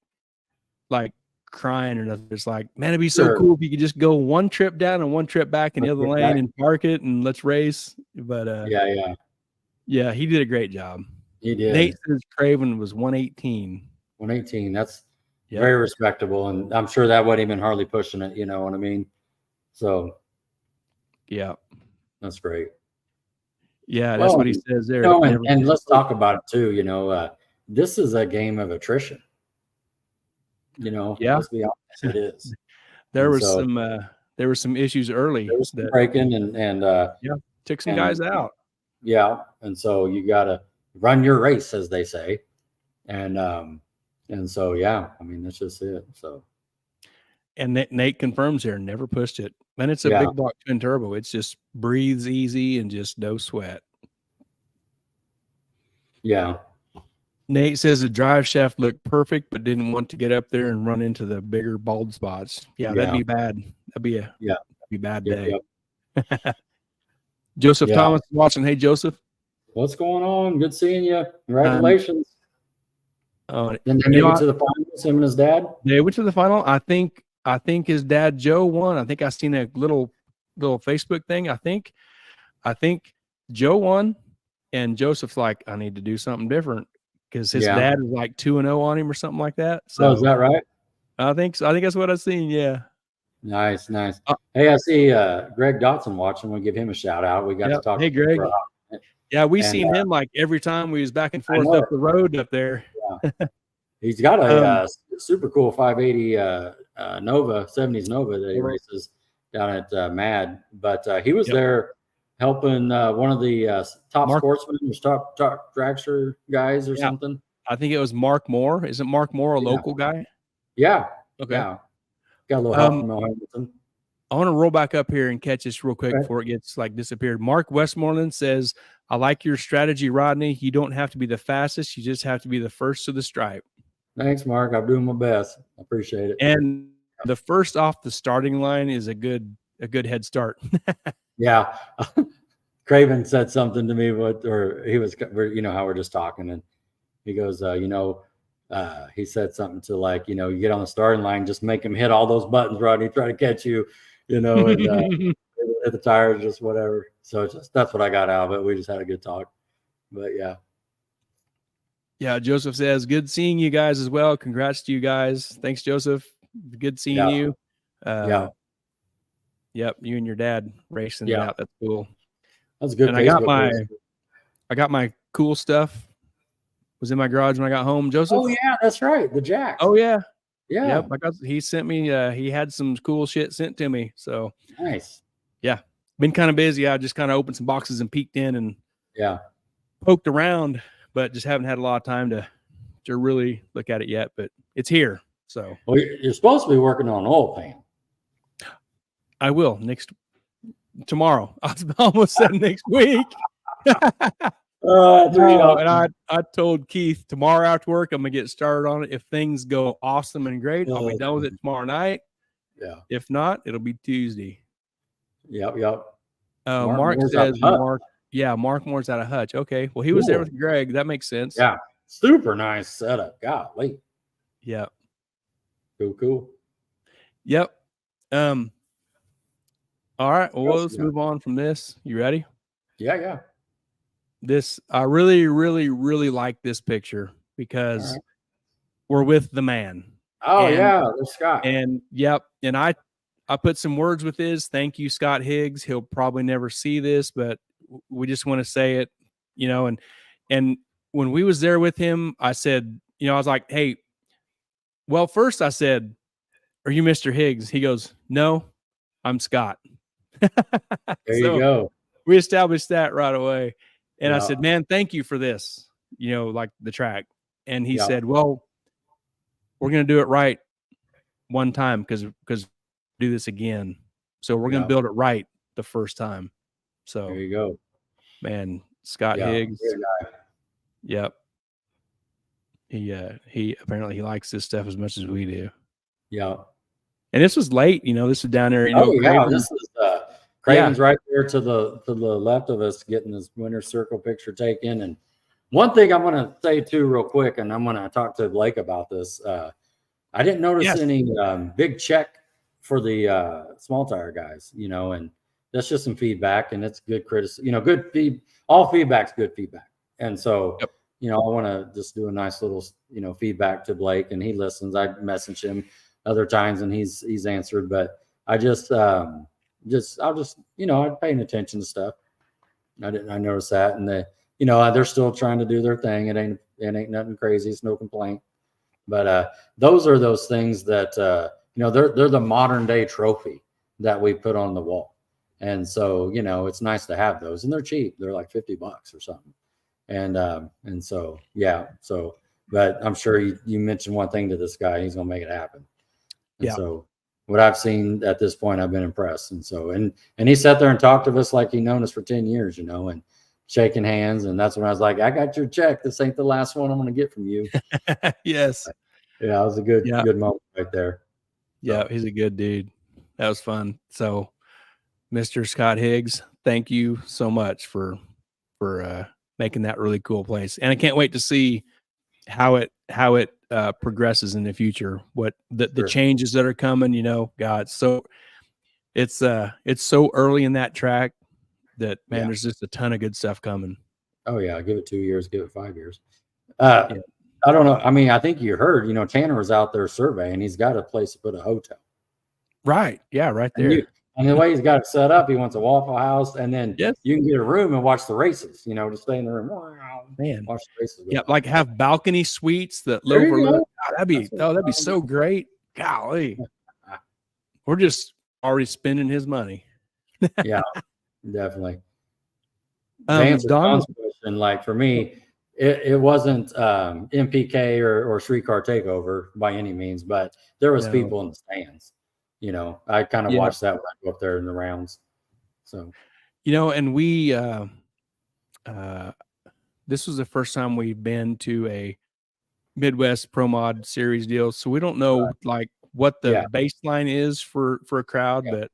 crying or nothing. It's like, man, it'd be so cool if you could just go one trip down and one trip back in the other lane and park it and let's race. But yeah, he did a great job. He did. Nate says Craven was 118. 118. That's very respectable. And I'm sure that wasn't even hardly pushing it. You know what I mean? So, yeah, that's great. Yeah, that's what he says there. You know, and let's talk about it too. You know, this is a game of attrition. You know, let's be honest, it is. There were some issues early. There was some breaking and took some guys out. Yeah, and so you got to run your race, as they say, and so I mean that's just it. So And Nate confirms here, never pushed it. And it's a Yeah. big block twin turbo. It's just breathes easy and just no sweat. Yeah. Nate says the drive shaft looked perfect, but didn't want to get up there and run into the bigger bald spots. Yeah, that'd be bad. That'd be a bad day. Yep. Joseph Thomas is watching. Hey, Joseph. What's going on? Good seeing you. Congratulations. Then they made it to the finals, him and his dad? They went to the final. I think his dad Joe won. I think I seen a little Facebook thing. I think Joe won, and Joseph's like, I need to do something different because his dad is like 2-0 on him or something like that. So is that right? I think so. I think that's what I've seen. Yeah. Nice. Hey, I see Greg Dotson watching. We'll give him a shout out. We got to talk. Hey, Greg. Yeah, we seen him like every time we was back and forth up the road up there. Yeah. He's got a super cool 580 Nova, 70s Nova that he races down at MAD. But he was there helping one of the top sportsmen, top dragster guys or something. I think it was Mark Moore. Isn't Mark Moore a local guy? Yeah. Okay. Yeah. Got a little help from Hamilton. I want to roll back up here and catch this real quick before it gets like disappeared. Mark Westmoreland says, I like your strategy, Rodney. You don't have to be the fastest. You just have to be the first to the stripe. Thanks, Mark. I'm doing my best. I appreciate it. And the first off the starting line is a good head start. Yeah. Craven said something to me, he was, how we're just talking, and he goes, he said something to like, you get on the starting line, just make him hit all those buttons, Rodney, try to catch you, and hit the tires, just whatever. So that's what I got out of it. We just had a good talk, but yeah. Yeah. Joseph says, good seeing you guys as well. Congrats to you guys. Thanks, Joseph. Good seeing you. Yep. You and your dad racing it out. That's cool. That's good. And I got my cool stuff. Was in my garage when I got home, Joseph. Oh yeah, that's right. The Jack. Oh yeah. Yeah. Yep. He sent me, he had some cool shit sent to me. So nice. Yeah. Been kind of busy. I just kind of opened some boxes and peeked in and poked around, but just haven't had a lot of time to really look at it yet, but it's here. So you're supposed to be working on oil paint. I will tomorrow. I almost said next week. And I told Keith tomorrow after work, I'm gonna get started on it. If things go awesome and great, I'll be done with it tomorrow night. Yeah. If not, it'll be Tuesday. Yep. Mark says Mark Moore's out of Hutch. Okay. Well, he was there with Greg. That makes sense. Yeah. Super nice setup. Golly. Yep. Cool. Yep. All right. Well, let's move on from this. You ready? Yeah. I really, really, really like this picture because we're with the man. Oh, there's Scott. And and I put some words with his. Thank you, Scott Higgs. He'll probably never see this, but we just want to say it, and when we was there with him, I said, I was like, hey, well, first I said, are you Mr. Higgs? He goes, no, I'm Scott. There you go. We established that right away. And I said, man, thank you for this, like the track. And he said, well, we're going to do it right one time because do this again. So we're going to build it right the first time. So there you go, man. Scott Higgs. Yep. He apparently he likes this stuff as much as we do. Yeah. And this was late, this was down there, this is Craven's right there to the left of us, getting this winner circle picture taken. And one thing I'm going to say too, real quick, and I'm going to talk to Blake about this. I didn't notice any big check for the small tire guys, and that's just some feedback, and it's good criticism, good all feedback's good feedback. And so, I want to just do a nice little, feedback to Blake, and he listens. I message him other times and he's answered, but I I'm paying attention to stuff. I noticed that, and they're still trying to do their thing. It ain't nothing crazy. It's no complaint, but those are those things that they're the modern day trophy that we put on the wall. And so, it's nice to have those, and they're cheap. They're like $50 or something. And so, but I'm sure you mentioned one thing to this guy, he's going to make it happen. And so what I've seen at this point, I've been impressed. And so, and he sat there and talked to us like he known us for 10 years, you know, and shaking hands. And that's when I was like, I got your check. This ain't the last one I'm going to get from you. Yes. Yeah, it was a good moment right there. Yeah, he's a good dude. That was fun. So, Mr. Scott Higgs, thank you so much for making that really cool place. And I can't wait to see how it progresses in the future. What the changes that are coming, you know, God. So it's so early in that track that, man, there's just a ton of good stuff coming. Oh yeah, give it 2 years, give it 5 years. I don't know. I mean, I think you heard, you know, Tanner was out there surveying. He's got a place to put a hotel. Right. Yeah, right there. And the way he's got it set up, he wants a Waffle House, and then you can get a room and watch the races, you know, just stay in the room. Man. Watch the races. Yeah, like have balcony suites that overlook. Oh, that'd be so great. Golly. We're just already spending his money. Yeah, definitely. Don's question, like for me, it wasn't MPK or Streetcar Takeover by any means, but there was people in the stands. You know, I kind of watched that when I go up there in the rounds. So, you know, and we this was the first time we've been to a Midwest Pro Mod Series deal, so we don't know like what the baseline is for a crowd, but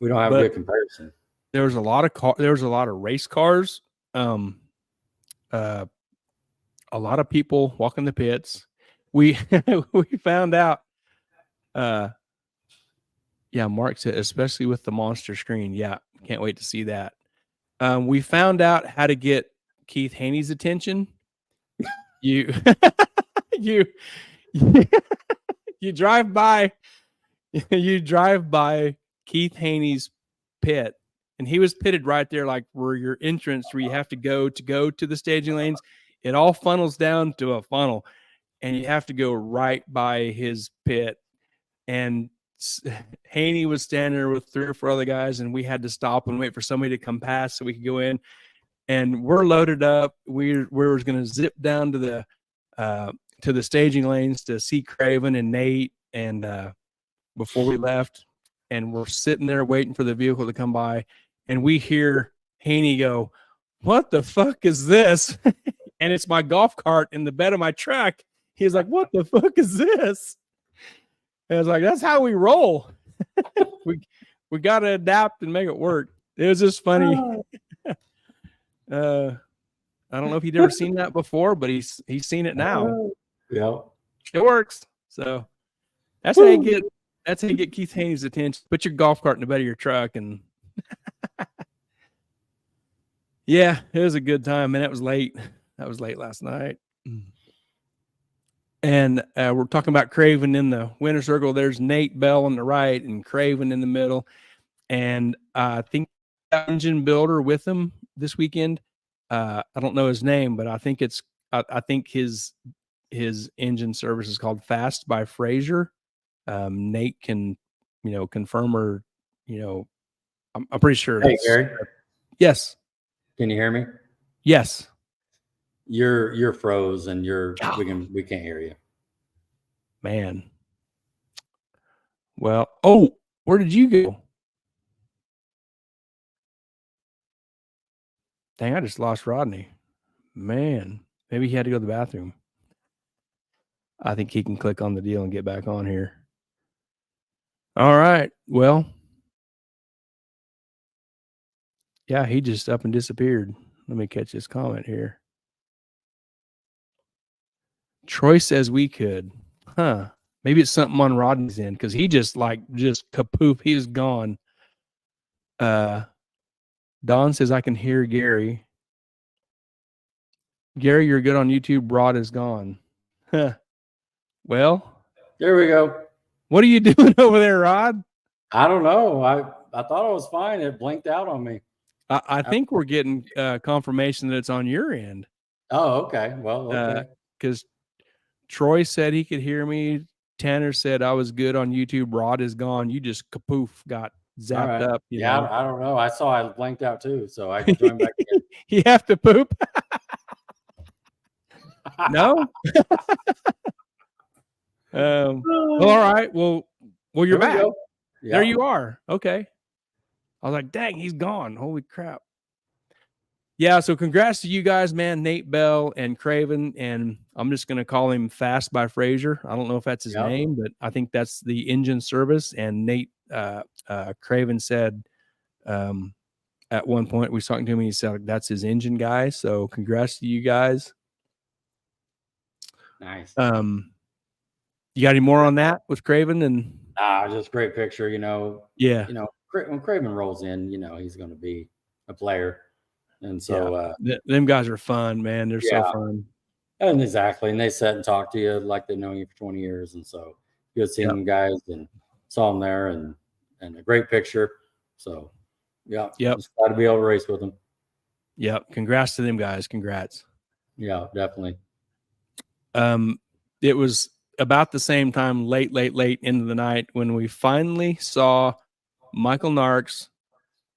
we don't have a good comparison. There was a lot of race cars, a lot of people walking the pits. We we found out. Mark said, especially with the monster screen. Yeah, can't wait to see that. We found out how to get Keith Haney's attention. You drive by Keith Haney's pit, and he was pitted right there, like where your entrance, where you have to go to the staging lanes. It all funnels down to a funnel, and you have to go right by his pit. And Haney was standing there with 3 or 4 other guys, and we had to stop and wait for somebody to come past so we could go in. And we're loaded up. We were going to zip down to the staging lanes to see Craven and Nate, and before we left, and we're sitting there waiting for the vehicle to come by, and we hear Haney go, "What the fuck is this?" And it's my golf cart in the bed of my truck. He's like, "What the fuck is this?" And I was like, "That's how we roll." we got to adapt and make it work. It was just funny. I don't know if you'd ever seen that before, but he's seen it now. Yeah, it works. So that's how you get Keith Haney's attention. Put your golf cart in the bed of your truck, and yeah, it was a good time. Man, it was late. That was late last night. And we're talking about Craven in the winner circle. There's Nate Bell on the right and Craven in the middle. And I think engine builder with him this weekend. I don't know his name, but I think his engine service is called Fast by Fraser. Nate can, confirm or, I'm pretty sure. Hey, Gary. Yes. Can you hear me? Yes. You're froze, and we can't hear you. Man. Well, where did you go? Dang, I just lost Rodney. Man, maybe he had to go to the bathroom. I think he can click on the deal and get back on here. All right. Well, yeah, he just up and disappeared. Let me catch this comment here. Troy says we could. Huh. Maybe it's something on Rodney's end, because he just kapoof. He's gone. Don says I can hear Gary. Gary, you're good on YouTube. Rod is gone. Huh. Well, there we go. What are you doing over there, Rod? I don't know. I thought it was fine. It blinked out on me. I think we're getting confirmation that it's on your end. Oh, okay. Well, okay. Because Troy said he could hear me. Tanner said I was good on YouTube. Rod is gone. You just kapoof got zapped up. You know? I don't know. I saw I blinked out too, so I can join back in. You have to poop? No? Well, all right. Well, you're back. There Yeah. you are. Okay. I was like, dang, he's gone. Holy crap. Yeah, so congrats to you guys, man, Nate Bell and Craven, and I'm just gonna call him Fast by Frazier. I don't know if that's his Yep. name, but I think that's the engine service. And Nate Craven said at one point we was talking to him, and he said like, that's his engine guy. So congrats to you guys. Nice. You got any more on that with Craven? And Just great picture. yeah, When Craven rolls in, he's going to be a player, and so them guys are fun, man. They're so yeah, fun. and exactly, and they sit and talk to you like they've known you for 20 years, and so good seeing them guys and saw them there, and a great picture. So yeah, just glad to be able to race with them. Yep. Congrats to them guys. Congrats. Yeah, definitely. It was about the same time, late into the night, when we finally saw Michael Narks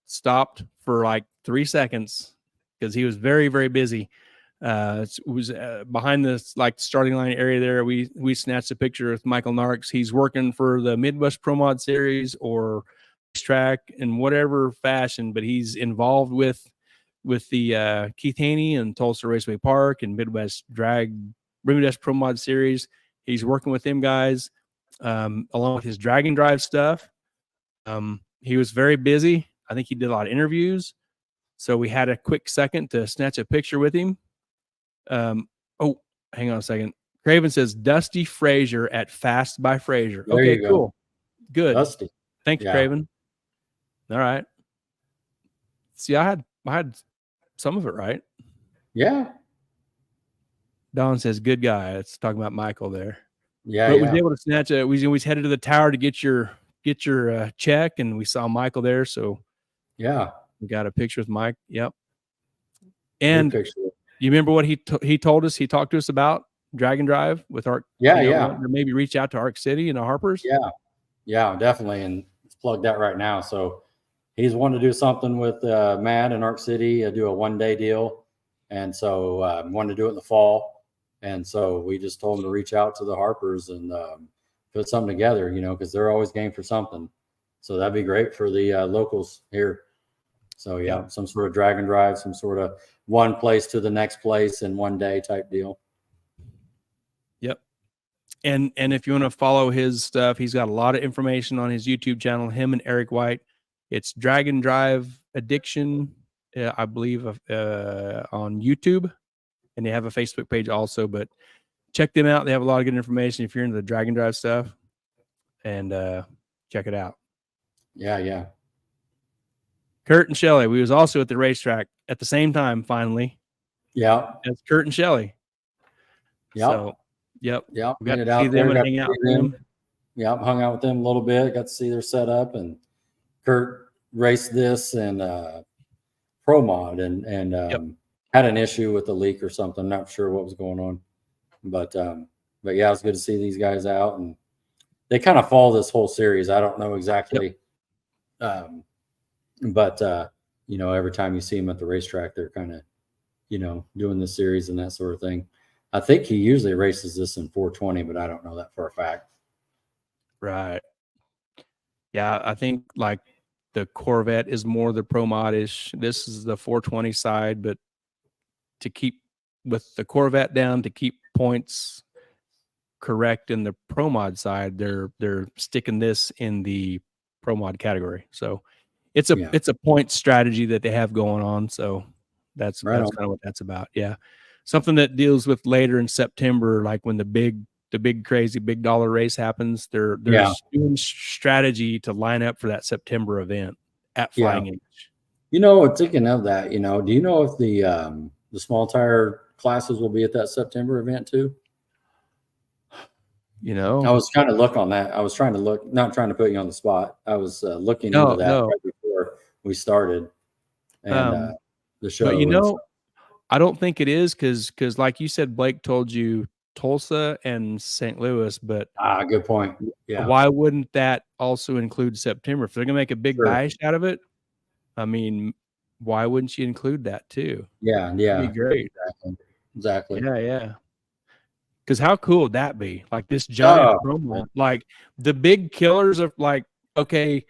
stopped for like 3 seconds because he was very, very busy. It was behind this like starting line area there. We snatched a picture with Michael Narks. He's working for the Midwest Pro Mod Series or track in whatever fashion, but he's involved with the Keith Haney and Tulsa Raceway Park and Midwest Pro Mod Series. He's working with them guys along with his drag and drive stuff. He was very busy. I think he did a lot of interviews. So we had a quick second to snatch a picture with him. Oh, hang on a second. Craven says Dusty Frazier at Fast by Frazier. There okay, you go. Cool. Good. Dusty. Thanks, Craven. All right. See, I had some of it right. Yeah. Don says, good guy. It's talking about Michael there. Yeah. But we was able to snatch it. We always headed to the tower to get your check, and we saw Michael there. So yeah, we got a picture with Mike. Yep. And picture. You remember what he told us? He talked to us about Drag and Drive with Arc. Yeah. Or maybe reach out to Arc City and the Harpers. Yeah, definitely. And let's plug that right now. So he's wanted to do something with Matt and Arc City, do a 1-day deal. And so wanted to do it in the fall. And so we just told him to reach out to the Harpers and put something together, because they're always game for something. So that'd be great for the locals here. So yeah, some sort of drag and drive, some sort of one place to the next place in 1 day type deal. Yep. And if you want to follow his stuff, he's got a lot of information on his YouTube channel, him and Eric White. It's Drag and Drive Addiction, I believe, on YouTube. And they have a Facebook page also, but check them out. They have a lot of good information if you're into the drag and drive stuff, and check it out. Yeah. Kurt and Shelly, we was also at the racetrack at the same time, finally. Yeah. That's Kurt and Shelly. Yeah. So, yep. Yeah. We got to see them and hang out with them. Yeah. Hung out with them a little bit. Got to see their setup, and Kurt raced this and Pro Mod and had an issue with the leak or something. Not sure what was going on, but yeah, it was good to see these guys out, and they kind of follow this whole series. I don't know exactly, but every time you see them at the racetrack, they're kind of doing the series and that sort of thing. I think he usually races this in 420, but I don't know that for a fact. Right. Yeah, I think like the Corvette is more the Pro Mod-ish. This is the 420 side, but to keep with the Corvette down, to keep points correct in the Pro Mod side, they're sticking this in the Pro Mod category. So it's a point strategy that they have going on. So that's kind of what that's about. Yeah. Something that deals with later in September, like when the big crazy big dollar race happens, they're doing strategy to line up for that September event at Flying H. Thinking of that, do you know if the small tire classes will be at that September event too? I was trying to look on that. I was trying to look, not trying to put you on the spot. I was looking into that right before we started, and the show. But I don't think it is because like you said, Blake told you Tulsa and St. Louis, but good point. Yeah. Why wouldn't that also include September? If they're gonna make a big bash out of it, I mean, why wouldn't you include that too? Yeah. That'd be great. Exactly. Yeah. Because how cool would that be? Like this giant promo, like the big killers of like Okay,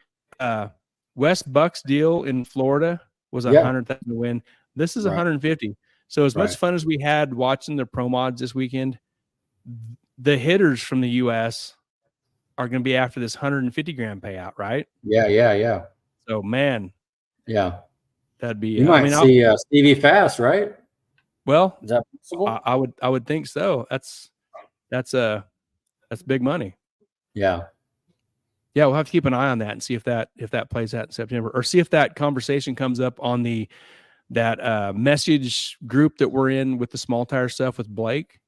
Wes Buck's deal in Florida was Yeah. 100,000 to win. This is Right. 150. So as much Right. fun as we had watching the pro mods this weekend, the hitters from the U.S. are going to be after this 150 grand payout, right? Yeah. Yeah. Yeah. So man, Yeah. that'd be. You I might mean, see Stevie Fast, right? well, Is that possible? I would think so. That's big money. Yeah. Yeah, we'll have to keep an eye on that and see if that plays out in September, or see if that conversation comes up on that message group that we're in with the small tire stuff with Blake.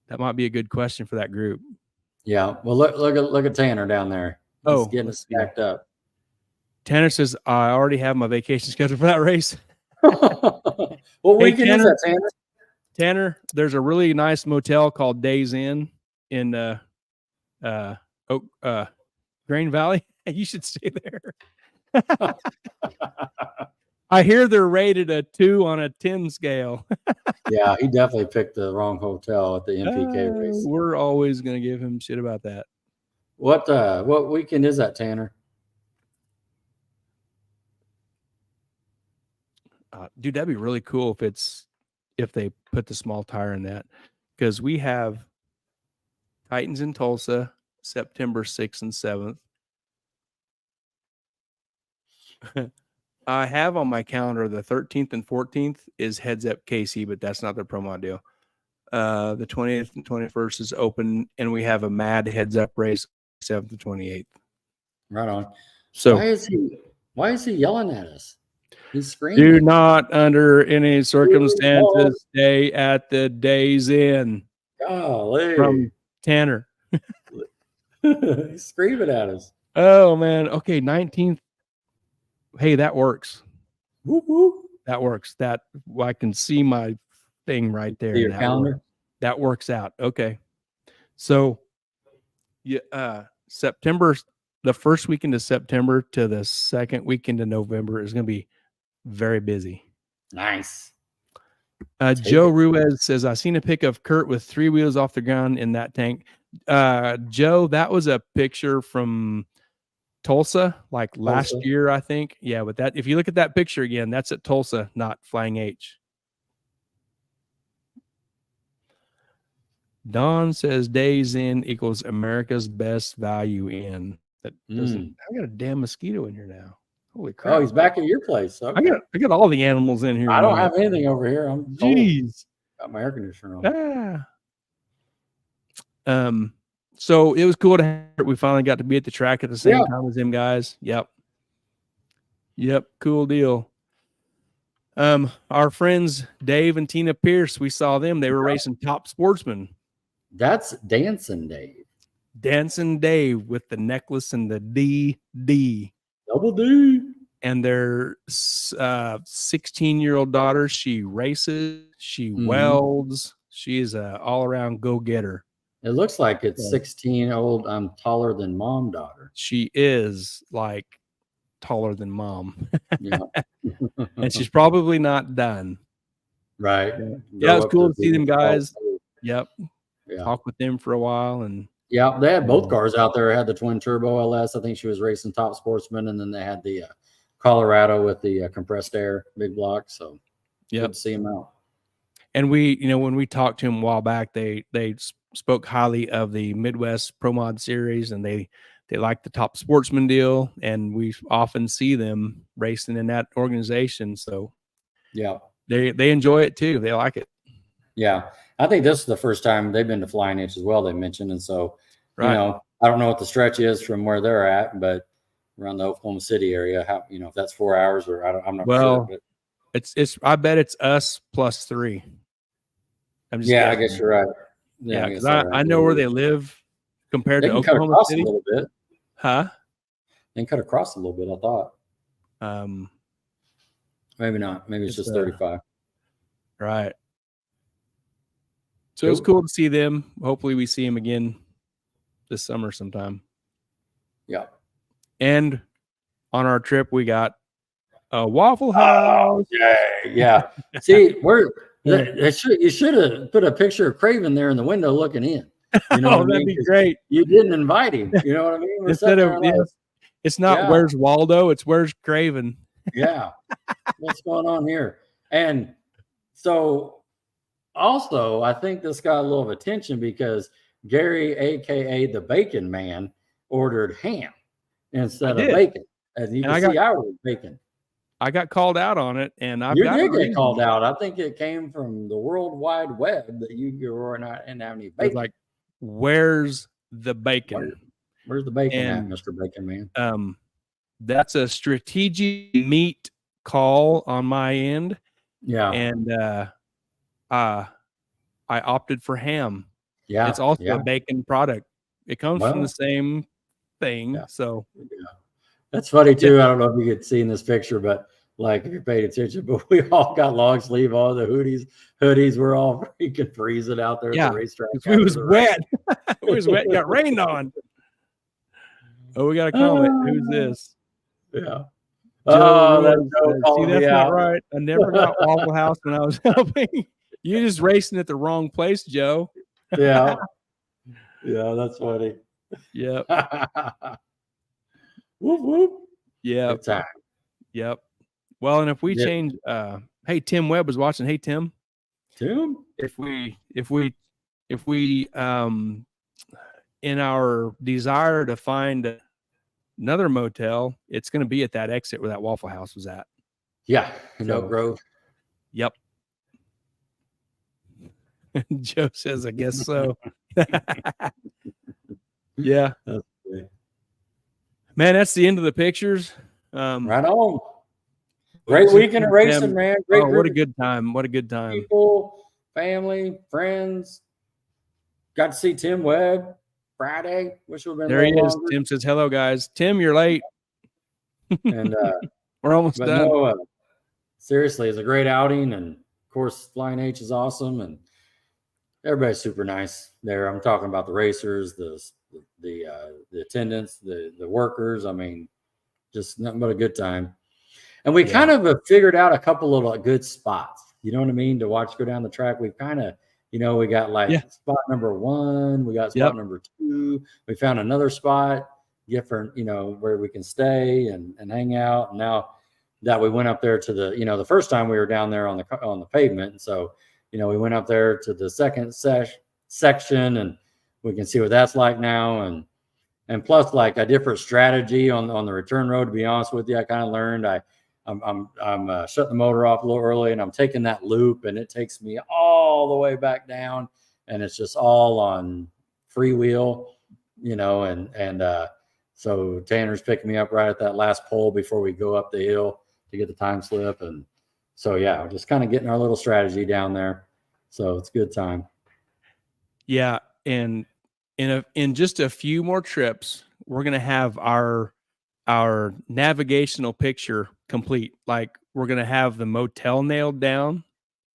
That might be a good question for that group. Yeah. Well, look at Tanner down there. He's getting it stacked up. Tanner says, I already have my vacation scheduled for that race. What weekend is that, Tanner? Tanner, there's a really nice motel called Days Inn in Grain Valley. You should stay there. I hear they're rated a 2 on a 10 scale. Yeah, he definitely picked the wrong hotel at the MPK race. We're always going to give him shit about that. What weekend is that, Tanner? Dude, that'd be really cool if they put the small tire in that, because we have Titans in Tulsa, September 6th and 7th. I have on my calendar the 13th and 14th is Heads Up KC, but that's not their promo deal. The 20th and 21st is open, and we have a mad Heads Up race 7th and 28th. Right on. So why is he yelling at us? He's screaming. Do not under any circumstances stay at the Days Inn. Golly. From Tanner. He's screaming at us. Oh man. Okay, 19th. Hey, that works. Whoop, whoop. That works. I can see my thing right there. Your calendar. That works out. Okay. So yeah, September, the first weekend of September to the second weekend of November is going to be very busy. Nice. Joe Ruiz says, I seen a pic of Kurt with 3 wheels off the ground in that tank. Joe, that was a picture from Tulsa, like last year, I think. Yeah, but that, if you look at that picture again, that's at Tulsa, not Flying H. Don says Days Inn equals America's best value in. That doesn't. I got a damn mosquito in here now. Holy crap! Oh, he's back at your place. Okay. I got all the animals in here. I don't have anything over here. I'm jeez. Got my air conditioner on. So it was cool to have. We finally got to be at the track at the same time as them guys. Yep. Cool deal. Our friends Dave and Tina Pierce, we saw them. They were racing Top Sportsman. That's Dancing Dave. Dancing Dave with the necklace and the DD. Double D. And their 16-year-old daughter, she races, she welds. She is a all-around go-getter. It looks like it's 16-year-old I'm taller than mom daughter. She is like taller than mom. Yeah. And she's probably not done. Right. Yeah, it's cool to see them guys. Yep. Yeah. Talk with them for a while. And yeah, they had both cars out there. Had the twin turbo LS. I think she was racing Top Sportsman, and then they had the Colorado with the compressed air big block. So good to see them out. And we, when we talked to them a while back, they spoke highly of the Midwest Pro Mod series, and they like the Top Sportsman deal, and we often see them racing in that organization. So yeah, they enjoy it too. They like it. Yeah. I think this is the first time they've been to Flying H as well, they mentioned. And so, I don't know what the stretch is from where they're at, but around the Oklahoma City area, if that's 4 hours or I'm not sure. But it's I bet it's us plus 3. I'm just guessing. I guess you're right. Yeah, because I know where they live compared to Oklahoma City. A little bit. Huh? They can cut across a little bit, I thought. Maybe not. Maybe it's just 35. Right. So it's cool to see them. Hopefully we see them again this summer sometime. Yeah. And on our trip, we got a Waffle House. Yeah. See, you should have put a picture of Craven there in the window looking in. You know that'd be great. You didn't invite him. You know what I mean? It's not Yeah. where's Waldo, it's where's Craven. Yeah. What's going on here? And so also, I think this got a little attention because Gary, aka the Bacon Man, ordered ham I instead of did. bacon. As you And can see, I ordered bacon. I got called out on it, and I've You got a did get reason. called out. I think it came from the World Wide Web that you were not and have any It's bacon. like, where's the bacon? Where's the bacon at, And Mr. Bacon Man? that's a strategic meat call on my end. Yeah. And I opted for ham. Yeah. It's also Yeah. a bacon product. It comes from the same thing. Yeah. So that's funny too. I don't know if you could see in this picture, but like if you paid attention, but we all got long sleeve, all the hoodies. We're all freaking freezing out there at the racetrack. We was wet. We was wet and got rained on. Oh, we got a comment. Who's this? Yeah. Joe that's see, that's not right. I never got Waffle House when I was helping. You just racing at the wrong place, Joe. Yeah. Yeah, that's funny. Yep. Whoop whoop. Yep. Time. Yep. Well, and if we change, hey, Tim Webb was watching. Hey, Tim. Tim. If we in our desire to find another motel, it's going to be at that exit where that Waffle House was at. Yeah, in Oak Grove. Yep. Joe says, I guess so. Yeah. Man, that's the end of the pictures. Right on. Great weekend of racing, man. Great what a good time. What a good time. People, family, friends. Got to see Tim Webb Friday. Wish it would have been there he is. longer. Tim says, hello, guys. Tim, you're late. And we're almost done. No, seriously, it's a great outing. And of course, Flying H is awesome. And everybody's super nice there. I'm talking about the racers, the attendants, the workers. I mean, just nothing but a good time. And we kind of have figured out a couple of good spots. You know what I mean? To watch go down the track. We've kind of, we got spot number 1. We got spot number 2. We found another spot, different, where we can stay and hang out. And now that we went up there to the, the first time we were down there on the pavement. And so, we went up there to the second section and we can see what that's like now. And plus like a different strategy on the return road, to be honest with you, I kind of learned I'm shutting the motor off a little early and I'm taking that loop and it takes me all the way back down and it's just all on freewheel, so Tanner's picking me up right at that last pole before we go up the hill to get the time slip. And so, we're just kind of getting our little strategy down there. So it's a good time. Yeah. And in just a few more trips, we're going to have our navigational picture complete. Like we're going to have the motel nailed down.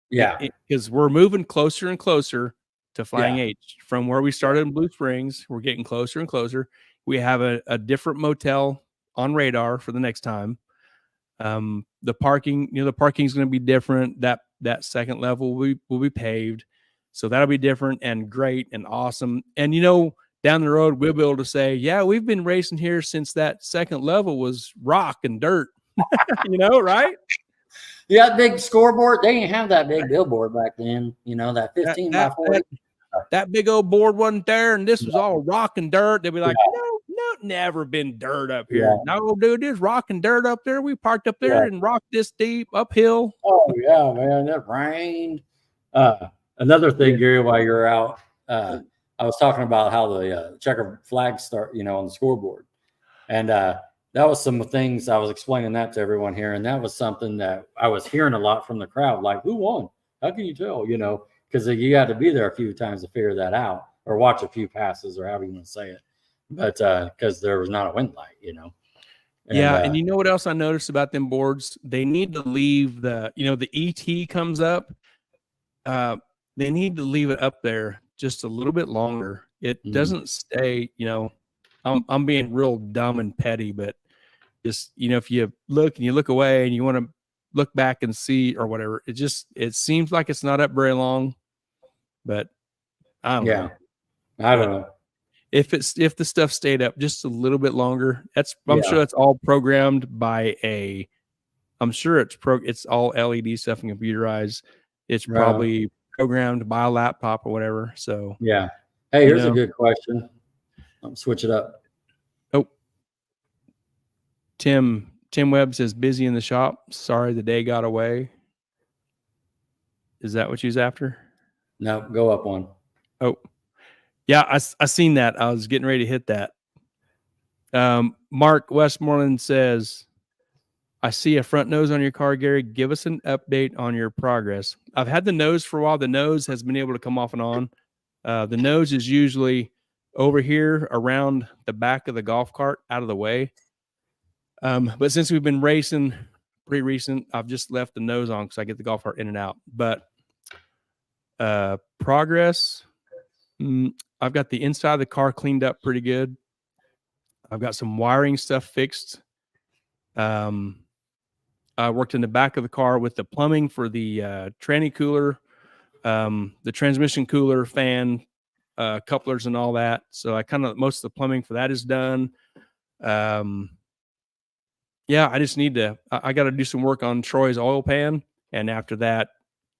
Yeah. Because we're moving closer and closer to Flying H from where we started in Blue Springs. We're getting closer and closer. We have a different motel on radar for the next time. The parking, the parking is going to be different. That second level will be paved. So that'll be different and great and awesome. And, down the road, we'll be able to say, yeah, we've been racing here since that second level was rock and dirt, right? Yeah, big scoreboard. They didn't have that big billboard back then, that 15 by 40. That big old board wasn't there, and this was all rock and dirt. They'd be like, no, never been dirt up here. Yeah. No, dude, there's rock and dirt up there. We parked up there and rocked this deep uphill. Oh, yeah, man, it rained. Another thing, Gary, while you're out, I was talking about how the checker flags start, on the scoreboard. And that was some things I was explaining that to everyone here. And that was something that I was hearing a lot from the crowd, like, who won? How can you tell, because you got to be there a few times to figure that out or watch a few passes or however you want to say it. But because there was not a wind light, And, and you know what else I noticed about them boards? They need to leave the ET comes up. They need to leave it up there just a little bit longer. It doesn't stay, I'm being real dumb and petty, but just, if you look and you look away and you want to look back and see or whatever, it seems like it's not up very long, but I don't know. I don't know. if the stuff stayed up just a little bit longer, I'm Yeah. sure that's all programmed by a. I'm sure it's all LED stuff and computerized. It's Right. probably programmed by a laptop or whatever. So Yeah. Hey, you here's a know, good question. Switch it up. oh, Tim Webb says busy in the shop. Sorry, the day got away. Is that what she's after? No, go up one. Oh, yeah, I seen that. I was getting ready to hit that. Mark Westmoreland says, I see a front nose on your car, Gary. Give us an update on your progress. I've had the nose for a while. The nose has been able to come off and on. The nose is usually over here around the back of the golf cart out of the way. But since we've been racing pretty recent, I've just left the nose on because I get the golf cart in and out. But progress, I've got the inside of the car cleaned up pretty good. I've got some wiring stuff fixed. I worked in the back of the car with the plumbing for the tranny cooler, the transmission cooler, fan, couplers, and all that. So I most of the plumbing for that is done. Yeah, I just need to. I got to do some work on Troy's oil pan, and after that,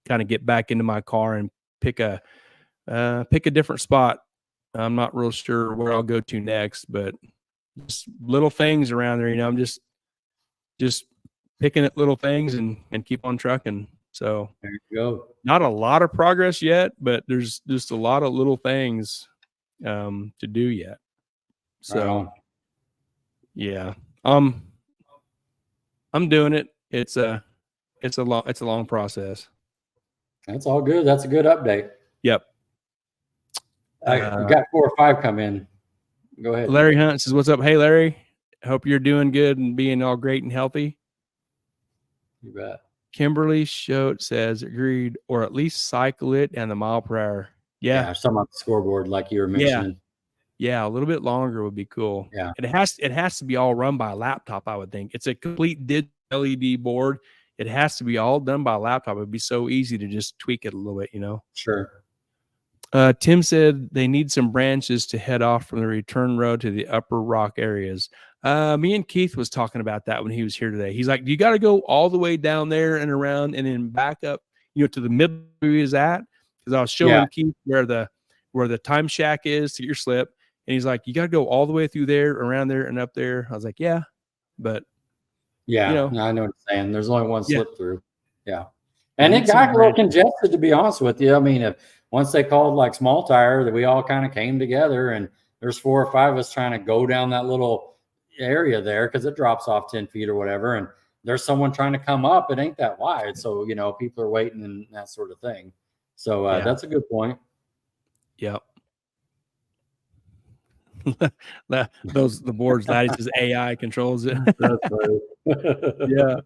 kind of get back into my car and pick a different spot. I'm not real sure where I'll go to next, but just little things around there. I'm just picking at little things and keep on trucking. So There you go. not a lot of progress yet, but there's just a lot of little things to do yet. So yeah, I'm doing it. It's a long process. That's all good. That's a good update. Yep. We got 4 or 5 come in. Go ahead. Larry Hunt says, "What's up? Hey, Larry. Hope you're doing good and being all great and healthy." You bet. Kimberly Schote says, agreed, or at least cycle it and the mile per hour. Yeah. Some on the scoreboard, like you were mentioning. Yeah, a little bit longer would be cool. Yeah. It has to be all run by a laptop, I would think. It's a complete digital LED board. It has to be all done by a laptop. It'd be so easy to just tweak it a little bit, Sure. Tim said they need some branches to head off from the return road to the upper rock areas. Me and Keith was talking about that when he was here today. He's like, you got to go all the way down there and around and then back up, to the middle where he was at. Because I was showing Keith where the time shack is to get your slip. And he's like, you got to go all the way through there, around there, and up there. I was like, yeah, but I know what you're saying. There's only one slip through. Yeah. And it got a little congested, to be honest with you. I mean, once they called like small tire, that we all kind of came together, and there's 4 or 5 of us trying to go down that little area there because it drops off 10 feet or whatever. And there's someone trying to come up. It ain't that wide. So, people are waiting and that sort of thing. So that's a good point. Yep. The boards, Laddie says AI controls it. That's right. Yeah.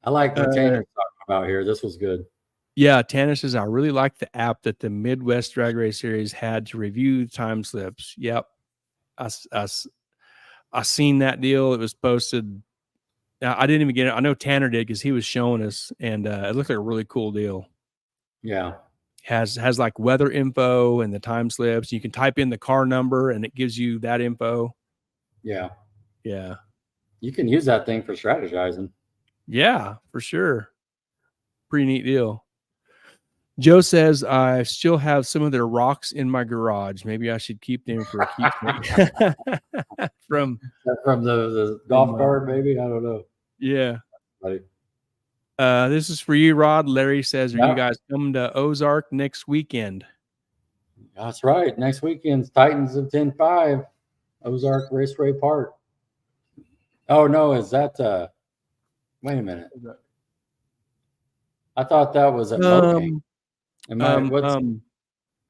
I like what Tanner's talking about here. This was good. Yeah, Tanner says, I really like the app that the Midwest Drag Race Series had to review time slips. Yep. I seen that deal. It was posted. I didn't even get it. I know Tanner did because he was showing us, and it looked like a really cool deal. Yeah. Has like weather info and the time slips. You can type in the car number and it gives you that info. Yeah. Yeah. You can use that thing for strategizing. Yeah, for sure. Pretty neat deal. Joe says, I still have some of their rocks in my garage. Maybe I should keep them for a keepsake. from the golf cart, maybe? I don't know. Yeah. This is for you, Rod. Larry says, are you guys coming to Ozark next weekend? That's right. Next weekend's Titans of 10-5, Ozark Raceway Park. Oh, no. Is that wait a minute. I thought that was at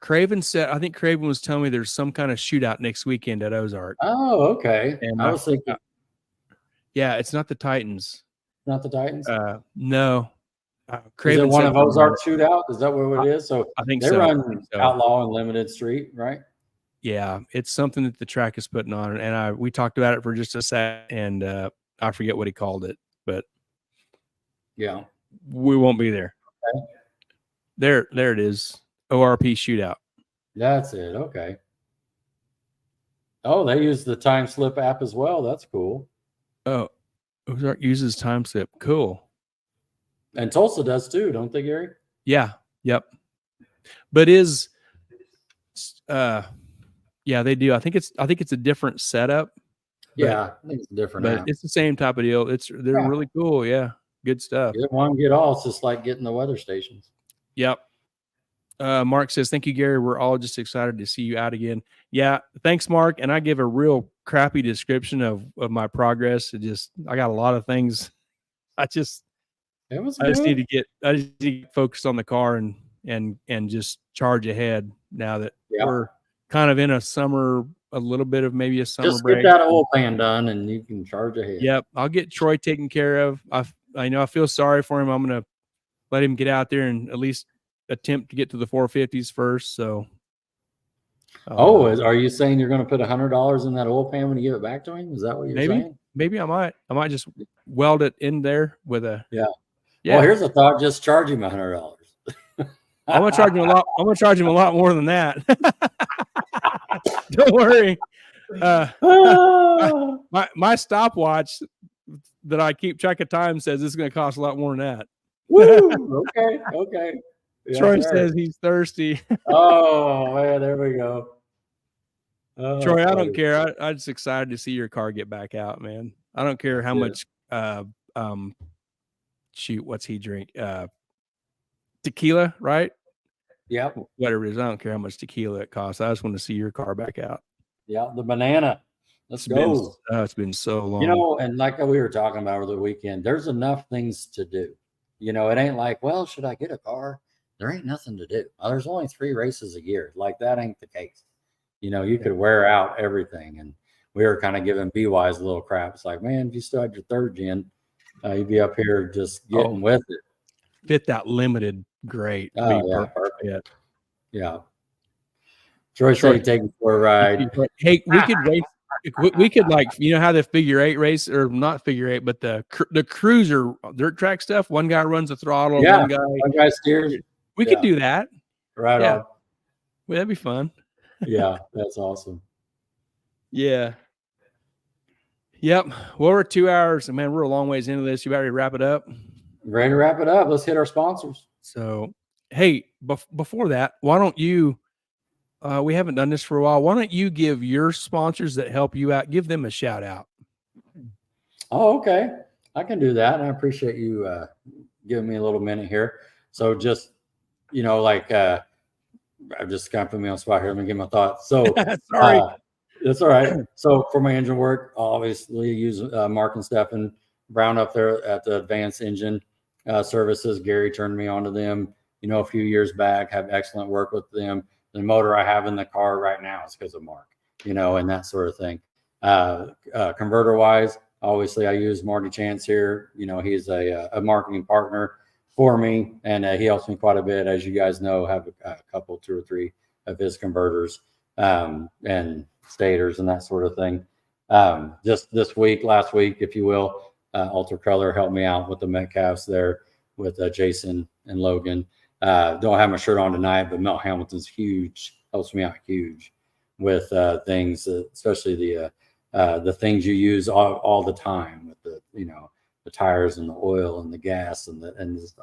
Craven said, I think Craven was telling me there's some kind of shootout next weekend at Ozark. Oh, okay. And I was thinking. Yeah, it's not the Titans. Not the Titans? No. Craven, is it one of Ozark shootout? Is that what it is? So I think they run Outlaw and Limited Street, right? Yeah, it's something that the track is putting on, and we talked about it for just a sec, and I forget what he called it, but yeah, we won't be there. Okay. There it is. ORP shootout. That's it. Okay. Oh, they use the time slip app as well. That's cool. Oh, Ozark uses time slip. Cool. And Tulsa does too, don't they, Gary? Yeah. Yep. But is yeah, they do. I think it's a different setup. Yeah, I think it's a different But app. it's the same type of deal. They're really cool. Yeah. Good stuff. Get one, get all. It's just like getting the weather stations. Yep. Mark says, thank you, Gary. We're all just excited to see you out again. Yeah. Thanks, Mark. And I give a real crappy description of my progress. I got a lot of things. It was I just need good. to get focused on the car and just charge ahead now that we're kind of in a summer, a little bit of maybe a summer Just break. get that oil pan done and you can charge ahead. Yep. I'll get Troy taken care of. I know I feel sorry for him. I'm going to let him get out there and at least attempt to get to the 450s first. So, are you saying you're going to put $100 in that oil pan when you give it back to him? Is that what you're saying? Maybe I might just weld it in there with a, Well, here's a thought. Just charge him $100. I'm going to charge him a lot. I'm going to charge him a lot more than that. Don't worry. My stopwatch that I keep track of time says it's going to cost a lot more than that. Woo! Okay. Yes, Troy says he's thirsty. Oh man, there we go. Oh, Troy, I don't care. I'm just excited to see your car get back out, man. I don't care how much. Shoot, what's he drink? Tequila, right? Yeah. Whatever it is, I don't care how much tequila it costs. I just want to see your car back out. Yeah, the banana. Let's go. It's been so long. And like we were talking about over the weekend, there's enough things to do. It ain't like, well, should I get a car? There ain't nothing to do. There's only 3 races a year. Like that ain't the case. You could wear out everything. And we were kind of giving B-Wise a little crap. It's like, man, if you still had your 3rd gen, you'd be up here just getting with it. Fit that limited, great. Perfect. Yeah. Troy said take me for a ride. Hey, we could race. We could how the figure 8 race, or not figure 8, but the cruiser dirt track stuff. One guy runs the throttle. Yeah. One guy steers. We could do that. Right on. Well, that'd be fun. Yeah, that's awesome. Yeah. Yep. Well, we're 2 hours, and man, we're a long ways into this. You ready to wrap it up? Ready to wrap it up. Let's hit our sponsors. So, hey, before that, why don't you? We haven't done this for a while. Why don't you give your sponsors that help you out? Give them a shout out. Oh, okay. I can do that. And I appreciate you giving me a little minute here. So just, I've just kind of put me on the spot here. Let me get my thoughts. So sorry. That's all right. So for my engine work, I'll obviously use Mark and Stephen Brown up there at the Advanced Engine Services. Gary turned me on to them, a few years back. Have excellent work with them. The motor I have in the car right now is because of Mark, and that sort of thing. Converter wise, obviously I use Marty Chance here. He's a marketing partner for me, and he helps me quite a bit. As you guys know, have a couple, 2 or 3 of his converters and stators and that sort of thing. Just last week, if you will, Ultra Color helped me out with the Metcalfs there with Jason and Logan. Don't have my shirt on tonight, but Mel Hamilton's huge, helps me out huge with things, especially the things you use all the time with the tires and the oil and the gas and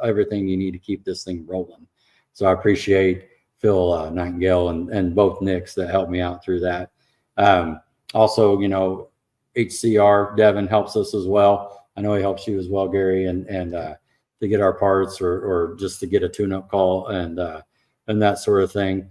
everything you need to keep this thing rolling. So I appreciate Phil Nightingale and both Nicks that helped me out through that. Also, HCR Devin helps us as well. I know he helps you as well, Gary, and to get our parts or just to get a tune-up call and that sort of thing.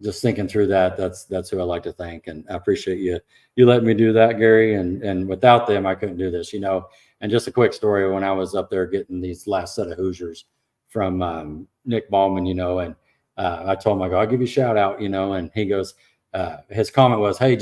Just thinking through that's who I like to thank, and I appreciate you letting me do that, Gary. And without them, I couldn't do this, And just a quick story: when I was up there getting these last set of Hoosiers from Nick Ballman, and I told him, I go, I'll give you a shout out, and he goes, his comment was, hey,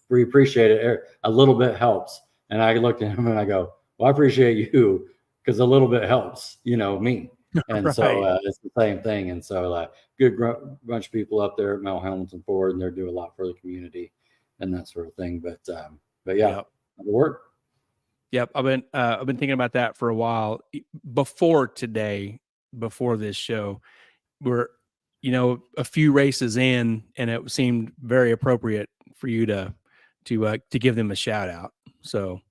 we appreciate it. A little bit helps. And I looked at him and I go, well, I appreciate you because a little bit helps, me. And right. So it's the same thing. And so good bunch of people up there at Mel Hamilton Ford, and they're doing a lot for the community and that sort of thing. But yeah, it'll work. Yep. I've been thinking about that for a while before today, before this show, where, a few races in, and it seemed very appropriate for you to give them a shout out. So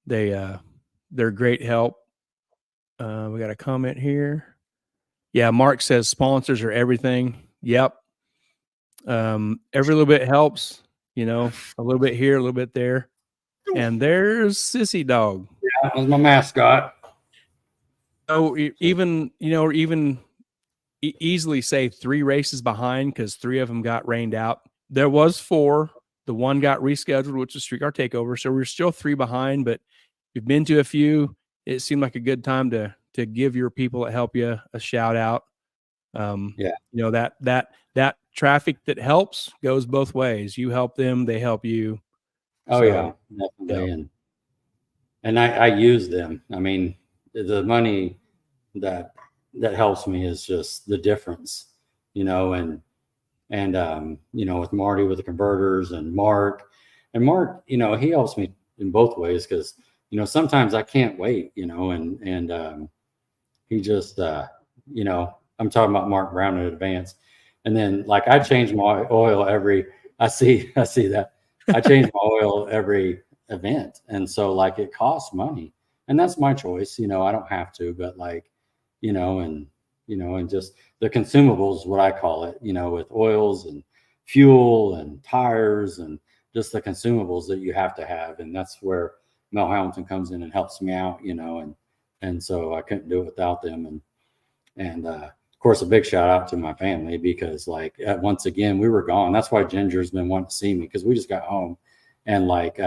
they're great help. We got a comment here. Yeah, Mark says sponsors are everything. Yep. Every little bit helps, a little bit here, a little bit there. And there's Sissy Dog. Yeah, that was my mascot. So even easily say 3 races behind, because 3 of them got rained out. There was 4. The one got rescheduled, which is Streetcar Takeover. So we're still 3 behind, but we've been to a few. It seemed like a good time to give your people that help you a shout out. That traffic that helps goes both ways. You help them, they help you. Oh, so, yeah, definitely. Yeah. And I use them. I mean, the money that helps me is just the difference, and with Marty with the converters, and Mark, he helps me in both ways, because, sometimes I can't wait, and he just, I'm talking about Mark Brown in advance. And then, like, I change my oil I see that I change my oil every event. And so, like, it costs money, and that's my choice. I don't have to, but, like, and just the consumables, what I call it, with oils and fuel and tires and just the consumables that you have to have. And that's where Mel Hamilton comes in and helps me out, and so I couldn't do it without them. And of course, a big shout out to my family, because, like, once again, we were gone. That's why Ginger's been wanting to see me, because we just got home, and, like,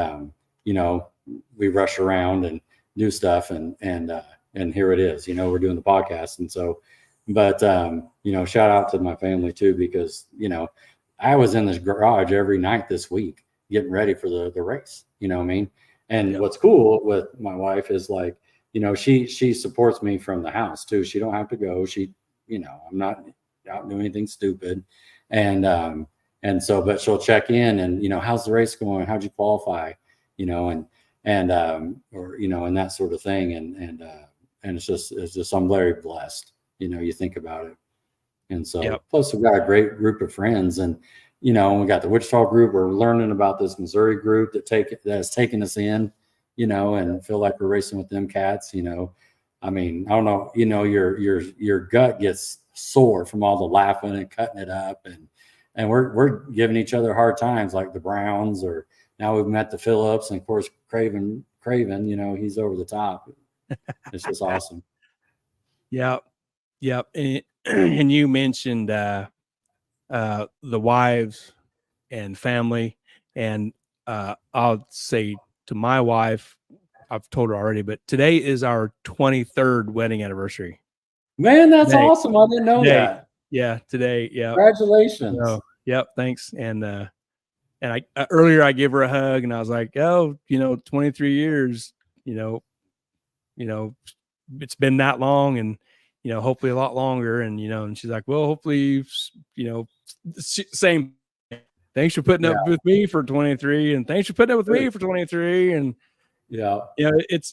we rush around and do stuff, and here it is, we're doing the podcast. And so, but, shout out to my family too, because, I was in this garage every night this week getting ready for the race, what I mean? And what's cool with my wife is, like, she supports me from the house too. She don't have to go. I'm not out doing anything stupid. And so, but she'll check in and, how's the race going? How'd you qualify? And that sort of thing. And it's just, I'm very blessed, you think about it. And so, plus we've got a great group of friends, and, we got the Wichita group. We're learning about this Missouri group that has taken us in, and feel like we're racing with them cats. I mean, I don't know, your gut gets sore from all the laughing and cutting it up, and we're giving each other hard times, like the Browns, or now we've met the Phillips, and of course Craven, he's over the top. It's just awesome. Yep. And you mentioned the wives and family, and I'll say to my wife, I've told her already, but today is our 23rd wedding anniversary. Man, that's awesome. I didn't know that. Yeah, today. Yeah. Congratulations. So, thanks. And I earlier I gave her a hug, and I was like, 23 years, it's been that long, and hopefully a lot longer. And and she's like, well, hopefully, same. Thanks for putting up with me for 23, and thanks for putting up with me for 23. And it's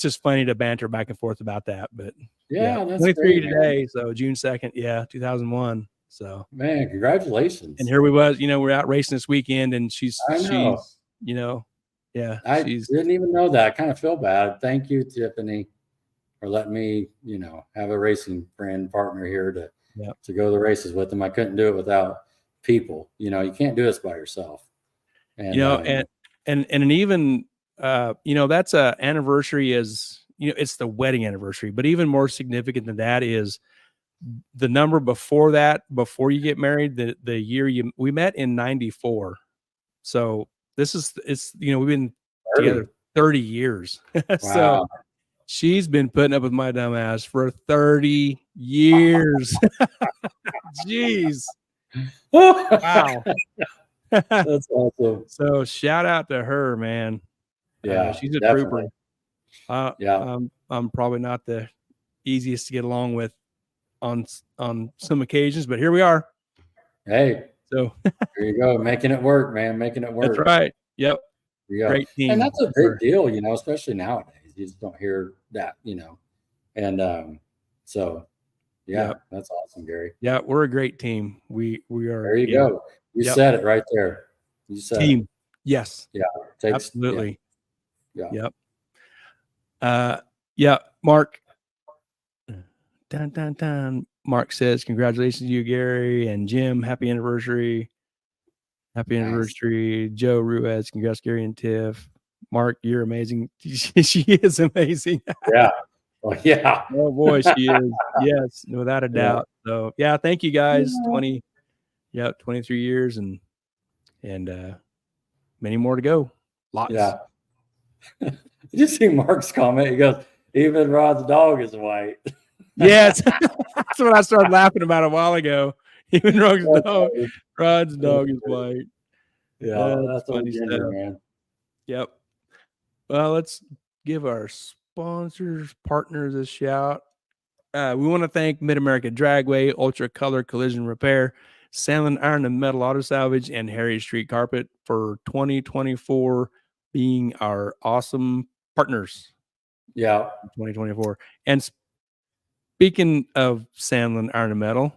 just funny to banter back and forth about that. But that's 23 great, today, man. so June 2nd, 2001. So, man, congratulations. And here we was, we're out racing this weekend, and she's I didn't even know that. I kind of feel bad. Thank you, Tiffany, for letting me, have a racing friend partner here to go to the races with them. I couldn't do it without people. You can't do this by yourself. And and even that's a anniversary is, it's the wedding anniversary, but even more significant than that is the number before that, before you get married, the year we met in 94. So it's we've been together 30 years. Wow. So she's been putting up with my dumb ass for 30 years. Jeez. Wow. That's awesome. So shout out to her, man. Yeah, she's a definitely. trooper. I'm probably not the easiest to get along with on some occasions, but here we are. Hey, so there you go, making it work, man, making it work. That's right. Yep. Great team. And that's a big deal, especially nowadays. You just don't hear that, and so Yeah, Yep. that's awesome, Gary. Yeah, we're a great team. We There are. you Yeah. go. You Yep. said it right there. You said it. Team. Yes. Yeah. Takes. Absolutely. Yeah. Yep. Yeah. Mark. Dun, dun, dun. Mark says, "Congratulations to you, Gary and Jim. Happy anniversary. Happy Nice. anniversary, Joe Ruiz. Congrats, Gary and Tiff. Mark, you're amazing. She is amazing. Yeah. Well, yeah. Oh boy, she is. Yes, without a Yeah. doubt. So yeah, thank you guys. Yeah. 23 years and many more to go. Lots. Yeah. Did you see Mark's comment? He goes, even Rod's dog is white. Yes. That's what I started laughing about a while ago. Even Rod's dog is white. Yeah, that's a funny ginger, stuff. man. Yep. Well, let's give our sponsors, partners a shout. We want to thank Mid-America Dragway, Ultra Color Collision Repair, Sandlin Iron and Metal Auto Salvage, and Harry Street Carpet for 2024 being our awesome partners. Yeah. 2024. And speaking of Sandlin Iron and Metal,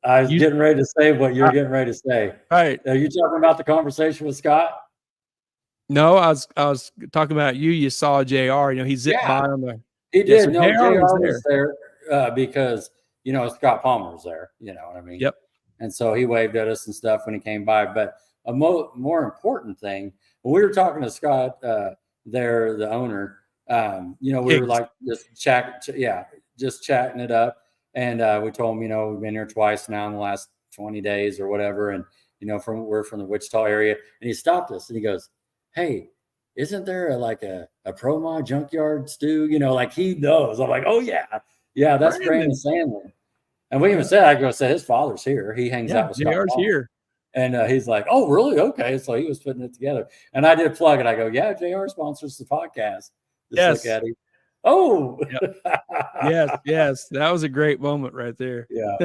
I was getting ready to say what you're getting ready to say. Right. Are you talking about the conversation with Scott? No, I was talking about you. You saw JR. He zipped by on the. He did. So No, JR was there because Scott Palmer was there. You know what I mean? Yep. And so he waved at us and stuff when he came by. But a more important thing, when we were talking to Scott, there, the owner, we were like just chatting it up. And we told him, we've been here twice now in the last 20 days or whatever. And, we're from the Wichita area. And he stopped us and he goes, hey, isn't there a Pro Mod junkyard stew? Like he knows. I'm like, oh yeah. Yeah, that's Brandon Sandlin. And we even said, I go say his father's here. He hangs out with Scott JR's Palmer. here. And he's like, oh, really? Okay. So he was putting it together. And I did plug it. I go, yeah, JR sponsors the podcast. Just look at him. Oh. Yep. Yes. That was a great moment right there. Yeah.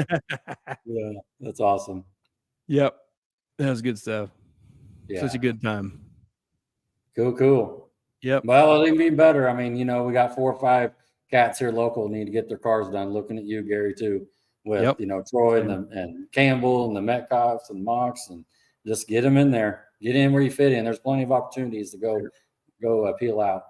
Yeah. That's awesome. Yep. That was good stuff. Yeah. Such a good time. Cool. Yep. Well, it'll even be better. I mean, we got 4 or 5 cats here local need to get their cars done. Looking at you, Gary, too, with Troy and Campbell and the Metcalfs and Mox, and just get them in there. Get in where you fit in. There's plenty of opportunities to go peel out.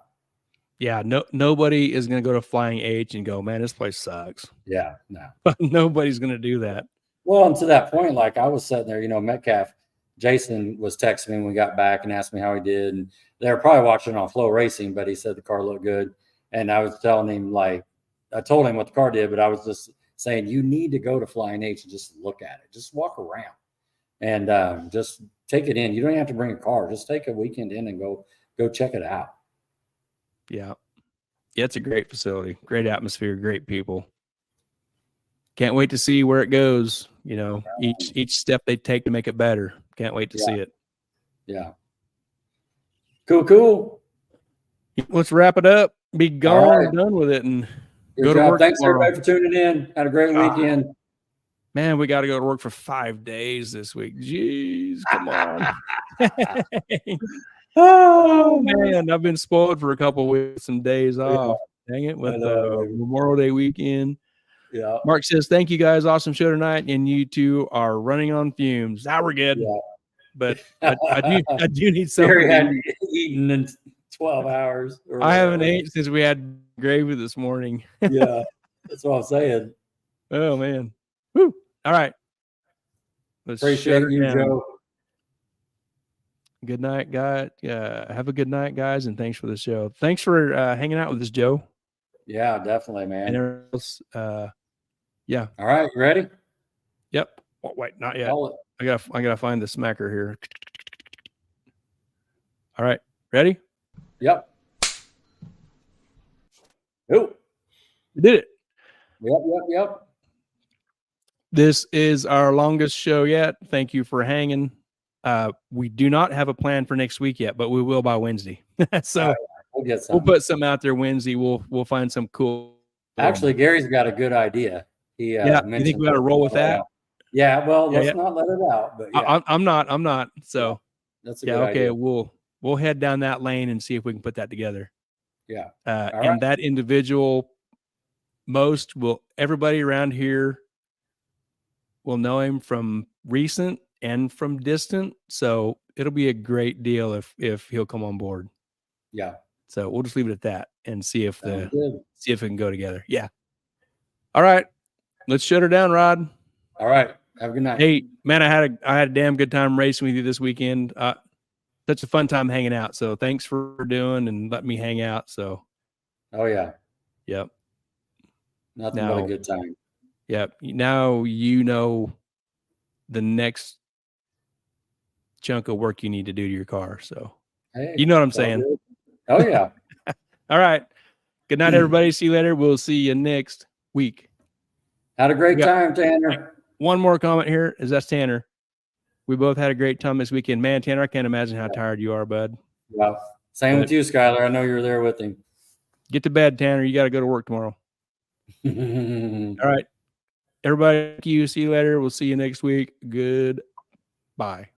Yeah, nobody is going to go to Flying H and go, man, this place sucks. Yeah, no. Nobody's going to do that. Well, and to that point, like I was sitting there, Metcalf, Jason was texting me when we got back and asked me how he did. And they were probably watching on Flow Racing, but he said the car looked good. And I was telling him, I told him what the car did, but I was just saying, you need to go to Flying H and just look at it. Just walk around and just take it in. You don't have to bring a car. Just take a weekend in and go check it out. Yeah. Yeah, it's a great facility, great atmosphere, great people. Can't wait to see where it goes. Each step they take to make it better. Can't wait to see it. Yeah. Cool. Let's wrap it up. Be gone and done with it and go to work. Thanks everybody for tuning in. Had a great weekend. Man, we got to go to work for 5 days this week. Jeez, come on. Oh man, I've been spoiled for a couple of weeks, some days off. Dang it, with Memorial Day weekend. Yeah. Mark says, "Thank you guys, awesome show tonight, and you two are running on fumes." Now we're good, but I do need something. Gary hadn't eaten in 12 hours. I haven't ate since we had gravy this morning. Yeah, that's what I'm saying. Oh man, woo! All right, let's appreciate you, Joe. Good night, guys. Have a good night, guys, and thanks for the show. Thanks for hanging out with us, Joe. Yeah, definitely, man. And everyone else, yeah. All right, you ready? Yep. Oh, wait, not yet. I gotta find the smacker here. All right, ready? Yep. Oh, we did it. Yep. This is our longest show yet. Thank you for hanging. We do not have a plan for next week yet, but we will by Wednesday. So we'll put some out there Wednesday. We'll find some cool. Actually, Gary's got a good idea. You think we got to roll with that? Yeah. Well, let's not let it out. But I'm not. So that's a good idea. We'll head down that lane and see if we can put that together. Yeah. And that individual everybody around here will know him from recent and from distant. So it'll be a great deal if he'll come on board. Yeah. So we'll just leave it at that and see if Sounds good. see if we can go together. Yeah. All right. Let's shut her down, Rod. All right. Have a good night. Hey, man, I had a damn good time racing with you this weekend. Such a fun time hanging out. So thanks for doing and letting me hang out. So Oh yeah. yep. Nothing but a good time. Yep. Now you know the next chunk of work you need to do to your car. So Hey, you know what I'm it's all saying. good. Oh yeah. All right. Good night, everybody. See you later. We'll see you next week. Had a great time, Tanner. One more comment here is that's Tanner. We both had a great time this weekend. Man, Tanner, I can't imagine how tired you are, bud. Yeah. Same with you, Skylar. I know you were there with him. Get to bed, Tanner. You got to go to work tomorrow. All right. Everybody, thank you. See you later. We'll see you next week. Goodbye.